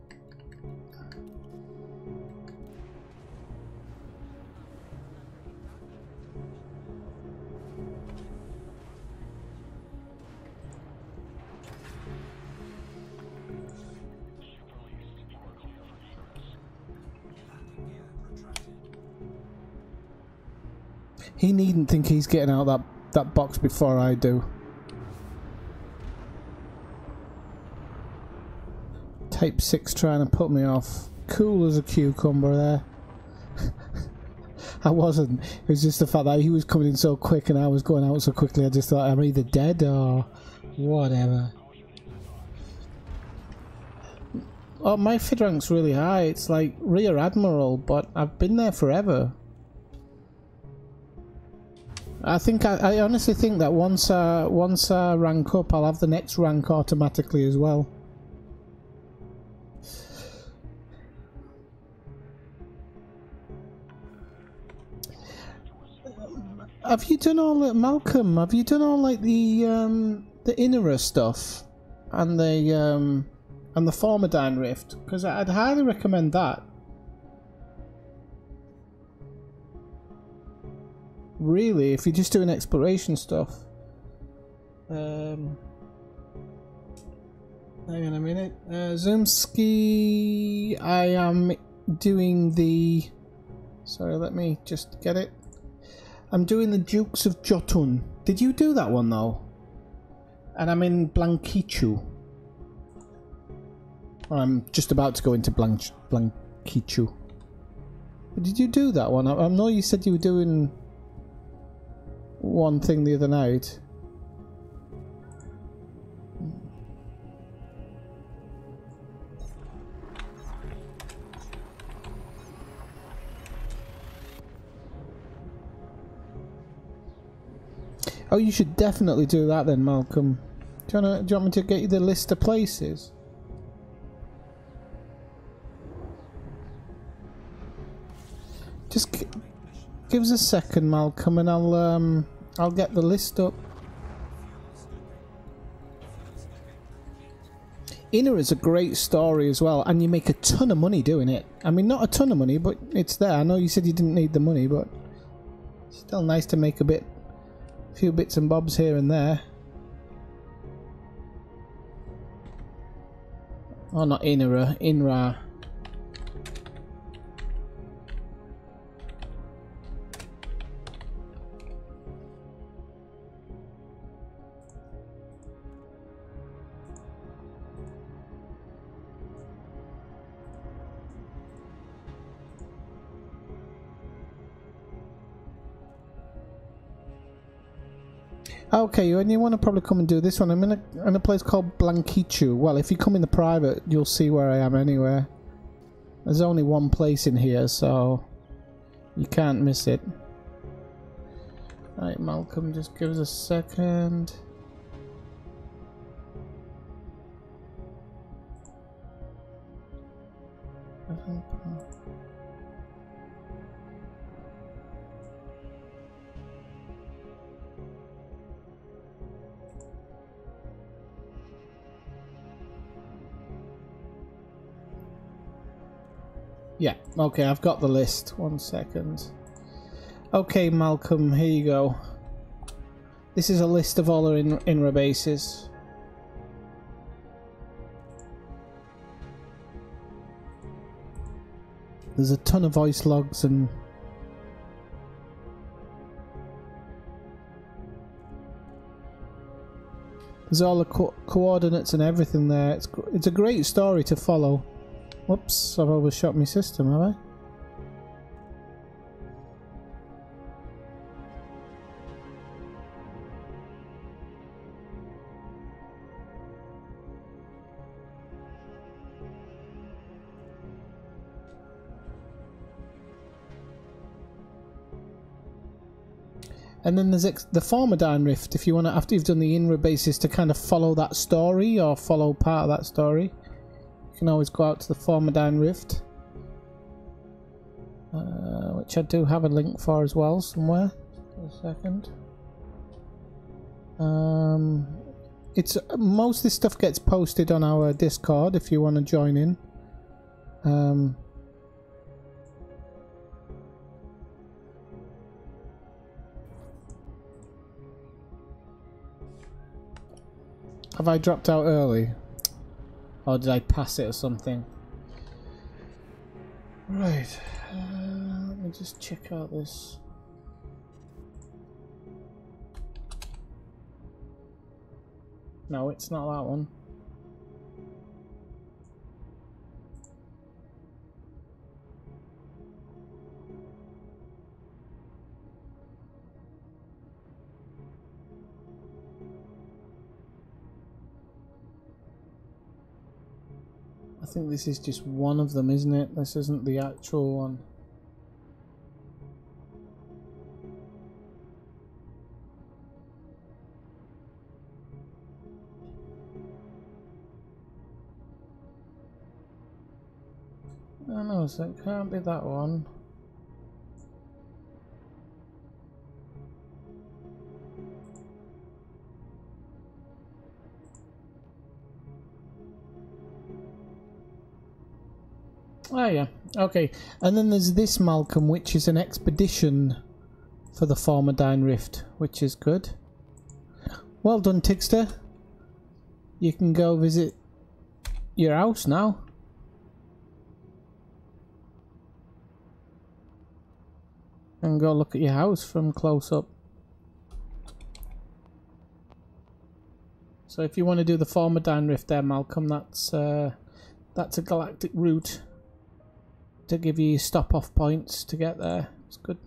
He needn't think he's getting out that box before I do. Type 6 trying to put me off. Cool as a cucumber there. I wasn't. It was just the fact that he was coming in so quick and I was going out so quickly. I just thought I'm either dead or whatever. Oh, my FID rank's really high. It's like Rear Admiral, but I've been there forever. I think I honestly think that once I rank up, I'll have the next rank automatically as well. Have you done all that, Malcolm? Have you done all like the Inera stuff and the Formidine Rift? Because I'd highly recommend that. Really, if you're just doing exploration stuff. Hang on a minute. Zoomski, I am doing the... Sorry, let me just get it. I'm doing the Dukes of Jotun. Did you do that one though? And I'm in Blanquichu. I'm just about to go into Blanquichu. Did you do that one? I know you said you were doing one thing the other night. Oh, you should definitely do that then, Malcolm. Do you want me to get you the list of places? Just give us a second, Malcolm, and I'll get the list up. Inner is a great story as well, and you make a ton of money doing it. I mean, not a ton of money, but it's there. I know you said you didn't need the money, but still nice to make a few bits and bobs here and there. Oh, not Inra, Inra. Okay, and you want to probably come and do this one. I'm in a place called Blanquichu. Well, if you come in the private, you'll see where I am anyway. There's only one place in here, so you can't miss it. Right, Malcolm, just give us a second. Yeah, okay, I've got the list. 1 second. Okay, Malcolm, here you go. This is a list of all our INRA bases. There's a ton of voice logs and... There's all the coordinates and everything there. It's a great story to follow. Whoops, I've overshot my system, have I? And then there's the Formidine Rift, if you want to, after you've done the INRA bases, to kind of follow that story, or follow part of that story. You can always go out to the Formidine Rift. Which I do have a link for as well, somewhere. Just a second. Most of this stuff gets posted on our Discord, if you want to join in. Have I dropped out early? Or did I pass it or something? Right. Let me just check out this. No, it's not that one. I think this is just one of them, isn't it? This isn't the actual one. I don't know, so it can't be that one. Oh yeah, okay. And then there's this, Malcolm, which is an expedition for the Formidine Rift, which is good. Well done, Tigster. You can go visit your house now. And go look at your house from close up. So if you want to do the Formidine Rift there, Malcolm, that's a galactic route to give you stop-off points to get there. It's good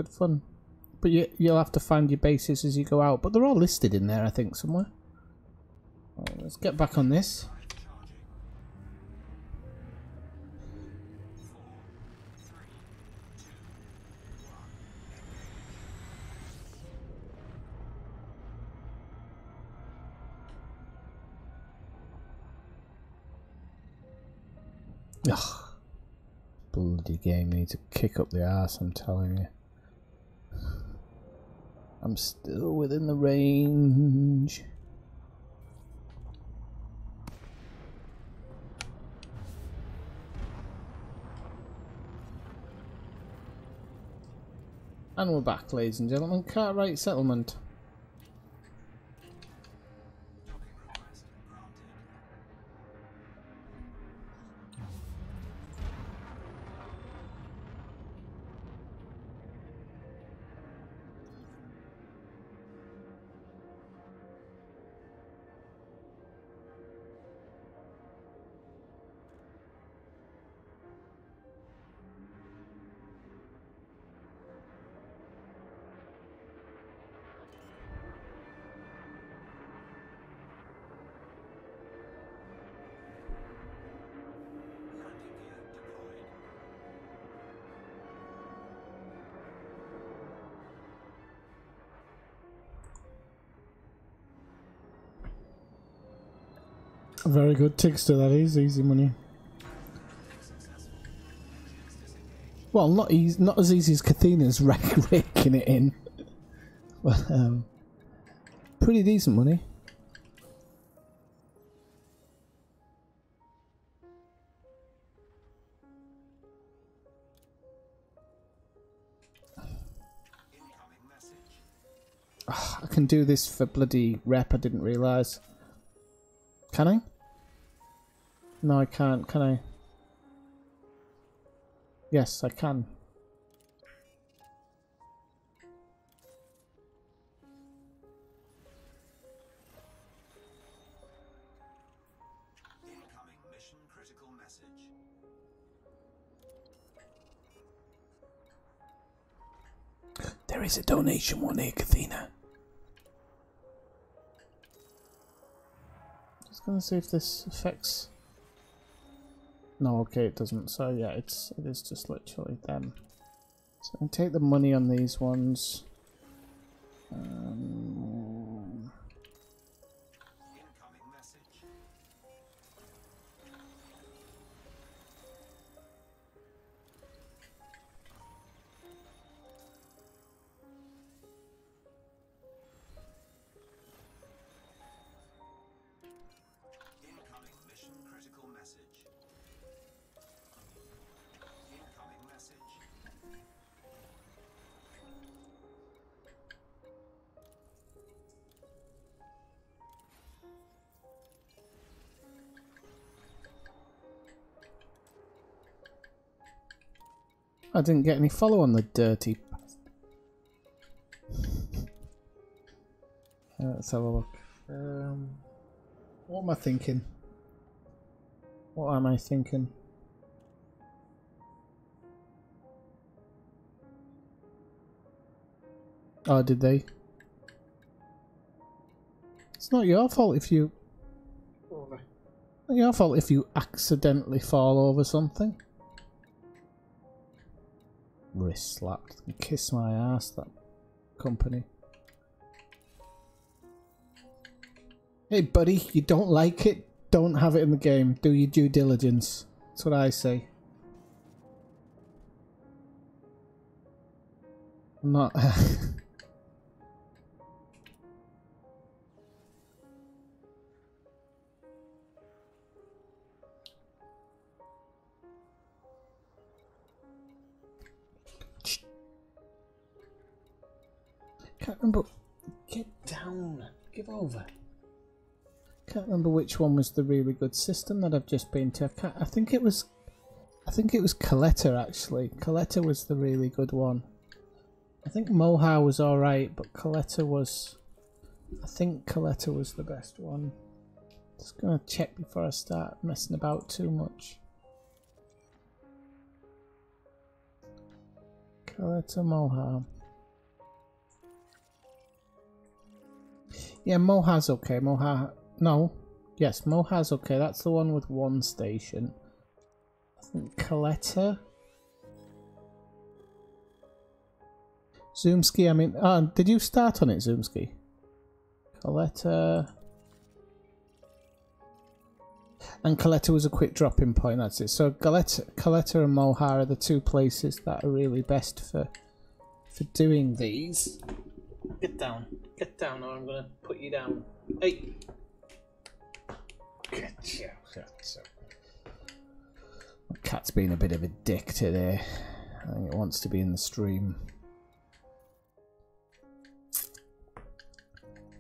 fun. But you'll have to find your bases as you go out. But they're all listed in there, I think, somewhere. Right, let's get back on this. Ugh. Bloody game needs a kick up the arse, I'm telling you. I'm still within the range. And we're back, ladies and gentlemen. Cartwright Settlement. Very good Tigster, that is. Easy money. Well, not as easy as Cathena's raking it in. But, pretty decent money. Oh, I can do this for bloody rep, I didn't realise. Can I? No, I can't. Can I? Yes, I can. There is a donation one here, Kathina. Just gonna see if this affects. No, okay, it doesn't. So yeah, it is just literally them. So I can take the money on these ones. Incoming message. Incoming mission critical message. Incoming message. I didn't get any follow on the dirty. Let's have a look. What am I thinking? What am I thinking? Oh, did they? It's not your fault if you. Not your fault if you accidentally fall over something. Wrist slapped. Kiss my ass, that company. Hey buddy, you don't like it? Don't have it in the game. Do your due diligence. That's what I say. I'm not... Can't remember. Get down. Give over. Can't remember which one was the really good system that I've just been to. I think it was Coletta actually. Coletta was the really good one. I think Moha was alright, but Coletta was. I think Coletta was the best one. Just gonna check before I start messing about too much. Coletta Moha. Yeah, Moha's okay. Moha. No. Yes, Moha's okay. That's the one with one station. I think Coletta. Zoomski, I mean. Did you start on it, Zoomski? Coletta. And Coletta was a quick dropping point, that's it. So Coletta and Moha are the two places that are really best for doing these. Get down. Get down or I'm going to put you down. Hey! Gotcha. My cat's been a bit of a dick today. I think it wants to be in the stream.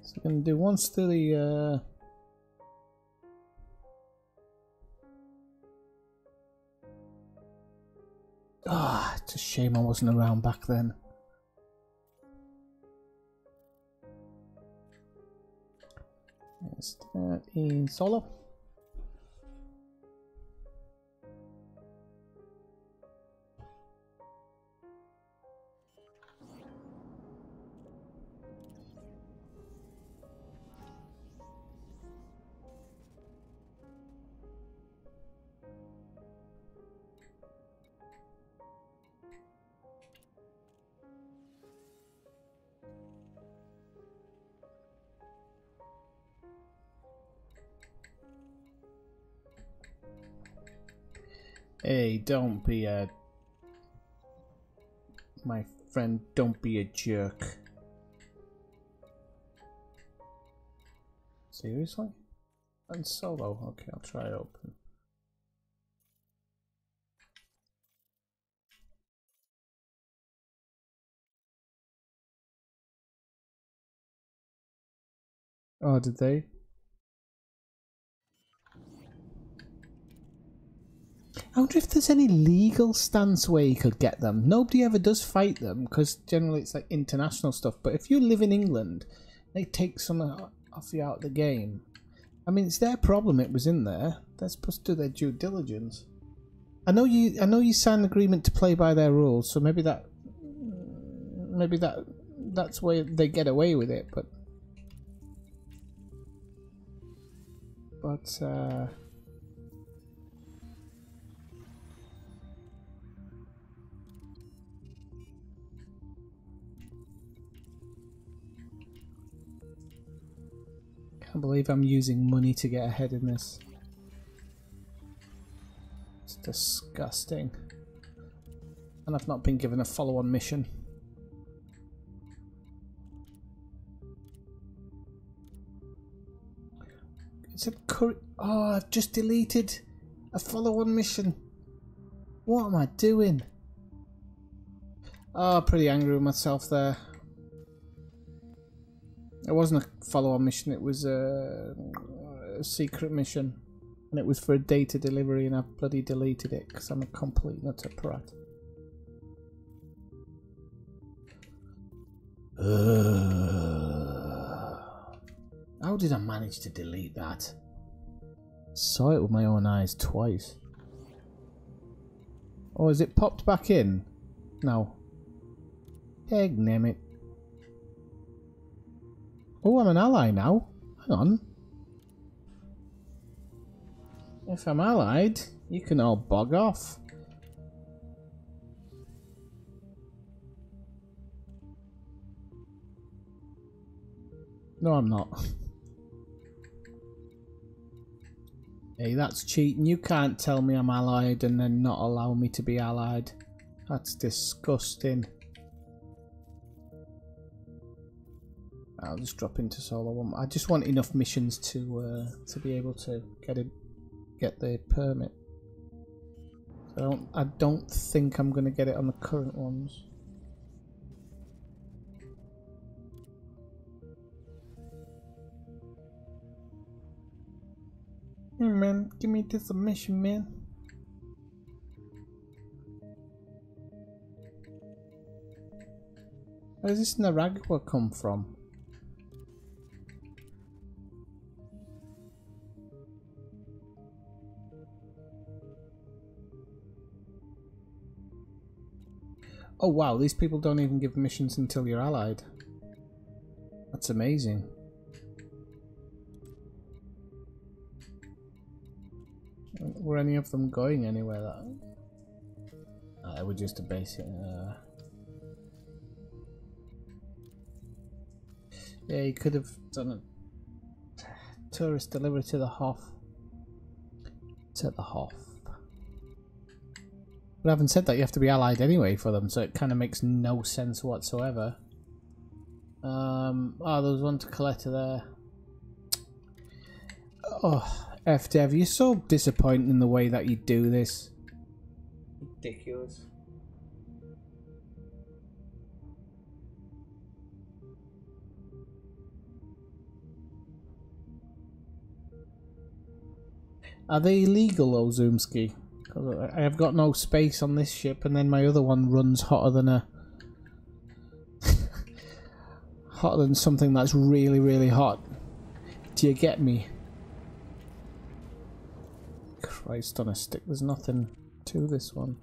So we're going to do once to the... it's a shame I wasn't around back then. Yes, that is solo. Hey, don't be a... My friend, don't be a jerk. Seriously? And solo? Okay, I'll try open. Oh, did they? I wonder if there's any legal stance where you could get them. Nobody ever does fight them because generally it's like international stuff. But if you live in England, they take some off you out of the game. I mean, it's their problem. It was in there. They're supposed to do their due diligence. I know you signed an agreement to play by their rules, so maybe maybe that's where they get away with it, but can't believe I'm using money to get ahead in this. It's disgusting. And I've not been given a follow-on mission. It's a oh, I've just deleted a follow-on mission. What am I doing? Oh, pretty angry with myself there. It wasn't a follow-on mission, it was a secret mission. And it was for a data delivery and I bloody deleted it because I'm a complete nutter prat. How did I manage to delete that? Saw it with my own eyes twice. Oh, has it popped back in? No. Egg name it. Oh, I'm an ally now. Hang on. If I'm allied, you can all bog off. No, I'm not. Hey, that's cheating. You can't tell me I'm allied and then not allow me to be allied. That's disgusting. I'll just drop into solo one. I just want enough missions to be able to get the permit. I don't think I'm gonna get it on the current ones. Hey man, give me this mission, man. Where does this Naragua come from? Oh wow, these people don't even give missions until you're allied. That's amazing. Were any of them going anywhere? They were just a basic. Yeah, you could have done a tourist delivery to the Hof. To the Hof. But having said that, you have to be allied anyway for them, so it kind of makes no sense whatsoever. Oh, there was one to Coletta there. Oh, FDev, you're so disappointing in the way that you do this. Ridiculous. Are they illegal, Ozumski? I have got no space on this ship, and then my other one runs hotter than a hotter than something that's really, really hot. Do you get me? Christ on a stick, there's nothing to this one.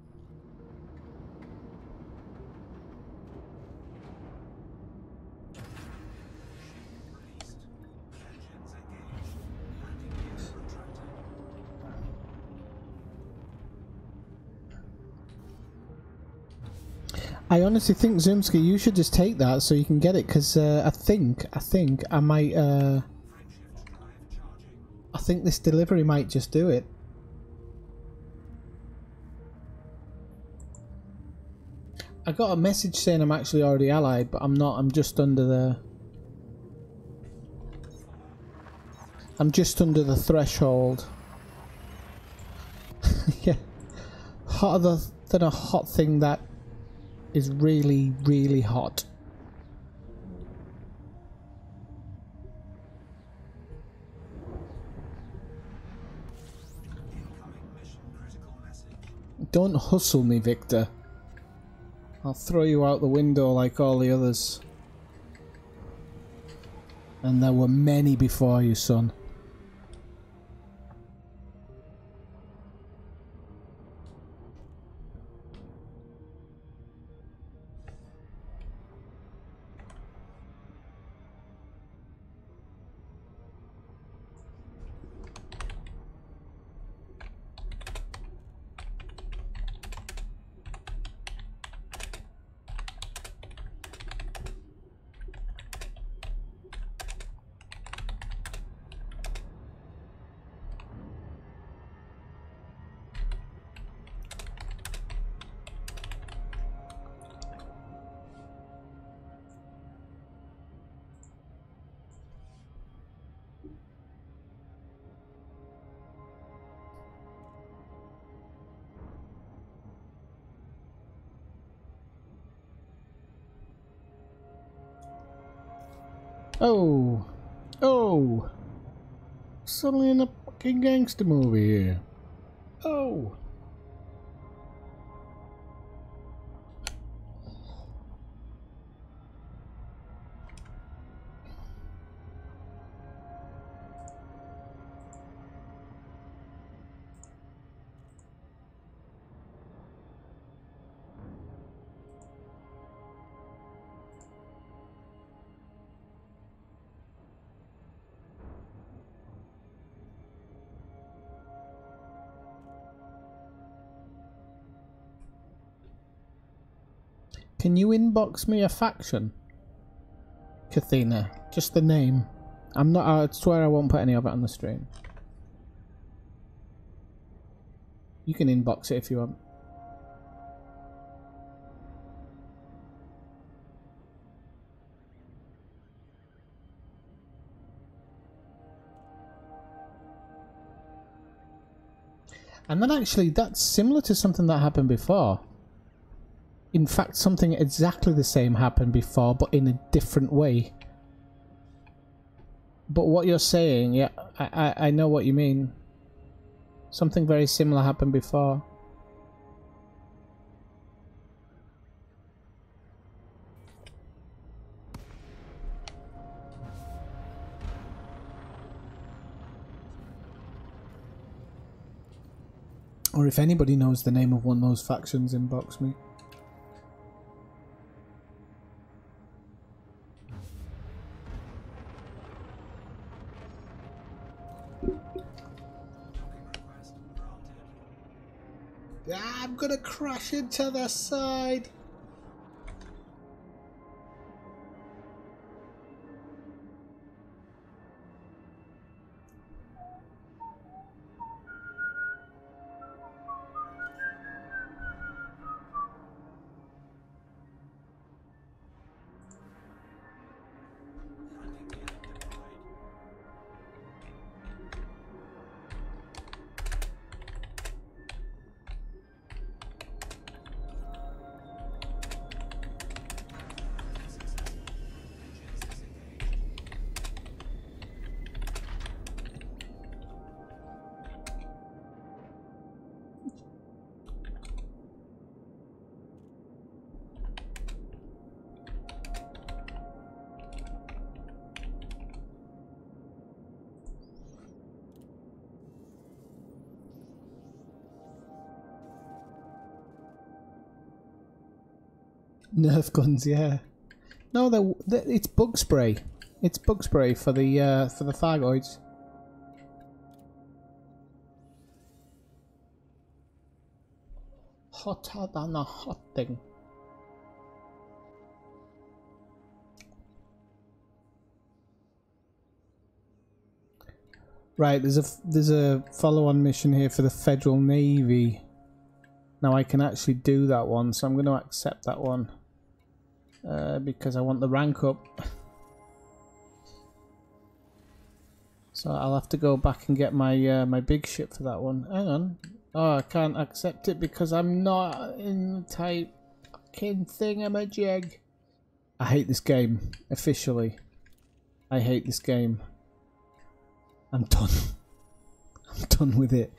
I honestly think, Zumski, you should just take that so you can get it, because I think I might I think this delivery might just do it. I got a message saying I'm actually already allied, but I'm not. I'm just under the threshold. Yeah, hotter than a hot thing that is really, really hot. Don't hustle me, Victor. I'll throw you out the window like all the others. And there were many before you, son. Oh! Oh! Suddenly in a fucking gangster movie here. Oh! Can you inbox me a faction? Kathina. Just the name. I swear I won't put any of it on the stream. You can inbox it if you want. And then actually, that's similar to something that happened before. In fact, something exactly the same happened before, but in a different way. But what you're saying, yeah, I know what you mean. Something very similar happened before. Or if anybody knows the name of one of those factions, inbox me. I'm gonna crash into the side. Nerf guns, yeah. No, it's bug spray. It's bug spray for the Thargoids. Hotter than a hot thing. Right, there's a follow-on mission here for the Federal Navy. Now I can actually do that one, so I'm going to accept that one. Because I want the rank up. So I'll have to go back and get my my big ship for that one. Hang on. Oh, I can't accept it because I'm not in the type fucking thingamajig. I hate this game. Officially. I hate this game. I'm done. I'm done with it.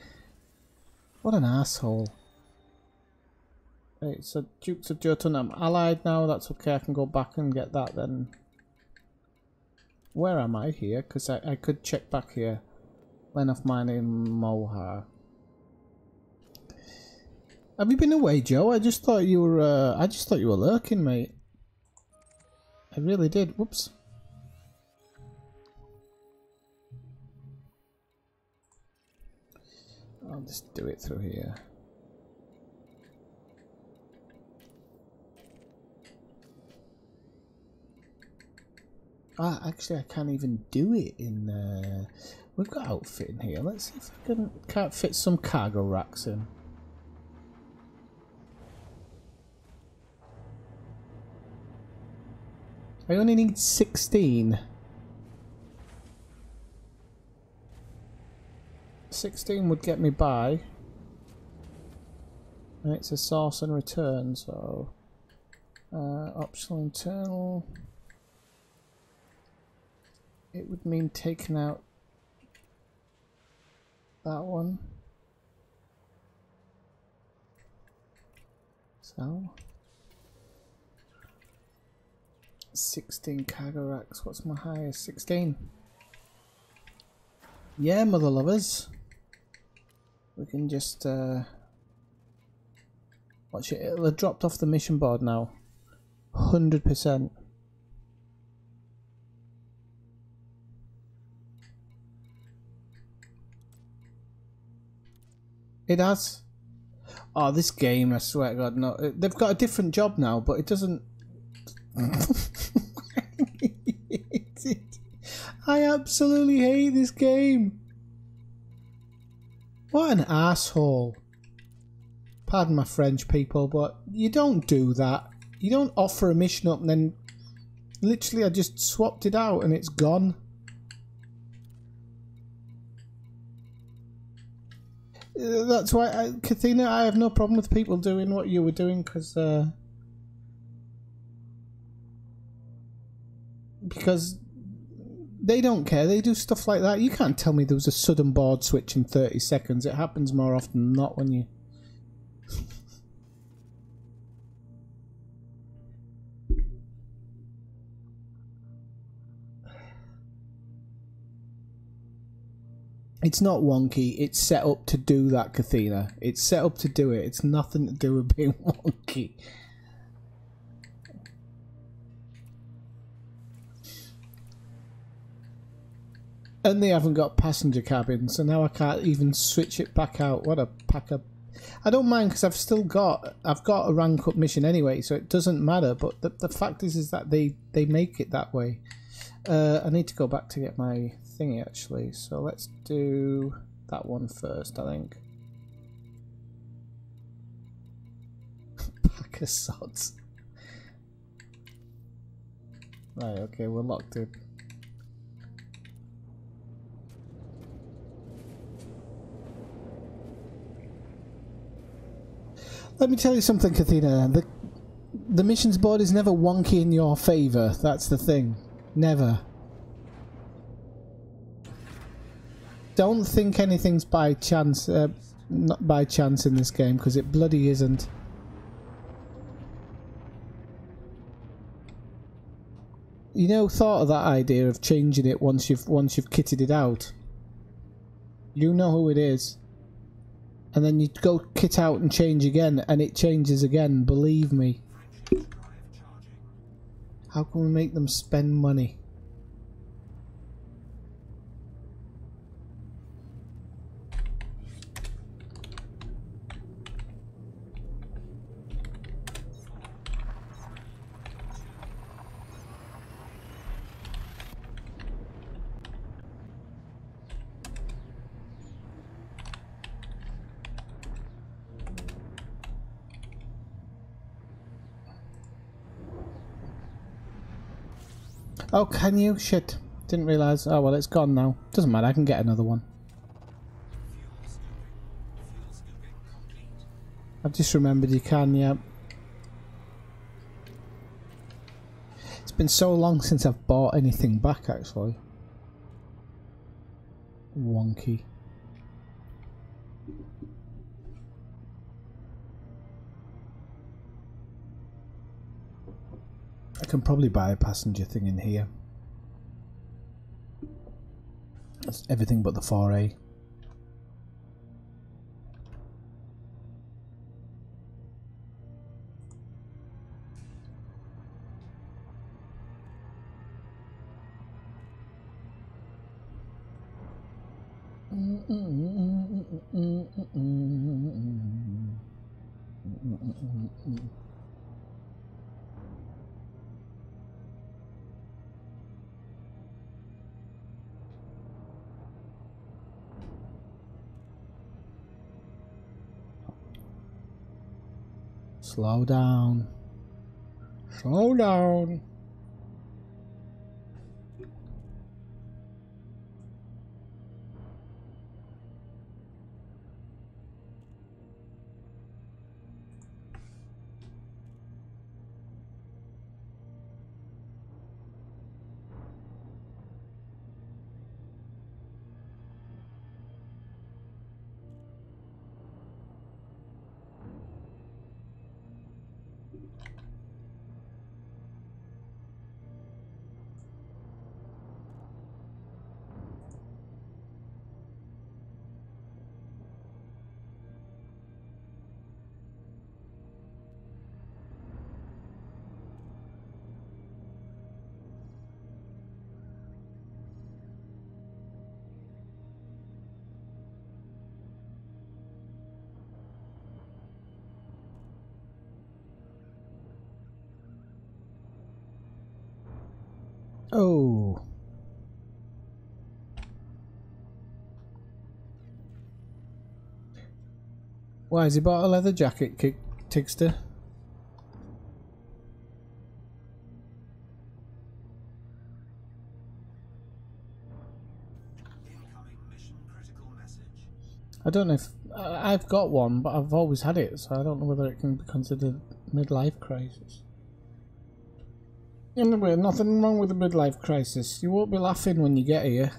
What an asshole. Right, so Dukes of Jotun, I'm allied now, that's okay, I can go back and get that then. Where am I here? Because I could check back here. Line of mine in Mohar. Have you been away, Joe? I just thought you were lurking, mate. I really did. Whoops. I'll just do it through here. Ah, actually, I can't even do it in. We've got outfit in here. Let's see if I can't fit some cargo racks in. I only need 16. 16 would get me by. And it's a source and return, so optional internal. it would mean taking out that one. So 16 cargo racks. What's my highest? 16. Yeah, mother lovers. We can just watch it. It'll have dropped off the mission board now. 100%. It has. Oh, this game, I swear to God, no. They've got a different job now, but it doesn't... I absolutely hate this game. What an asshole. Pardon my French, people, but you don't do that. You don't offer a mission up and then... Literally, I just swapped it out and it's gone. That's why, Kathina, I have no problem with people doing what you were doing, because they don't care. They do stuff like that. You can't tell me there was a sudden board switch in 30 seconds. It happens more often than not when you... It's not wonky. It's set up to do that, Kathina. It's set up to do it. It's nothing to do with being wonky. And they haven't got passenger cabins, so now I can't even switch it back out. What a pack of... I don't mind, because I've got a rank up mission anyway, so it doesn't matter. But the fact is that they make it that way. I need to go back to get my thingy actually, so let's do that one first, I think. Pack of sods. Right, okay, we're locked in. Let me tell you something, Kathina. The missions board is never wonky in your favour. That's the thing. Never. Don't think anything's by chance, not by chance in this game, because it bloody isn't. You know, thought of that idea of changing it once you've kitted it out. You know who it is. And then you go kit out and change again, and it changes again, believe me. How can we make them spend money? Oh, can you? Shit. Didn't realise. Oh, well, it's gone now. Doesn't matter, I can get another one. I've just remembered you can, yeah. It's been so long since I've bought anything back, actually. Wonky. I can probably buy a passenger thing in here. That's everything but the 4A. Slow down. Slow down. Oh. Why has he bought a leather jacket, Tigster? Incoming mission critical message. I don't know if I've got one, but I've always had it, so I don't know whether it can be considered midlife crisis. Anyway, nothing wrong with a midlife crisis. You won't be laughing when you get here.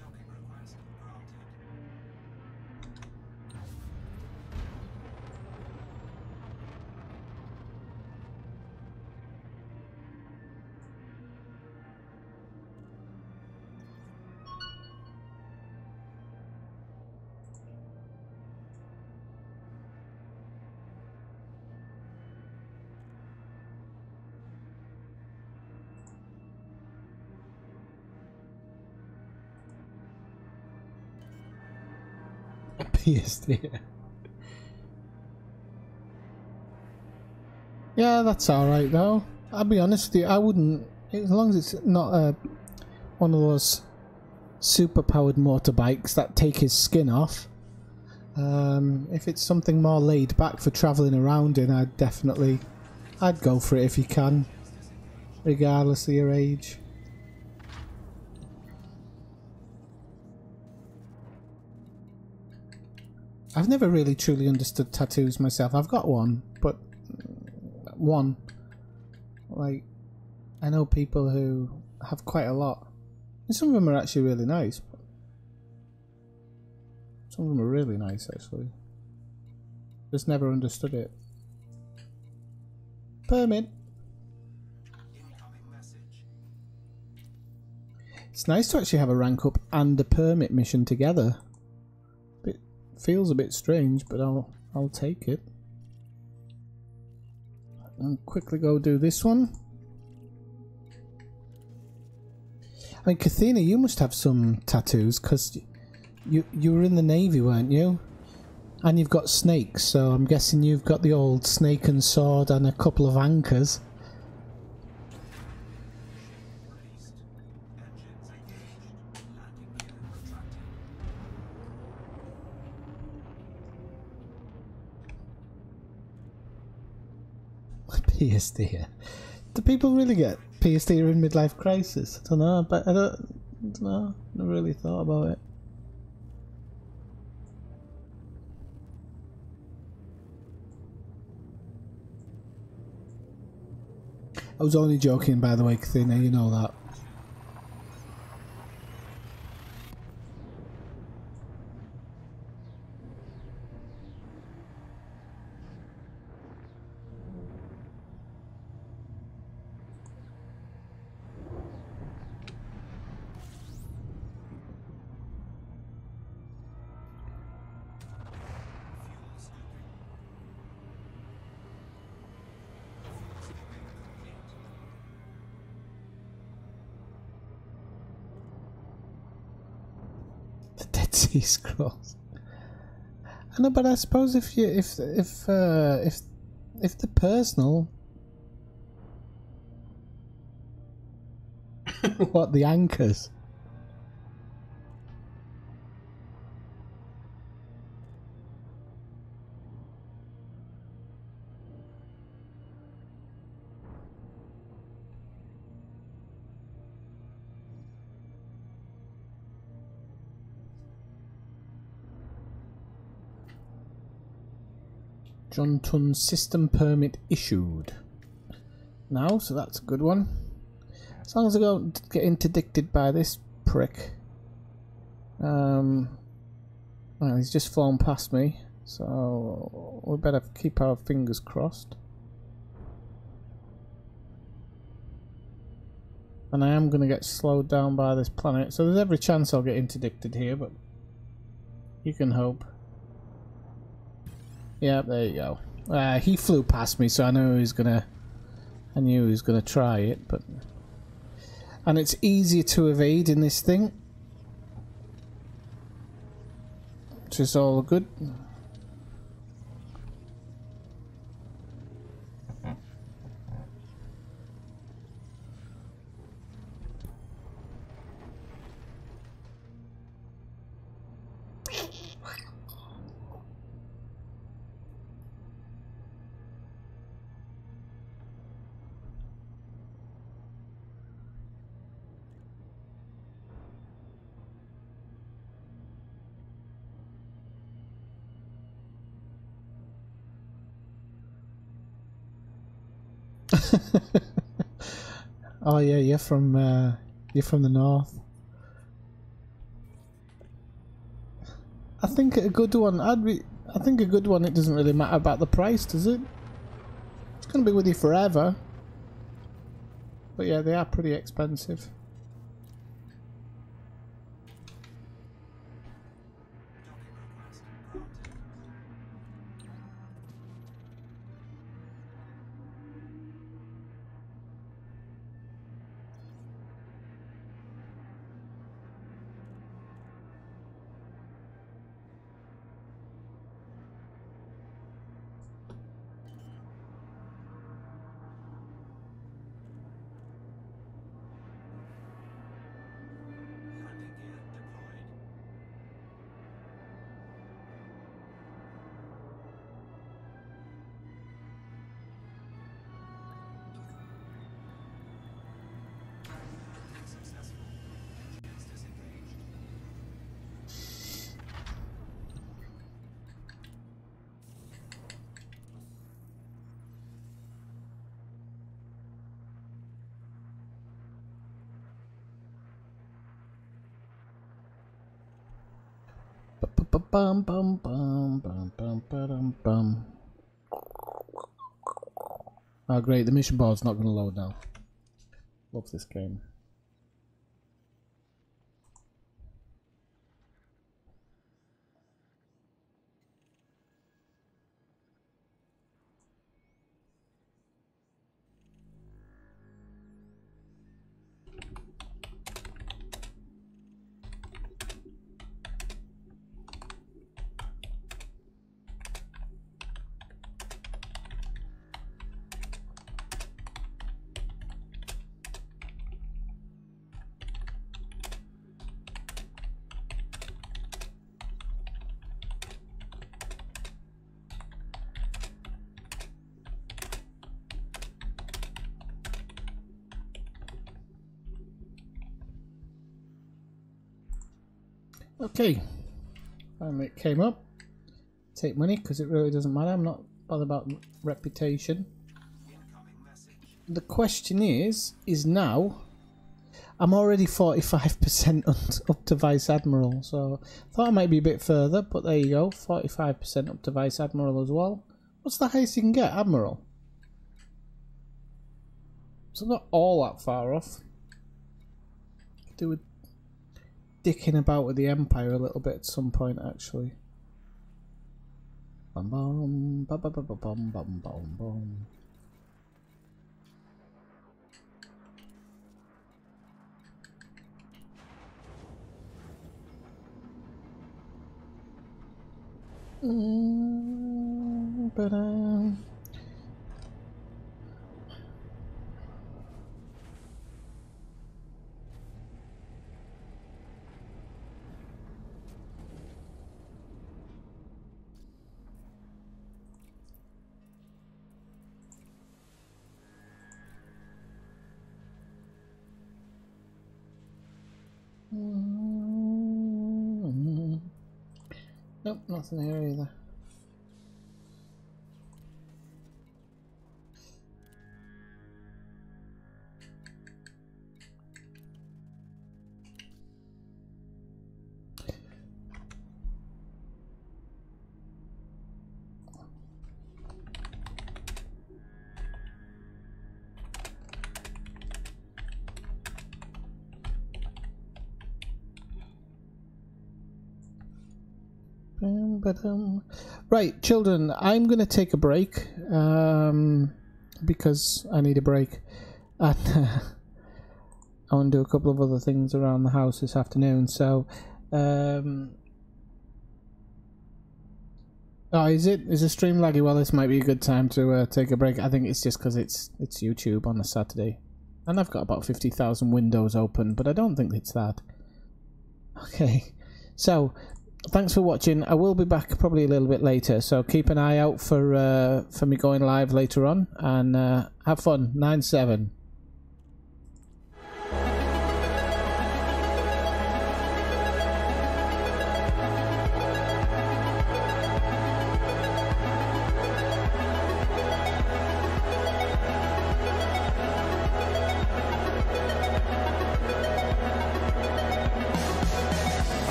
Docking request granted. Pierced here. Yeah, that's alright though. I'll be honest with you, I wouldn't, as long as it's not one of those super powered motorbikes that take his skin off. If it's something more laid back for travelling around in, I'd go for it if you can, regardless of your age. I've never really truly understood tattoos myself. I've got one, but like, I know people who have quite a lot. And some of them are actually really nice. Some of them are really nice, actually. Just never understood it. Permit. Incoming message. It's nice to actually have a rank up and a permit mission together. It feels a bit strange, but I'll take it. And quickly go do this one. I mean, Kathina, you must have some tattoos, because you were in the Navy, weren't you? And you've got snakes, so I'm guessing you've got the old snake and sword and a couple of anchors. Released. Engines engaged. Landing gear retracted. Pierced ear. Do people really get pierced ear in midlife crisis? I don't know, but I don't know. I never really thought about it. I was only joking, by the way, Kathina, you know that. Fuel scoping. Fuel scoping complete. The Dead Sea Scrolls. I know, but I suppose if the personal, what, the anchors? John Tun system permit issued. Now, so that's a good one. As long as I don't get interdicted by this prick. Well, he's just flown past me, so we better keep our fingers crossed. And I am going to get slowed down by this planet, so there's every chance I'll get interdicted here, but you can hope. Yeah, there you go. He flew past me, so I knew he was gonna. I knew he was gonna try it, but And it's easier to evade in this thing, which is all good. Oh yeah, you're from the north. I think a good one. I think a good one. It doesn't really matter about the price, does it? It's gonna be with you forever. But yeah, they are pretty expensive. Landing gear deployed. Landing successful. Engines disengaged. Bum bum bum bum bum bum bum. Oh great, the mission board's not going to load now. Love this game. Okay, finally it came up. Take money because it really doesn't matter. I'm not bothered about reputation. Incoming message. The question is now I'm already 45% up to Vice Admiral, so I thought I might be a bit further, but there you go, 45% up to Vice Admiral as well. What's the highest you can get, Admiral? So not all that far off. Could do with dicking about with the Empire a little bit at some point, actually. Bum bum bum bum bum bum bum bum bum. Ba-da. Nope, nothing here either. Right, children, I'm going to take a break because I need a break. And I want to do a couple of other things around the house this afternoon. So, oh, is the stream laggy? Well, this might be a good time to take a break. I think it's just because it's YouTube on a Saturday, and I've got about 50,000 windows open, but I don't think it's that. Okay, so thanks for watching. I will be back probably a little bit later, so keep an eye out for me going live later on, and have fun. 9/7.